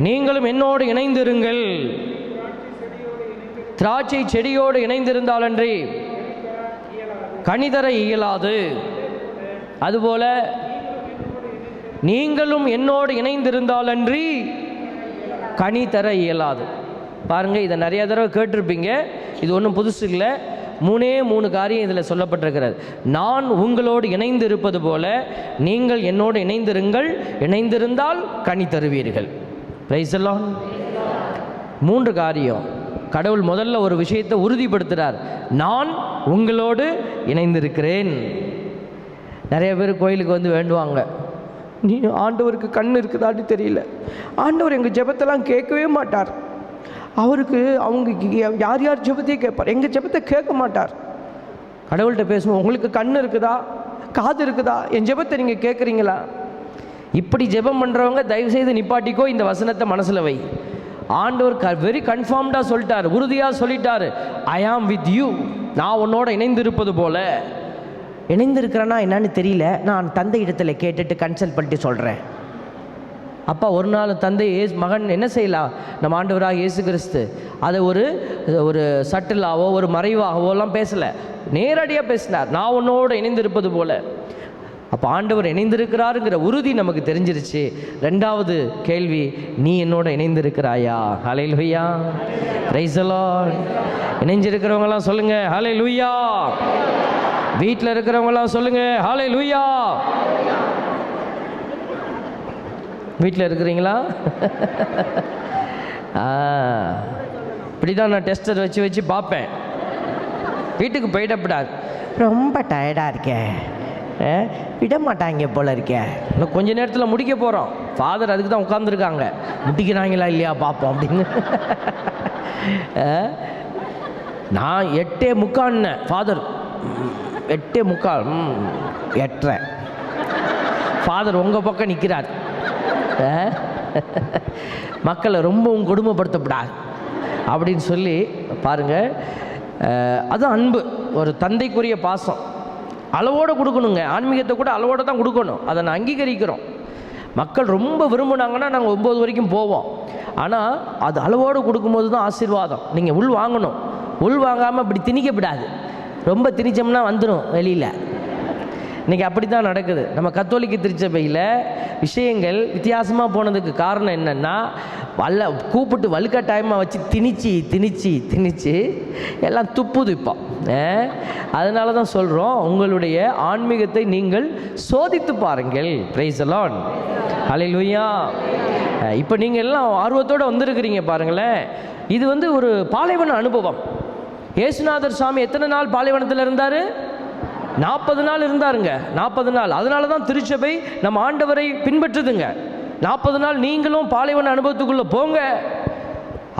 நீங்களும் என்னோடு இணைந்திருங்கள். திராட்சை செடியோடு இணைந்திருந்தாலன்றி கனிதர இயலாது, அதுபோல நீங்களும் என்னோடு இணைந்திருந்தாலன்றி கனி தர இயலாது. பாருங்கள், இதை நிறைய தடவை கேட்டிருப்பீங்க, இது ஒன்றும் புதுசு இல்லை. 3 காரியம் இதில் சொல்லப்பட்டிருக்கிறது. நான் உங்களோடு இணைந்து இருப்பது போல நீங்கள் என்னோடு இணைந்திருங்கள், இணைந்திருந்தால் கனி தருவீர்கள். Praise the Lord. 3 காரியம். கடவுள் முதல்ல ஒரு விஷயத்தை உறுதிப்படுத்துகிறார், நான் உங்களோடு இணைந்திருக்கிறேன். நிறைய பேர் கோயிலுக்கு வந்து வேண்டுவாங்க, நீ ஆண்டவருக்கு கண் இருக்குதான்னு தெரியல, ஆண்டவர் எங்கள் ஜெபத்தெல்லாம் கேட்கவே மாட்டார், அவருக்கு அவங்க யார் யார் ஜெபத்தையும் கேட்பார், எங்கள் ஜெபத்தை கேட்க மாட்டார். கடவுள்கிட்ட பேசுவோம், உங்களுக்கு கண் இருக்குதா, காது இருக்குதா, என் ஜெபத்தை நீங்கள் கேட்குறீங்களா? இப்படி ஜெபம் பண்ணுறவங்க தயவுசெய்து நிப்பாட்டிக்கோ, இந்த வசனத்தை மனசில் வை. ஆண்டவர் வெரி கன்ஃபார்ம்டாக சொல்லிட்டார், உறுதியாக சொல்லிட்டார், ஐ ஆம் வித் யூ. நான் உன்னோட இணைந்திருப்பது போல. இணைந்திருக்கிறேன்னா என்னன்னு தெரியல, நான் தந்தை இடத்துல கேட்டுட்டு கன்சல்ட் பண்ணிட்டு சொல்கிறேன். அப்பா ஒரு நாள் தந்தை மகன் என்ன செய்யலாம், நம்ம ஆண்டவராக இயேசு கிறிஸ்து அதை ஒரு சட்டிலாவோ ஒரு மறைவாகவோலாம் பேசலை, நேரடியாக பேசினார், நான் உன்னோடு இணைந்திருப்பது போல. அப்போ ஆண்டவர் இணைந்திருக்கிறாருங்கிற உறுதி நமக்கு தெரிஞ்சிருச்சு. ரெண்டாவது கேள்வி, நீ என்னோட இணைந்திருக்கிறாயா? ஹல்லேலூயா, பிரைஸ் தி லார்ட். இணைஞ்சிருக்கிறவங்களாம் சொல்லுங்க ஹல்லேலூயா. வீட்டில் இருக்கிறவங்களாம் சொல்லுங்க ஹல்லேலூயா. வீட்டில் இருக்கிறீங்களா? இப்படி தான் நான் டெஸ்டர் வச்சு வச்சு பார்ப்பேன். வீட்டுக்கு போயிடப்படாது, ரொம்ப டயர்டாக இருக்கேன், விட மாட்டாங்க போல இருக்கேன், இன்னும் கொஞ்ச நேரத்தில் முடிக்க போகிறோம், ஃபாதர் அதுக்கு தான் உட்காந்துருக்காங்க, முடிக்கிறாங்களா இல்லையா பார்ப்போம் அப்படின்னு. நான் 8:45 ஃபாதர் 8:45 8:30 ஃபாதர் உங்கள் பக்கம் நிற்கிறார். மக்களை ரொம்பவும் கொடுமைப்படுத்தப்படாது அப்படின்னு சொல்லி பாருங்கள். அது அன்பு, ஒரு தந்தைக்குரிய பாசம். அளவோடு கொடுக்கணுங்க. ஆன்மீகத்தை கூட அளவோடு தான் கொடுக்கணும். அதை நான் அங்கீகரிக்கிறோம். மக்கள் ரொம்ப விரும்பினாங்கன்னா நாங்கள் 9 வரைக்கும் போவோம். ஆனால் அது அளவோடு கொடுக்கும்போது தான் ஆசீர்வாதம். நீங்கள் உள் வாங்கணும். உள் வாங்காமல் இப்படி திணிக்கப்படாது. ரொம்ப திணிச்சோம்னா வந்துடும் வெளியில். இன்றைக்கி அப்படி தான் நடக்குது. நம்ம கத்தோலிக்க திருச்சபையில் விஷயங்கள் வித்தியாசமாக போனதுக்கு காரணம் என்னென்னா, கூப்பிட்டு வலுக்கட்டாயமாக வச்சு திணிச்சு எல்லாம் துப்புது இப்போ. அதனால தான் சொல்கிறோம், உங்களுடைய ஆன்மீகத்தை நீங்கள் சோதித்து பாருங்கள். பிரைஸ் தி லார்ட், ஹல்லேலூயா. இப்போ நீங்கள் எல்லாம் ஆர்வத்தோடு வந்திருக்கிறீங்க பாருங்களேன். இது ஒரு பாலைவன அனுபவம். இயேசுநாதர் சாமி எத்தனை நாள் பாலைவனத்தில் இருந்தார்? 40 நாள் இருந்தாருங்க. 40 நாள். அதனால தான் திருச்சபை நம்ம ஆண்டவரை பின்பற்றுதுங்க. 40 நாள் நீங்களும் பாலைவன அனுபவத்துக்குள்ளே போங்க.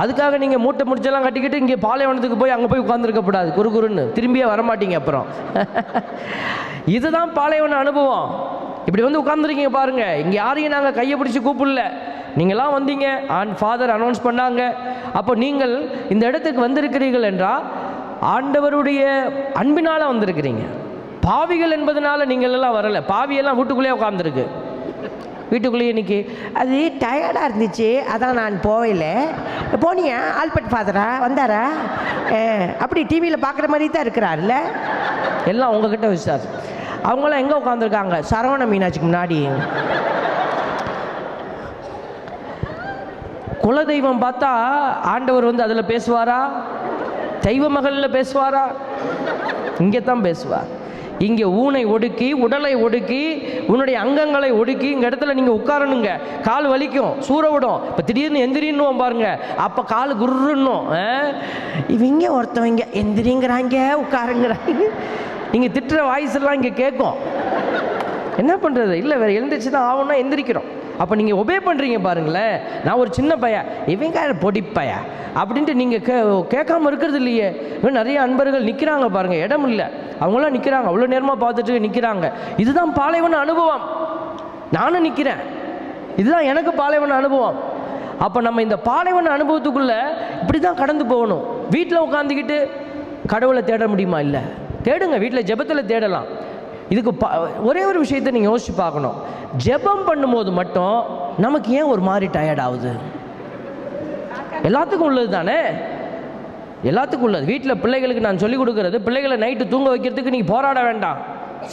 அதுக்காக நீங்கள் மூட்டை முடிச்செல்லாம் கட்டிக்கிட்டு இங்கே பாலைவனத்துக்கு போய் அங்கே போய் உட்காந்துருக்கக்கூடாது. குறுன்னு திரும்பியே வரமாட்டீங்க அப்புறம். இதுதான் பாலைவன அனுபவம். இப்படி உட்காந்துருக்கீங்க பாருங்கள். இங்கே யாரையும் நாங்கள் கையை பிடிச்சி கூப்பிடல, நீங்களாம் வந்தீங்க. ஃபாதர் அனௌன்ஸ் பண்ணாங்க. அப்போ நீங்கள் இந்த இடத்துக்கு வந்திருக்கிறீர்கள் என்றால் ஆண்டவருடைய அன்பினால் வந்திருக்கிறீங்க. பாவிகள் என்பதனால நீங்கள் எல்லாம் வரலை. பாவியெல்லாம் வீட்டுக்குள்ளேயே உட்காந்துருக்கு. வீட்டுக்குள்ளேயே இன்னைக்கு அது டயர்டாக இருந்துச்சு, அதான் நான் போகல. போனீங்க ஆல்பர்ட் ஃபாதரா வந்தாரா? அப்படி டிவியில் பார்க்குற மாதிரி தான் இருக்கிறாருல்ல. எல்லாம் உங்ககிட்ட விசார். அவங்களாம் எங்கே உட்காந்துருக்காங்க? சரவண மீனாட்சிக்கு முன்னாடி. குலதெய்வம் பார்த்தா ஆண்டவர் அதில் பேசுவாரா? தெய்வ மகளில் பேசுவாரா? இங்கே தான் பேசுவார். இங்கே ஊனை ஒடுக்கி, உடலை ஒடுக்கி, உன்னுடைய அங்கங்களை ஒடுக்கி இங்கே இடத்துல நீங்கள் உட்காரணுங்க. கால் வலிக்கும், சூற விடும். இப்போ திடீர்னு எந்திரின்னுவோம் பாருங்க, அப்போ கால் குருன்னும். இவங்க ஒருத்தவங்க எந்திரிங்கிறாங்க, உட்காருங்கிறாங்க. நீங்கள் திட்டுற வாய்ஸ் எல்லாம் இங்கே கேட்கும். என்ன பண்ணுறது? இல்லை, வேறு எழுந்திரிச்சு தான் ஆகணும்னா எந்திரிக்கிறோம். அப்போ நீங்கள் ஒபே பண்ணுறீங்க பாருங்களேன். நான் ஒரு சின்ன பையன், இவங்க பொடிப்பைய அப்படின்ட்டு நீங்கள் கேட்காம இருக்கிறது இல்லையே. இன்னும் நிறைய அன்பர்கள் நிற்கிறாங்க பாருங்கள், இடம் இல்லை, அவங்களாம் நிற்கிறாங்க, அவ்வளோ நேரமாக பார்த்துட்டு நிற்கிறாங்க. இதுதான் பாலைவன அனுபவம். நானும் நிற்கிறேன், இதுதான் எனக்கு பாலைவன அனுபவம். அப்போ நம்ம இந்த பாலைவன அனுபவத்துக்குள்ளே இப்படி தான் கடந்து போகணும். வீட்டில் உட்காந்துக்கிட்டு கடவுளை தேட முடியுமா? இல்லை, தேடுங்க. வீட்டில் ஜெபத்தில் தேடலாம். இதுக்கு ஒரே ஒரு விஷயத்தை நீங்கள் யோசிச்சு பார்க்கணும். ஜெபம் பண்ணும்போது மட்டும் நமக்கு ஏன் ஒரு மாதிரி டயர்ட் ஆகுது? எல்லாத்துக்கும் உள்ளது தானே, எல்லாத்துக்கும் உள்ளது. வீட்டில் பிள்ளைகளுக்கு நான் சொல்லிக் கொடுக்கறது, பிள்ளைகளை நைட்டு தூங்க வைக்கிறதுக்கு நீங்கள் போராட வேண்டாம்.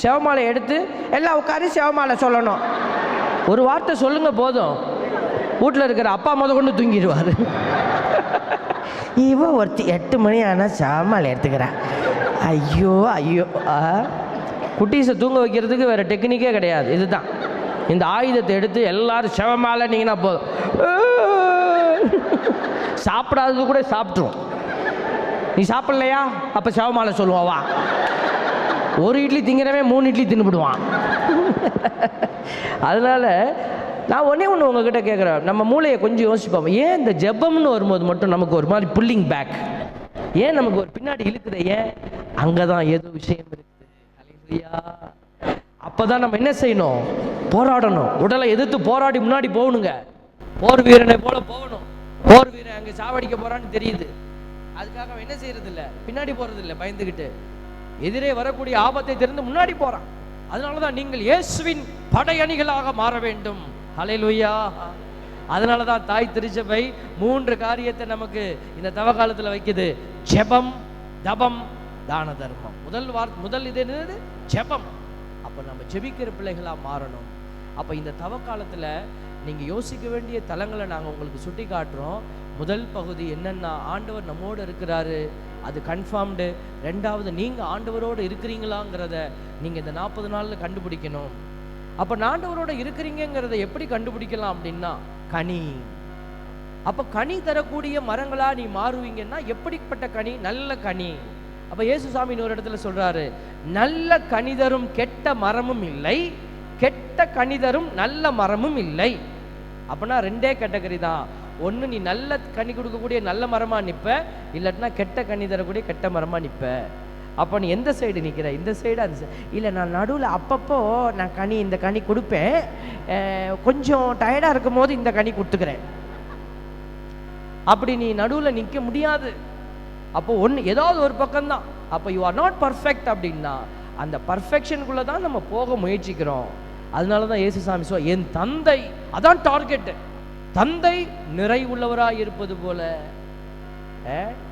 செவமாலை எடுத்து எல்லாம் உட்காரு செவமாலை சொல்லணும். ஒரு வார்த்தை சொல்லுங்க போதும், வீட்டில் இருக்கிற அப்பா கொண்டு தூங்கிடுவார். இவன் ஒருத்தி 8 மணி ஆனால் செவமாலை எடுத்துக்கிறேன். ஐயோ ஐயோ. குட்டீஸை தூங்க வைக்கிறதுக்கு வேறு டெக்னிக்கே கிடையாது. இதுதான், இந்த ஆயுதத்தை எடுத்து எல்லாரும் செவமாலை நீங்கன்னா போதும். சாப்பிடாதது கூட சாப்பிட்ருவோம். நீ சாப்பிட்லையா? அப்போ செவமாலை சொல்லுவான். வா, ஒரு இட்லி திங்கிறவன் 3 இட்லி தின்னுபிடுவான். அதனால் நான் ஒன்றே ஒன்று உங்ககிட்ட கேட்குறேன், நம்ம மூளையை கொஞ்சம் யோசிப்போம். ஏன் இந்த ஜெபம்னு வரும்போது மட்டும் நமக்கு ஒரு மாதிரி புல்லிங் பேக், ஏன் நமக்கு ஒரு பின்னாடி இழுக்குது? ஏன்? அங்கே தான் ஏதோ விஷயம் இருக்குது. அப்போதான் நம்ம என்ன செய்யணும்? போராடணும். உடலை எதிர்த்து போராடி முன்னாடி போகணுங்க. போர் வீரனை போல போகணும். போர் வீரன் அங்கே சாவடிக்க போறான்னு தெரியுது, அதுக்காக அவன் என்ன செய்யறது இல்லை, பின்னாடி போறது இல்லை. பயந்துக்கிட்டு எதிரே வரக்கூடிய ஆபத்தை தெரிந்து முன்னாடி போறான். அதனாலதான் நீங்கள் இயேசுவின் படையணிகளாக மாற வேண்டும். ஹல்லேலூயா. அதனாலதான் தாய் திருச்சபை 3 காரியத்தை நமக்கு இந்த தவ காலத்துல வைக்குது. ஜெபம், தபம், தான தர்மம். முதல் இது என்னது? ஜெபம். அப்போ நம்ம ஜெபிக்கிற பிள்ளைகளாக மாறணும். அப்போ இந்த தவக்காலத்தில் நீங்கள் யோசிக்க வேண்டிய தலங்களை நாங்கள் உங்களுக்கு சுட்டி காட்டுறோம். முதல் பகுதி என்னென்னா, ஆண்டவர் நம்மோடு இருக்கிறாரு, அது கன்ஃபார்ம்டு. ரெண்டாவது, நீங்கள் ஆண்டவரோடு இருக்கிறீங்களாங்கிறத நீங்கள் இந்த 40 நாளில் கண்டுபிடிக்கணும். அப்போ ஆண்டவரோடு இருக்கிறீங்கிறத எப்படி கண்டுபிடிக்கலாம் அப்படின்னா, கனி. அப்போ கனி தரக்கூடிய மரங்களாக நீ மாறுவீங்கன்னா எப்படிப்பட்ட கனி? நல்ல கனி. அப்போ இயேசுசாமி ஒரு இடத்துல சொல்கிறாரு, நல்ல கனிதரும் கெட்ட மரமும் இல்லை, கெட்ட கனிதரும் நல்ல மரமும் இல்லை. அப்படின்னா 2 கேட்டகரி தான். ஒன்று, நீ நல்ல கனி கொடுக்கக்கூடிய நல்ல மரமாக நிற்ப, இல்லாட்டினா கெட்ட கனி தரக்கூடிய கெட்ட மரமாக நிற்ப. அப்போ நீ எந்த சைடு நிற்கிற? இந்த சைடு அந்த சைடு? இல்லை, நான் நடுவில் அப்பப்போ நான் இந்த கனி கொடுப்பேன், கொஞ்சம் டயர்டாக இருக்கும் போது இந்த கனி கொடுத்துக்கிறேன். அப்படி நீ நடுவில் நிற்க முடியாது. அப்போ ஏதாவது ஒரு பக்கம்தான். அப்போ யூ ஆர் நாட் பர்ஃபெக்ட் அப்படின்னா அந்த பர்ஃபெக்ஷனுக்குள்ளே தான் நம்ம போக முயற்சிக்கிறோம். அதனால தான் இயேசுசாமி என் தந்தை, அதான் டார்கெட்டு, தந்தை நிறைவுள்ளவராக இருப்பது போல.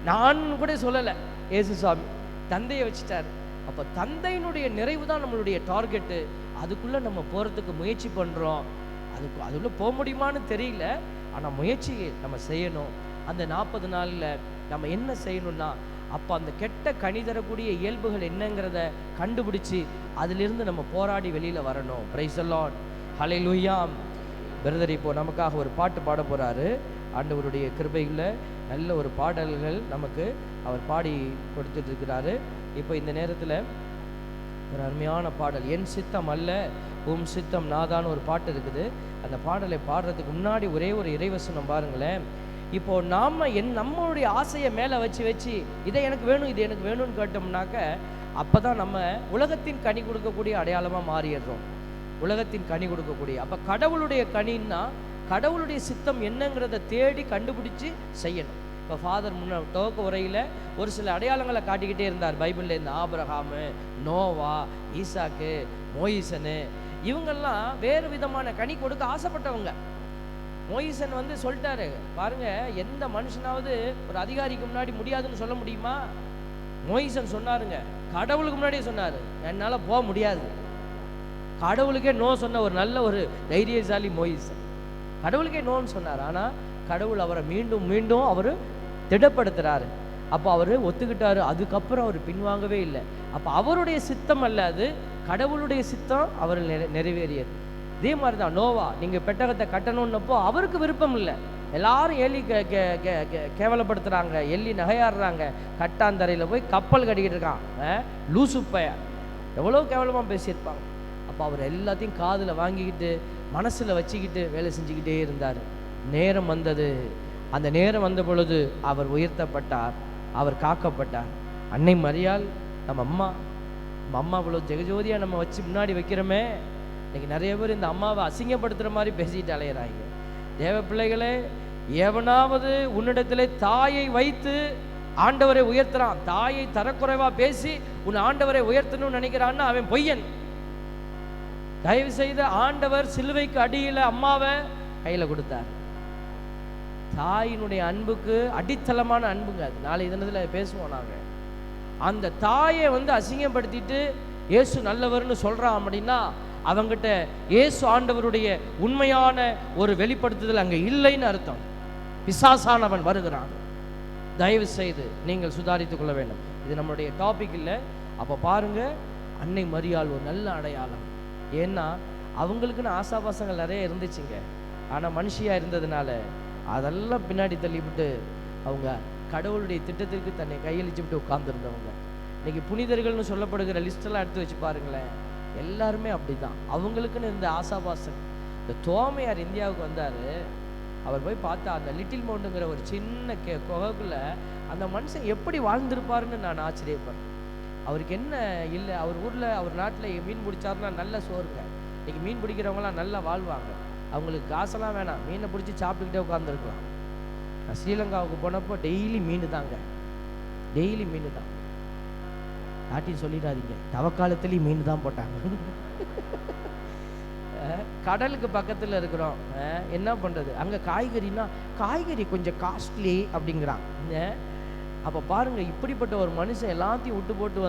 நான் கூட சொல்லலை, இயேசுசாமி தந்தையை வச்சுட்டார். அப்போ தந்தையினுடைய நிறைவு தான் நம்மளுடைய டார்கெட்டு. அதுக்குள்ளே நம்ம போகிறதுக்கு முயற்சி பண்ணுறோம். அதுக்குள்ளே போக முடியுமான்னு தெரியல, ஆனால் முயற்சி நம்ம செய்யணும். அந்த 40 நாளில் நம்ம என்ன செய்யணும்னா, அப்போ அந்த கெட்ட கனி தரக்கூடிய இயல்புகள் என்னங்கிறத கண்டுபிடிச்சி அதிலிருந்து நம்ம போராடி வெளியில் வரணும். Praise the Lord, hallelujah. Brother இப்போ நமக்காக ஒரு பாட்டு பாட போகிறாரு. ஆண்டவருடைய கிருபையில் நல்ல ஒரு பாடல்கள் நமக்கு அவர் பாடி கொடுத்துட்டு இருக்கிறாரு. இப்போ இந்த நேரத்தில் ஒரு அருமையான பாடல், என் சித்தம் அல்ல உம் சித்தம் நாதான்னு ஒரு பாட்டு இருக்குது. அந்த பாடலை பாடுறதுக்கு முன்னாடி ஒரே ஒரு இறைவசனம் பாருங்களேன். இப்போ நம்மளுடைய ஆசையை மேலே வச்சு இதை எனக்கு வேணும், இது எனக்கு வேணும்னு கேட்டோம்னாக்க அப்போ தான் நம்ம உலகத்தின் கனி கொடுக்கக்கூடிய அடையாளமாக மாறிடுறோம். உலகத்தின் கனி கொடுக்கக்கூடிய, அப்போ கடவுளுடைய கனின்னா கடவுளுடைய சித்தம் என்னங்கிறத தேடி கண்டுபிடிச்சி செய்யணும். இப்போ ஃபாதர் துவக்க உரையில் ஒரு சில அடையாளங்களை காட்டிக்கிட்டே இருந்தார் பைபிள்லேருந்து. ஆபிரகாமு, நோவா, ஈசாக்கு, மோயிசனு, இவங்கெல்லாம் வேறு விதமான கனி கொடுக்க ஆசைப்பட்டவங்க. மோயிசன் சொல்லிட்டாரு பாருங்க, எந்த மனுஷனாவது ஒரு அதிகாரிக்கு முன்னாடி முடியாதுன்னு சொல்ல முடியுமா? மோயிசன் சொன்னாருங்க, கடவுளுக்கு முன்னாடியே சொன்னார், என்னால் போக முடியாது. கடவுளுக்கே நோ சொன்ன ஒரு நல்ல ஒரு தைரியசாலி மோயிசன். கடவுளுக்கே நோன்னு சொன்னார். ஆனால் கடவுள் அவரை மீண்டும் மீண்டும் அவர் திடப்படுத்துகிறாரு. அப்போ அவர் ஒத்துக்கிட்டாரு. அதுக்கப்புறம் அவர் பின்வாங்கவே இல்லை. அப்போ அவருடைய சித்தம் அல்ல, அது கடவுளுடைய சித்தம் அவர் நிறைவேறியது. இதே மாதிரி தான் நோவா, நீங்கள் பெட்டகத்தை கட்டணுன்னப்போ அவருக்கு விருப்பம் இல்லை. எல்லாரும் எள்ளி கேவலப்படுத்துகிறாங்க, எள்ளி நகையாடுறாங்க. கட்டாந்தரையில் போய் கப்பல் கட்டிக்கிட்டு இருக்கான் லூசுப்பைய, எவ்வளோ கேவலமாக பேசியிருப்பாங்க. அப்போ அவர் எல்லாத்தையும் காதில் வாங்கிக்கிட்டு மனசில் வச்சுக்கிட்டு வேலை செஞ்சுக்கிட்டே இருந்தார். நேரம் வந்தது. அந்த நேரம் வந்த பொழுது அவர் உயர்த்தப்பட்டார், அவர் காக்கப்பட்டார். அன்னை மரியாள் நம்ம அம்மா இவ்வளோ ஜெகஜோதியாக நம்ம வச்சு முன்னாடி வைக்கிறோமே. இன்றைக்கி நிறைய பேர் இந்த அம்மாவை அசிங்கப்படுத்துகிற மாதிரி பேசிட்டு அலையிறாங்க. தேவ பிள்ளைகளே, எவனாவது உன்னிடத்திலே தாயை வைத்து ஆண்டவரை உயர்த்துறான், தாயை தரக்குறைவாக பேசி உன் ஆண்டவரை உயர்த்தணும்னு நினைக்கிறான்னா அவன் பொய்யன். தயவு செய்து, ஆண்டவர் சிலுவைக்கு அடியில் அம்மாவை கையில் கொடுத்தார். தாயினுடைய அன்புக்கு அடித்தளமான அன்புங்க அது. நாளை தினத்தில் பேசுவோம் நாங்கள். அந்த தாயை அசிங்கப்படுத்திட்டு இயேசு நல்லவர்னு சொல்கிறான் அப்படின்னா அவங்கிட்ட இயேசு ஆண்டவருடைய உண்மையான ஒரு வெளிப்படுத்துதல் அங்கே இல்லைன்னு அர்த்தம். பிசாசானவன் வருகிறான். தயவு செய்து நீங்கள் சுதாரித்து கொள்ள வேண்டும். இது நம்மளுடைய டாபிக் இல்லை. அப்போ பாருங்க, அன்னை மரியாள் ஒரு நல்ல அடையாளம். ஏன்னா அவங்களுக்குன்னு ஆசாபாசங்கள் நிறைய இருந்துச்சுங்க. ஆனால் மனுஷியாக இருந்ததுனால அதெல்லாம் பின்னாடி தள்ளிவிட்டு அவங்க கடவுளுடைய திட்டத்திற்கு தன்னை கையளிச்சு விட்டு உட்கார்ந்துருந்தவங்க. இன்னைக்கு புனிதர்கள்னு சொல்லப்படுகிற லிஸ்டெல்லாம் எடுத்து வச்சு பாருங்களேன், எல்லாருமே அப்படி தான். அவங்களுக்குன்னு இருந்த ஆசாபாசம். இந்த தோமையார் இந்தியாவுக்கு வந்தார். அவர் போய் பார்த்தா அந்த லிட்டில் மவுண்டுங்கிற ஒரு சின்ன குகைக்குள்ள அந்த மனுஷன் எப்படி வாழ்ந்திருப்பாருன்னு நான் ஆச்சரியப்படுறேன். அவருக்கு என்ன இல்லை, அவர் ஊரில் அவர் நாட்டில் மீன் பிடிச்சாருன்னா நல்ல சோறுங்க. இன்றைக்கி மீன் பிடிக்கிறவங்களாம் நல்லா வாழ்வாங்க. அவங்களுக்கு காசெல்லாம் வேணாம், மீனை பிடிச்சி சாப்பிட்டுக்கிட்டே உட்காந்துருக்கலாம். நான் ஸ்ரீலங்காவுக்கு போனப்போ டெய்லி மீன் தாங்க, டெய்லி மீன் தான். நாட்டின்னு சொல்லிடாதீங்க, தவக்காலத்துலேயும் மீன் தான் போட்டாங்க. கடலுக்கு பக்கத்தில் இருக்கிறோம், என்ன பண்ணுறது? அங்கே காய்கறினா காய்கறி கொஞ்சம் காஸ்ட்லி அப்படிங்கிறான். அப்போ பாருங்கள், இப்படிப்பட்ட ஒரு மனுஷன் எல்லாத்தையும் விட்டு போட்டு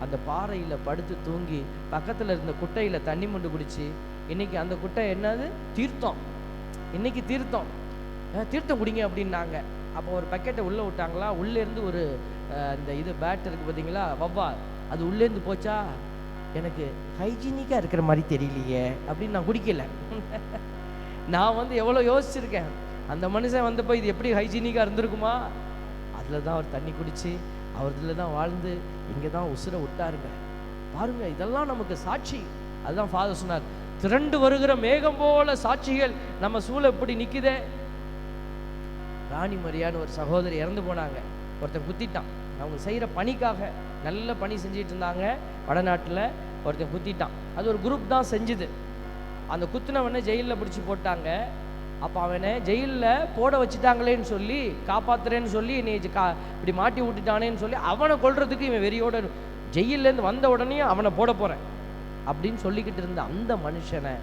அந்த பாறையில் படுத்து தூங்கி பக்கத்தில் இருந்த குட்டையில் தண்ணி மொண்டு குடிச்சு, இன்னைக்கு அந்த குட்டை என்னது தீர்த்தம், இன்னைக்கு தீர்த்தம் தீர்த்தம் குடிங்க அப்படின்னாங்க. அப்போ ஒரு பக்கெட்டை உள்ளே விட்டாங்களா, உள்ளேருந்து ஒரு இந்த இது பேட் இருக்குது பார்த்தீங்களா, வவ்வா, அது உள்ளேருந்து போச்சா. எனக்கு ஹைஜீனிக்காக இருக்கிற மாதிரி தெரியலையே அப்படின்னு நான் குடிக்கல. நான் வந்து எவ்வளோ யோசிச்சிருக்கேன், அந்த மனுஷன் வந்தப்போ இது எப்படி ஹைஜீனிக்காக இருந்திருக்குமா. அதில் தான் அவர் தண்ணி குடித்து அவர் இதில் தான் வாழ்ந்து இங்கே தான் உசுரை விட்டாருங்க. பாருங்க, இதெல்லாம் நமக்கு சாட்சி. அதுதான் ஃபாதர் சொன்னார், திரண்டு வருகிற மேகம் போல சாட்சிகள் நம்ம சூழ எப்படி நிற்குதே. ராணி மரியான்னு ஒரு சகோதரி இறந்து போனாங்க. ஒருத்தன் குத்திட்டான். அவங்க செய்கிற பணிக்காக நல்ல பணி செஞ்சிட்டு இருந்தாங்க வடநாட்டில். ஒருத்தன் குத்திட்டான். அது ஒரு குரூப் தான் செஞ்சுது. அந்த குத்துனவனை ஜெயிலில் பிடிச்சி போட்டாங்க. அப்போ அவனை ஜெயிலில் போட வச்சுட்டாங்களேன்னு சொல்லி, காப்பாற்றுறேன்னு சொல்லி நீ இப்படி மாட்டி விட்டுட்டானேன்னு சொல்லி அவனை கொல்றதுக்கு இவன் வெறியோட ஜெயிலேருந்து வந்த உடனே அவனை போட போகிறேன் அப்படின்னு சொல்லிக்கிட்டு இருந்த அந்த மனுஷனை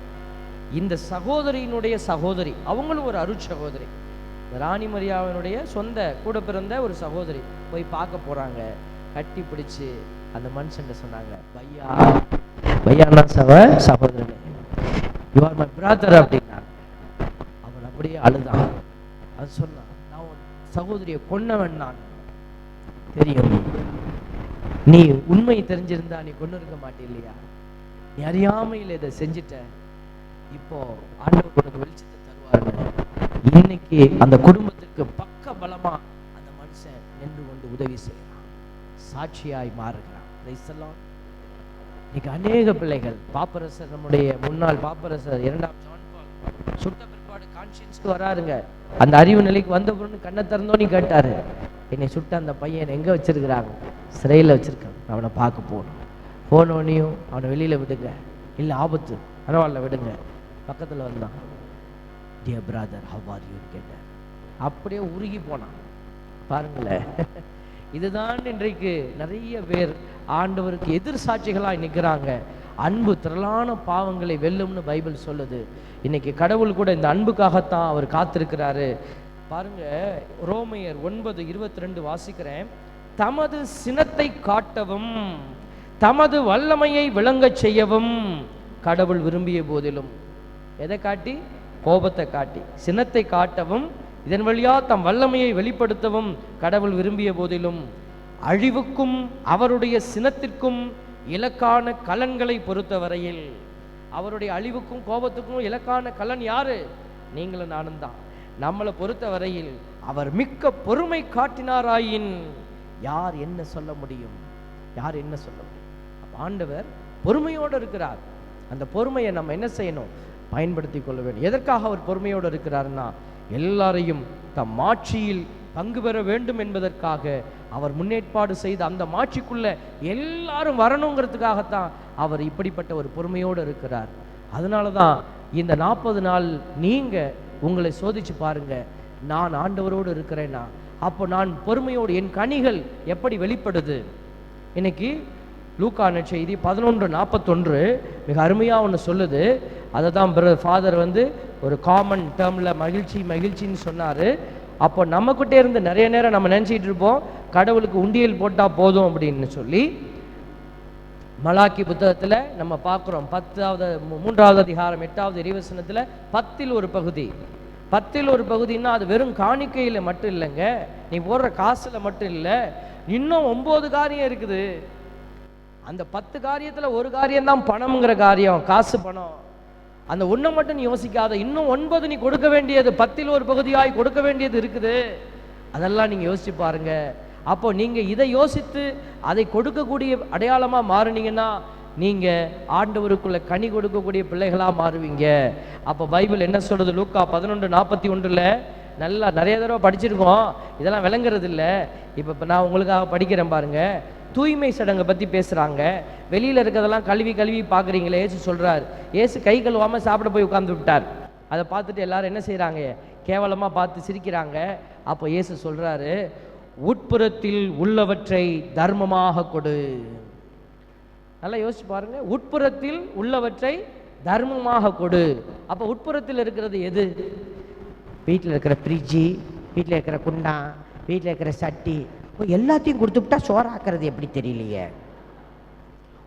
இந்த சகோதரியினுடைய சகோதரி, அவங்களும் ஒரு அருட்சகோதரி, ராணி மரியாவினுடைய சொந்த கூட பிறந்த ஒரு சகோதரி, போய் பார்க்க போகிறாங்க. கட்டி பிடிச்சி அந்த மனுஷன் சொன்னாங்க, பையா பையானா சகோதரனே, யூ ஆர் மை பிரதர் அப்படின்னாங்க. அவன் அப்படியே அழுதான். அது சொன்னான், நான் உன் சகோதரியை கொன்னவன், நான் தெரியும், நீ உண்மை தெரிஞ்சிருந்தா நீ கொண்டு இருக்க மாட்டே இல்லையா, நீ அறியாமையில் இதை செஞ்சிட்ட, இப்போ ஆண்டவர் உனக்கு வெளிச்சத்தை தருவாருன்னு இன்னைக்கு அந்த குடும்பத்துக்கு பக்க பலமா அந்த மனுஷன் நின்று கொண்டு உதவி செய்யறான், சாட்சியாய் மாறுகிறான். இன்னைக்கு அநேக பிள்ளைகள், பாப்பரசர், நம்முடைய முன்னாள் பாப்பரசர் 2ஆம் ஜான் பால் சுட்ட பிற்பாடு கான்சியன்ஸ்க்கு வராருங்க. அந்த அறிவு நிலைக்கு வந்த பொண்ணு கண்ணை திறந்தோன்னு கேட்டாரு, என்னை சுட்ட அந்த பையன் எங்க வச்சிருக்கிறாங்க, சிறையில் வச்சிருக்காங்க, அவனை பார்க்க போகணும். போனோன்னையும் அவனை வெளியில விடுங்க, இல்லை ஆபத்து, பரவாயில்ல விடுங்க. பக்கத்தில் வந்தான், dear brother how are you கேட்டார். அப்படியே உருகி போனான். பாருங்களேன், இதுதான் இன்றைக்கு நிறைய பேர் ஆண்டவருக்கு எதிர் சாட்சிகளாக நிற்கிறாங்க. அன்பு திரளான பாவங்களை வெல்லும்னு பைபிள் சொல்லுது. இன்னைக்கு கடவுள் கூட இந்த அன்புக்காகத்தான் அவர் காத்திருக்கிறாரு. பாருங்க, ரோமையர் 9:22 வாசிக்கிறேன். தமது சினத்தை காட்டவும் தமது வல்லமையை விளங்கச் செய்யவும் கடவுள் விரும்பிய போதிலும், எதை காட்டி? கோபத்தை காட்டி. சினத்தை காட்டவும் இதன் வழியா தம் வல்லமையை வெளிப்படுத்தவும் கடவுள் விரும்பிய போதிலும், அழிவுக்கும் அவருடைய சினத்திற்கும் இலக்கான கலன்களை பொறுத்தவரையில், அவருடைய அழிவுக்கும் கோபத்துக்கும் இலக்கான கலன் யாரு? நீங்களும் நானும் தான். நம்மளை பொறுத்தவரையில் அவர் மிக்க பொறுமை காட்டினாராயின் யார் என்ன சொல்ல முடியும்? யார் என்ன சொல்ல முடியும்? ஆண்டவர் பொறுமையோடு இருக்கிறார். அந்த பொறுமையை நம்ம என்ன செய்யணும்? பயன்படுத்தி கொள்ள வேண்டும். எதற்காக அவர் பொறுமையோடு இருக்கிறார்னா, எல்லாரையும் தம் மாட்சியில் பங்கு பெற வேண்டும் என்பதற்காக அவர் முன்னேற்பாடு செய்த அந்த மாட்சிக்குள்ள எல்லாரும் வரணுங்கிறதுக்காகத்தான் அவர் இப்படிப்பட்ட ஒரு பொறுமையோடு இருக்கிறார். அதனால தான் இந்த 40 நாள் நீங்க உங்களை சோதிச்சு பாருங்க, நான் ஆண்டவரோடு இருக்கிறேன்னா அப்போ நான் பொறுமையோடு, என் கனிகள் எப்படி வெளிப்படுது? இன்னைக்கு லூக்கா நற்செய்தி 11:41 மிக அருமையாக ஒன்று சொல்லுது. அதை தான் ஃபாதர் வந்து ஒரு காமன் டேர்மில் மகிழ்ச்சி மகிழ்ச்சின்னு சொன்னார். அப்போ நம்மக்கிட்டே இருந்து நிறைய நேரம் நம்ம நினச்சிட்டு இருப்போம், கடவுளுக்கு உண்டியல் போட்டால் போதும் அப்படின்னு சொல்லி. மலாக்கி புத்தகத்தில் நம்ம பார்க்குறோம், 3ஆவது அதிகாரம் 8வது இறைவசனத்தில் 10ல் ஒரு பகுதி. 10ல் ஒரு பகுதின்னா அது வெறும் காணிக்கையில் மட்டும் இல்லைங்க, நீ போடுற காசில் மட்டும் இல்லை, இன்னும் 9 காரியம் இருக்குது. அந்த 10 காரியத்தில் ஒரு காரியம்தான் பணம்ங்கிற காரியம், காசு பணம். அந்த ஒன்றை மட்டும் நீ யோசிக்காத, இன்னும் 9 நீ கொடுக்க வேண்டியது, 10ல் ஒரு பகுதியாய் கொடுக்க வேண்டியது இருக்குது. அதெல்லாம் நீங்கள் யோசிச்சு பாருங்க. அப்போ நீங்கள் இதை யோசித்து அதை கொடுக்கக்கூடிய அடையாளமாக மாறுனீங்கன்னா நீங்கள் ஆண்டவருக்குள்ள கனி கொடுக்கக்கூடிய பிள்ளைகளாக மாறுவீங்க. அப்போ பைபிள் என்ன சொல்கிறது? லூக்கா 11:41 நல்லா நிறைய தடவை படிச்சிருக்கோம், இதெல்லாம் விளங்குறது இல்லை. இப்போ நான் உங்களுக்காக படிக்கிறேன் பாருங்க. தூய்மை சடங்கை பற்றி பேசுகிறாங்க. வெளியில் இருக்கிறதெல்லாம் கழுவி பார்க்குறீங்களே, ஏசு சொல்கிறார். ஏசு கை கழுவாமல் சாப்பிட போய் உட்கார்ந்து விட்டார். அதை பார்த்துட்டு எல்லாரும் என்ன செய்கிறாங்க? கேவலமாக பார்த்து சிரிக்கிறாங்க. அப்போ ஏசு சொல்கிறாரு, உட்புறத்தில் உள்ளவற்றை தர்மமாக கொடு. நல்லா யோசிச்சு பாருங்க, உட்புறத்தில் உள்ளவற்றை தர்மமாக கொடு. அப்போ உட்புறத்தில் இருக்கிறது எது? வீட்டில் இருக்கிற ஃப்ரிட்ஜி, வீட்டில் இருக்கிற குண்டா, வீட்டில் இருக்கிற சட்டி, எல்லாத்தையும் கொடுத்துவிட்டா சோறாக்குறது எப்படி தெரியலையே?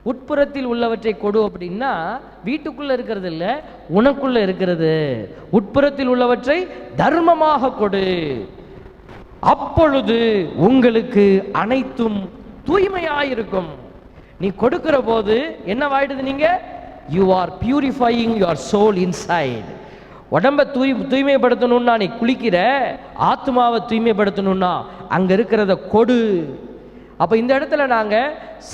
உட்புறத்தில் உள்ளவற்றை கொடு அப்படின்னா வீட்டுக்குள்ள இருக்கிறது இல்லை, உனக்குள்ள இருக்கிறது. உட்புறத்தில் உள்ளவற்றை தர்மமாக கொடு, அப்பொழுது உங்களுக்கு அனைத்தும் தூய்மையாயிருக்கும். நீ கொடுக்கிற போது என்னவாயிடுது? நீங்க you are purifying your soul inside. உடம்பை தூய்மைப்படுத்தணும்னா நீ குளிக்கிற, ஆத்மாவை தூய்மைப்படுத்தணும்னா அங்க இருக்கிறத கொடு. அப்ப இந்த இடத்துல நாங்க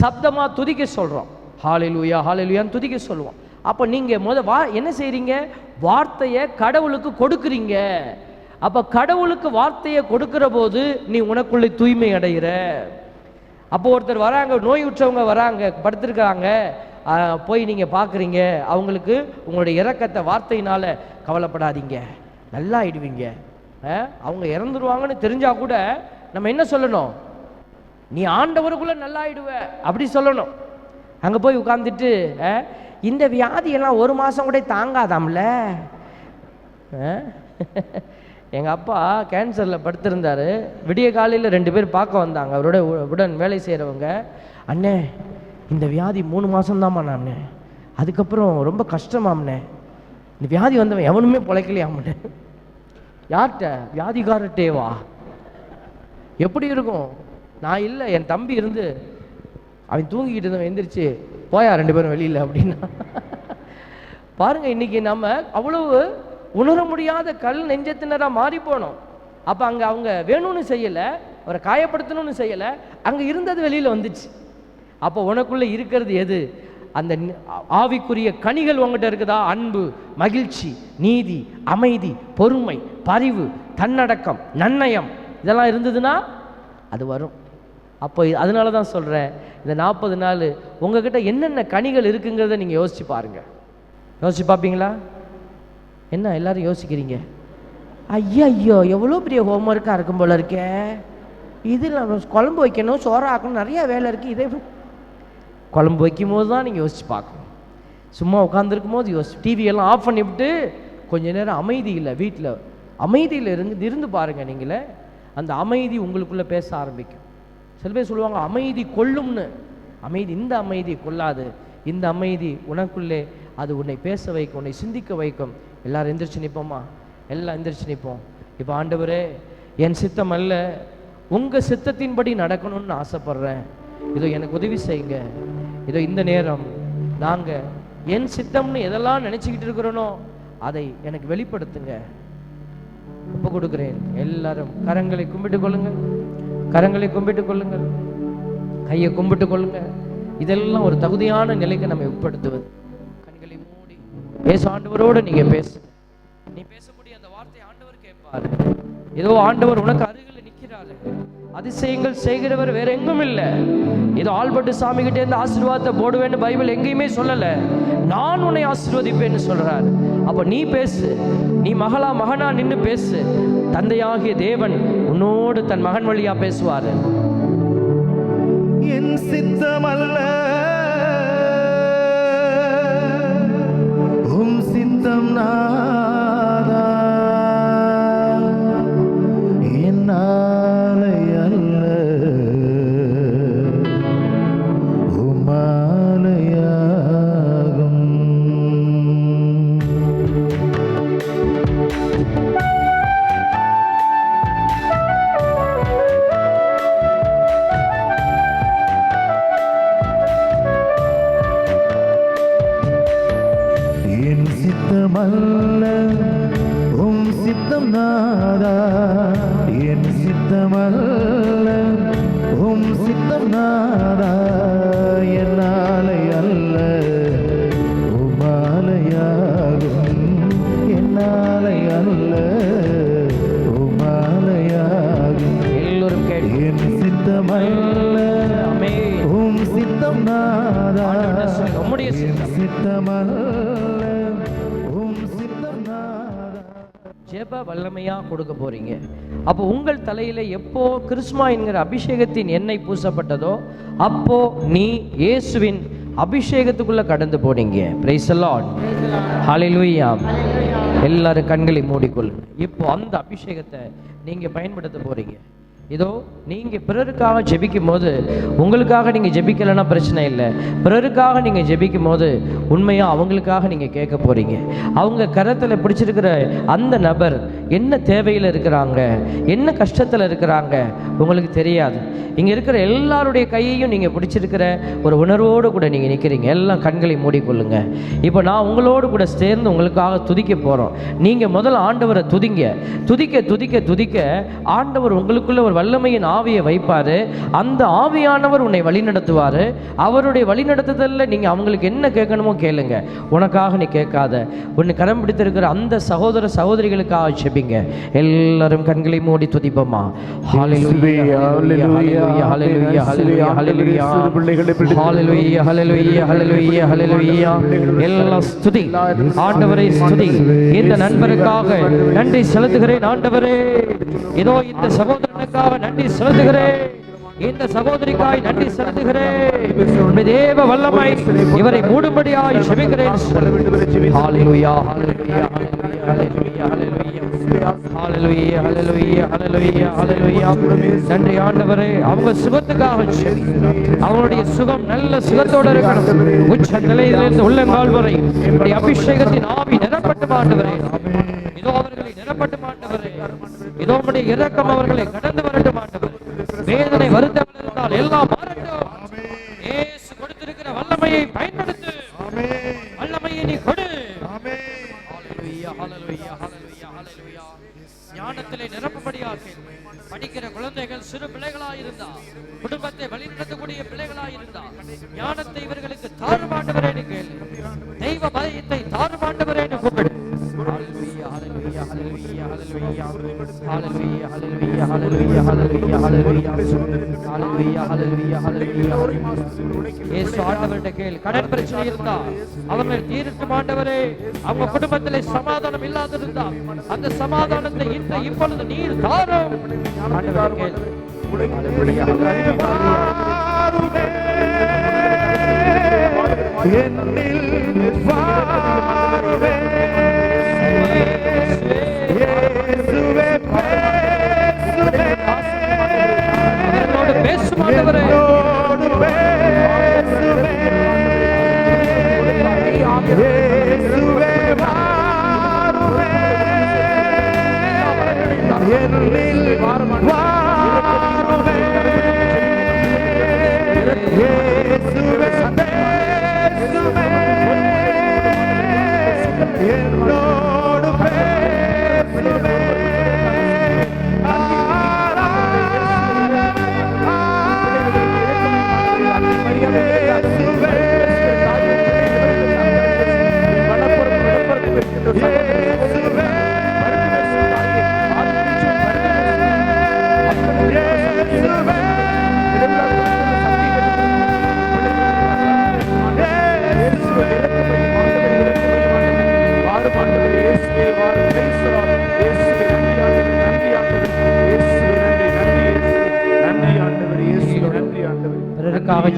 சப்தமா துதிக்க சொல்றோம், ஹalleluya ஹalleluyaன்னு துதிக்க சொல்லுவோம். அப்ப நீங்க என்ன செய்றீங்க? வார்த்தையை கடவுளுக்கு கொடுக்குறீங்க. அப்ப கடவுளுக்கு வார்த்தையை கொடுக்கிற போது நீ உனக்குள்ளே தூய்மை அடைகிற. அப்போ ஒருத்தர் வராங்க, நோய் உற்றவங்க வராங்க, படுத்திருக்காங்க, போய் நீங்க பார்க்குறீங்க, அவங்களுக்கு உங்களுடைய இரக்கத்தை வார்த்தையினால கவலைப்படாதீங்க, நல்லா ஆயிடுவீங்க. அவங்க இறந்துருவாங்கன்னு தெரிஞ்சா கூட நம்ம என்ன சொல்லணும்? நீ ஆண்டவருக்குள்ள நல்லா ஆயிடுவ அப்படி சொல்லணும். அங்கே போய் உட்கார்ந்துட்டு இந்த வியாதியெல்லாம் 1 மாதம் கூட தாங்காதாம்ல. எங்கள் அப்பா கேன்சரில் படுத்திருந்தார். விடிய காலையில் 2 பேர் பார்க்க வந்தாங்க, அவரோட உடன் வேலை செய்கிறவங்க. அண்ணே இந்த வியாதி 3 மாதம்தாம்மா நான், அதுக்கப்புறம் ரொம்ப கஷ்டமாம்ண்ணே, இந்த வியாதி வந்தவன் எவனுமே பிழைக்கலையாம்ண்ணே. யார்கிட்ட? வியாதிகாரட்டேவா? எப்படி இருக்கும்? நான் இல்லை, என் தம்பி இருந்து அவன் தூங்கிக்கிட்டு இருந்தவன் எந்திரிச்சு போயா 2 பேரும் வெளியில் அப்படின்னா. பாருங்க, இன்னைக்கு நம்ம அவ்வளவு உணர முடியாத கல் நெஞ்சத்தினராக மாறி போனோம். அப்போ அங்கே அவங்க வேணும்னு செய்யலை, அவரை காயப்படுத்தணும்னு செய்யலை, அங்கே இருந்தது வெளியில் வந்துச்சு. அப்போ உனக்குள்ளே இருக்கிறது எது? அந்த ஆவிக்குரிய கனிகள் உங்ககிட்ட இருக்குதா? அன்பு, மகிழ்ச்சி, நீதி, அமைதி, பொறுமை, பரிவு, தன்னடக்கம், நன்னயம், இதெல்லாம் இருந்ததுன்னா அது வரும். அப்போ அதனால தான் சொல்கிறேன், இந்த 40 நாள் உங்ககிட்ட என்னென்ன கனிகள் இருக்குங்கிறத நீங்கள் யோசிச்சு பாருங்க. யோசிச்சு பார்ப்பீங்களா? என்ன எல்லாரும் யோசிக்கிறீங்க? ஐயோ எவ்வளோ பெரிய ஹோம்ஒர்க்காக இருக்கும் போல இருக்கே, இதில் குழம்பு வைக்கணும், சோறு ஆக்கணும், நிறையா வேலை இருக்குது. இதே குழம்பு வைக்கும் போது தான் நீங்கள் யோசிச்சு பார்க்கணும். சும்மா உட்காந்துருக்கும் போது டிவியெல்லாம் ஆஃப் பண்ணிவிட்டு கொஞ்ச நேரம் அமைதி இல்லை, வீட்டில் அமைதியில் இருந்து பாருங்கள். நீங்களே அந்த அமைதி உங்களுக்குள்ளே பேச ஆரம்பிக்கும். சில பேர் சொல்லுவாங்க அமைதி கொல்லும்னு. அமைதி, இந்த அமைதி கொள்ளாது, இந்த அமைதி உனக்குள்ளே அது உன்னை பேச வைக்கும், உன்னை சிந்திக்க வைக்கும். எல்லாரும் எந்திரிச்சு நிற்போமா? எல்லாம் எந்திரிச்சு நிற்போம். இப்போ ஆண்டவரே, என் சித்தம் அல்ல உங்கள் சித்தத்தின்படி நடக்கணும்னு ஆசைப்படுறேன், இதோ எனக்கு உதவி செய்யுங்க. இதோ இந்த நேரம் நாங்கள் என் சித்தம்னு எதெல்லாம் நினச்சிக்கிட்டு இருக்கிறோனோ அதை எனக்கு வெளிப்படுத்துங்க. ஒப்பு கொடுக்கிறேன். எல்லாரும் கரங்களை கும்பிட்டு கொள்ளுங்கள், கரங்களை கும்பிட்டு கொள்ளுங்கள், கையை கும்பிட்டு கொள்ளுங்க. இதெல்லாம் ஒரு தகுதியான நிலைக்கு நம்ம உட்படுத்துவது. கண்களை மூடி பேச ஆண்டவரோடு நீங்க பேசு. நீ பேசக்கூடிய அந்த வார்த்தை ஆண்டவர் கேட்பாரு. ஏதோ ஆண்டவர் உனக்கு அருகில் நிற்கிறாரு. அதிசயங்கள் செய்கிறவர் வேற எங்கும் இல்லை. ஏதோ ஆல்பர்ட் சாமி கிட்டே இருந்து ஆசீர்வாதத்தை போடுவேன்னு பைபிள் எங்கேயுமே சொல்லலை. நான் உன்னை ஆசீர்வதிப்பேன்னு சொல்றாரு. அப்ப நீ பேசு, நீ மகனா நின்று பேசு. தந்தையாகிய தேவன் உன்னோடு தன் மகன் வழியா பேசுவாரு. என் சித்தமல்ல உம் சித்தம் நாதா, என்னாலே அல்ல உமாலயாகும். என் சித்தமல்ல உம் சித்தம் நாதா, என் சித்தமல்ல உம் சித்தம் நாதா, என்னாலே அல்ல உமாலயாகும், என்னாலே அல்ல உமாலயாகும். எல்லோரும் கேட்டு என் சித்தமல்ல உம் சித்தம் நாதா, உம்முடைய என் சித்தமல்ல உம் சித்தம் நாதா. ஜெப வல்லமையா கொடுக்க போறீங்க. அப்போ உங்கள் தலையில எப்போ கிறிஸ்மா என்கிற அபிஷேகத்தின் எண்ணெய் பூசப்பட்டதோ அப்போ நீ இயேசுவின் அபிஷேகத்துக்குள்ள கடந்து போனீங்க. பிரைஸ் தி லார்ட், ஹalleluya. எல்லாரும் கண்களை மூடிக்கொள்ளுங்க. இப்போ அந்த அபிஷேகத்தை நீங்க பயன்படுத்த போறீங்க. இதோ நீங்கள் பிறருக்காக ஜெபிக்கும் போது, உங்களுக்காக நீங்கள் ஜெபிக்கலைன்னா பிரச்சனை இல்லை, பிறருக்காக நீங்கள் ஜெபிக்கும் போது உண்மையாக அவங்களுக்காக நீங்கள் கேட்க போகிறீங்க. அவங்க கரத்தில் பிடிச்சிருக்கிற அந்த நபர் என்ன தேவையில் இருக்கிறாங்க, என்ன கஷ்டத்தில் இருக்கிறாங்க உங்களுக்கு தெரியாது. இங்கே இருக்கிற எல்லாருடைய கையையும் நீங்கள் பிடிச்சிருக்கிற ஒரு உணர்வோடு கூட நீங்கள் நிற்கிறீங்க. எல்லாம் கண்களை மூடிக்கொள்ளுங்க. இப்போ நான் உங்களோடு கூட சேர்ந்து உங்களுக்காக துதிக்க போகிறோம். நீங்கள் முதல்ல ஆண்டவரை துதிங்க. துதிக்க துதிக்க துதிக்க ஆண்டவர் உங்களுக்குள்ள ஒரு வல்லமையின் ஆவியை வைப்பார். அந்த ஆவியானவர் உன்னை வழிநடத்துவார். அவருடைய வழிநடத்துதலில் நீங்கள் அவங்களுக்கு என்ன கேட்கணுமோ கேளுங்க. உனக்காக நீ கேட்காத, உன்னை கரம் பிடித்திருக்கிற அந்த சகோதர சகோதரிகளுக்காக ஜெபிங்க. எல்லாரும் கண்களை மூடி துதிப்போமா. ஹல்லேலூயா ஹல்லேலூயா ஹல்லேலூயா ஹல்லேலூயா ஹல்லேலூயா ஹல்லேலூயா ஹல்லேலூயா ஹல்லேலூயா ஹல்லேலூயா. எல்லா ஸ்துதி ஆண்டவரை ஸ்துதி. இந்த நண்பருக்காக நன்றி செலுத்துகிறேன் ஆண்டவரே. இதோ இந்த சகோதரனுக்காக நன்றி செலுத்துகிறேன். இந்த சகோதரிக்காய் நன்றி செலுத்துகிறேன். தேவ வல்லமை இவரை மூடும்படியாய் ஜெபிக்கிறேன். ஹல்லேலூயா ஹல்லேலூயா ஹல்லேலூயா ஹல்லேலூயா ஹல்லேலூயா ஹல்லேலூயா ஹல்லேலூயா. நன்றி ஆண்டவரே. அவங்க சுகத்துக்காக அவங்களுடைய சுகம் நல்ல சுகத்தோடு இருக்கணும். உச்ச நிலையிலிருந்து உள்ளங்கால் வரை அபிஷேகத்தின் ஆவி நிரப்பட்டு ஆண்டவரே. இதோ அவர்களை நிரப்பட்டு ஆண்டவரே. இதோ உம்முடைய இரக்கம் அவர்களை கடந்து வரட்டும் ஆண்டவரே. வேதனை வருத்தங்கள் இருந்தால் எல்லாம் மாறட்டும். இயேசு கொடுத்திருக்கிற வல்லமையை பயன்படுத்து. வல்லமையை நீ கொடு. ஹல்லேலூயா ஹல்லேலூயா ஹல்லேலூயா ஹல்லேலூயா. ஞானத்திலே நிரப்பும்படியாக படிக்கிற குழந்தைகள் சிறு பிள்ளைகளாக இருந்தா, குடும்பத்தை வழிநடத்தக்கூடிய பிள்ளைகளாக இருந்தா, ஞானத்தை இவர்களுக்கு தாறுமாண்டவரே கேளு. தெய்வ பயத்தை தாறுமாண்டவரே கூப்பிடு. ஹல்லேலூயா ஹல்லேலூயா ஹல்லேலூயா ஹல்லேலூயா ஹல்லேலூயா ஹல்லேலூயா ஹல்லேலூயா ஹல்லேலூயா ஹல்லேலூயா ஹல்லேலூயா ஹல்லேலூயா. இயேசு ஆண்டவர்கிட்ட கேளு. கடன் பிரச்சனை இருந்தா அவர்களை தீர்க்கும் ஆண்டவரே. அவங்க குடும்பத்திலே சமாதானம் இல்லாதிருந்தா அந்த சமாதானத்தை இப்பொழுது நீர் தாரும் ஆண்டவரே கேளு. பேசும் ஆண்டவரே.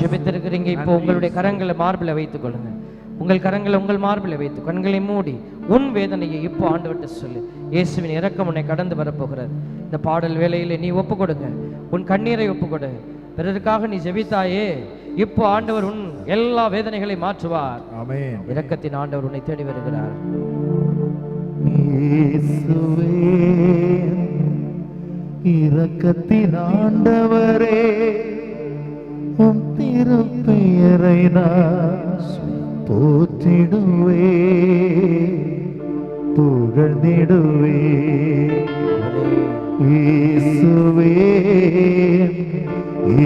ஜெபித்திருக்கிறீங்க. இப்போ உங்களுடைய கரங்களை மார்பில் வைத்துக் கொள்ளுங்க. உங்கள் கரங்களை உங்கள் மார்பில் வைத்து கண்களை மூடி உன் வேதனையை இப்போ ஆண்டவர்கிட்ட சொல்லு. இயேசுவின் இரக்கம் உன்னை கடந்து வரப்போகிறது. இந்த பாடல் வேளையிலே நீ ஒப்பு கொடுங்க. உன் கண்ணீரை ஒப்பு கொடு. பிறருக்காக நீ ஜெபித்தாயே, இப்போ ஆண்டவர் உன் எல்லா வேதனைகளை மாற்றுவார். ஆமென். இரக்கத்தின் ஆண்டவர் உன்னை தேடி வருகிறார். இயேசுவே இரக்கத்தின் ஆண்டவரே, உம் திருப்பெயரை நான் போற்றிடுவே புகழ்ந்திடுவே. இயேசுவே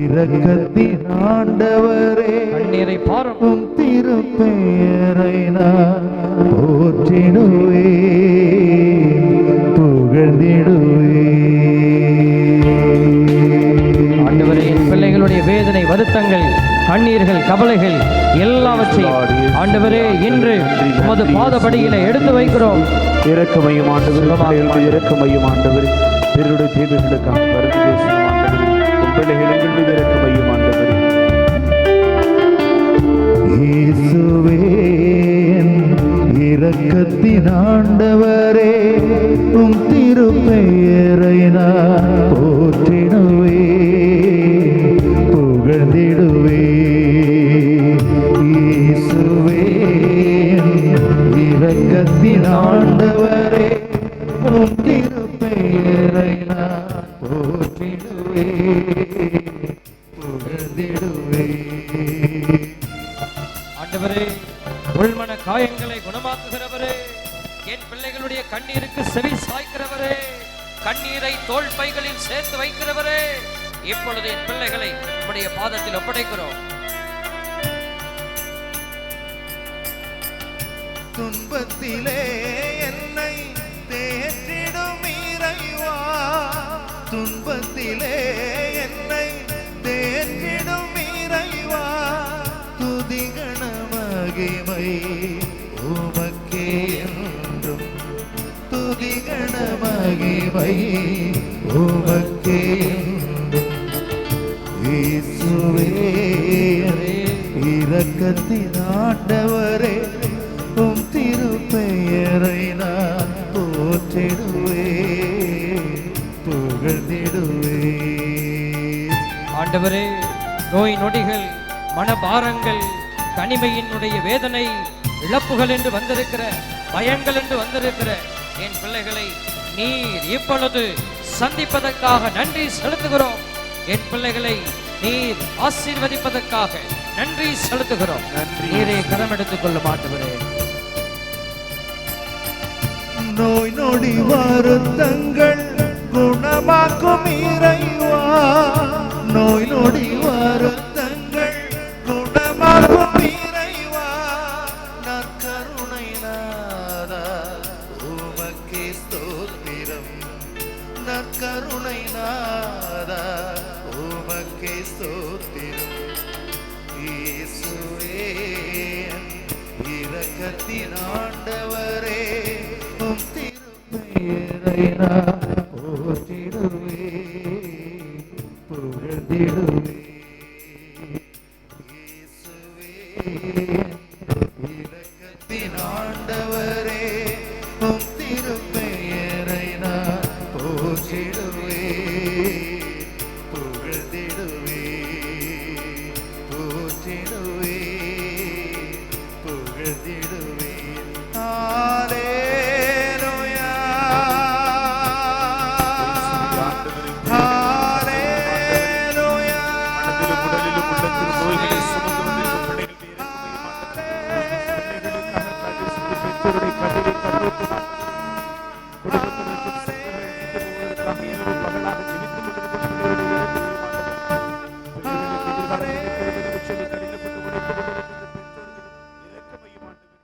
இரக்கத்தின் ஆண்டவரே, கண்ணீரை பாரும். உம் திருப்பெயரை நான் போற்றிடுவே புகழ்ந்திடுவே. ஆண்டவரே, என் பிள்ளைகளுடைய வேதனை, வருத்தங்கள், கண்ணீர்கள், கவலைகள் எல்லாவற்றையும் ஆண்டவரே இன்று உமது பாதபடியிலே எடுத்து வைக்கிறோம். இரக்கமையும் ஆண்டவர், இரக்கமையும் ஆண்டவர், பிறருடைய தேவைகளுக்காக வருது பேசும் ஆண்டவர், உன் பிள்ளைகள் எங்கள் மீது இரக்கமையும் ஆண்டவர். இயேசுவே இரக்கத்தின் ஆண்டவரே, உம் திருப்பெயரை நான் போற்றிடுவே இரக்கத்தின் ஆண்டவரே உம் திருப்பெயரை நான் போற்றிடுவே புகழ்ந்திடுவே. ஆண்டவரே, உள்மன காயங்களை குணமாக்குகிறவரே, என் பிள்ளைகளுடைய கண்ணீருக்கு செவி சாய்க்கிறவரே, கண்ணீரை தோள் பைகளில் சேர்த்து வைக்கிறவரே, இப்பொழுது என் பிள்ளைகளை உம்முடைய பாதத்தில் ஒப்படைக்கிறோம். துன்பத்திலே என்னை தேற்றிடும் இறைவா, துன்பத்திலே என்னை தேற்றிடும் இறைவா, துதிகண மகிமை உமக்கே என்றும், துதிகண மகிமை உமக்கே என்றும். இயேசுவே இரக்கத்தின் ஆண்டவரே உம் திருப்பெயரை நான் போற்றிடுவே புகழ்ந்திடுவே. ஆண்டவரே, நோய் நொடிகள், மனபாரங்கள், தனிமையினுடைய வேதனை, இழப்புகள் என்று வந்திருக்கிற, பயங்கள் என்று வந்திருக்கிற என் பிள்ளைகளை நீர் இப்பொழுது சந்திப்பதற்காக நன்றி செலுத்துகிறோம். என் பிள்ளைகளை நீர் ஆசீர்வதிப்பதற்காக நன்றி செலுத்துகிறோம். நீரே கரம் எடுத்துக் கொள்ள மாட்டுகிறே. நோய் நொடி வருத்தங்கள் குணமாக்கும் இறைவா, நோய் நொடி வருத்தங்கள் குணமாக்கும் இறைவா, நற்கருணை நாதா உமக்கே ஸ்தோத்திரம், நற்கருணை நாதா உமக்கே ஸ்தோத்திரம். இயேசுவே இரக்கத்தின் ஆண்டவரே உம் திருப்பெயரை நான் போற்றிடுவே புகழ்ந்திடுவே. இயேசுவே இரக்கத்தின் ஆண்டவரே உம் திருப்பெயரை நான் போற்றிடுவே புகழ்ந்திடுவே போற்றிடுவே புகழ்ந்திடுவே. ஹalleluya ஹalleluya. மனதிலும் உடலிலும் உள்ள திருநோய்களை சுமந்து வந்திருக்கும் பிள்ளைகள் பெற்றோருடைய கண்ணீரை கண்ணோக்கினார். குடும்பத்தினருக்கும் சொந்தங்கள் நீண்டு போவதற்காக இரவு பகலாக ஜெபித்துக் கொண்டிருக்கும் பிள்ளைகளுடைய எதிர்காலத்திற்கு சொல்லி கடினப்பட்டு உழைத்துக் கொண்டிருக்கின்ற பெற்றோர்களுக்கு இரக்கமையும் ஆண்டவரே.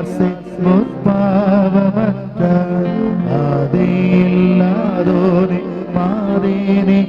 ஆசை முற்பாவமற்ற ஆதி இல்லாதோனே மாதேனே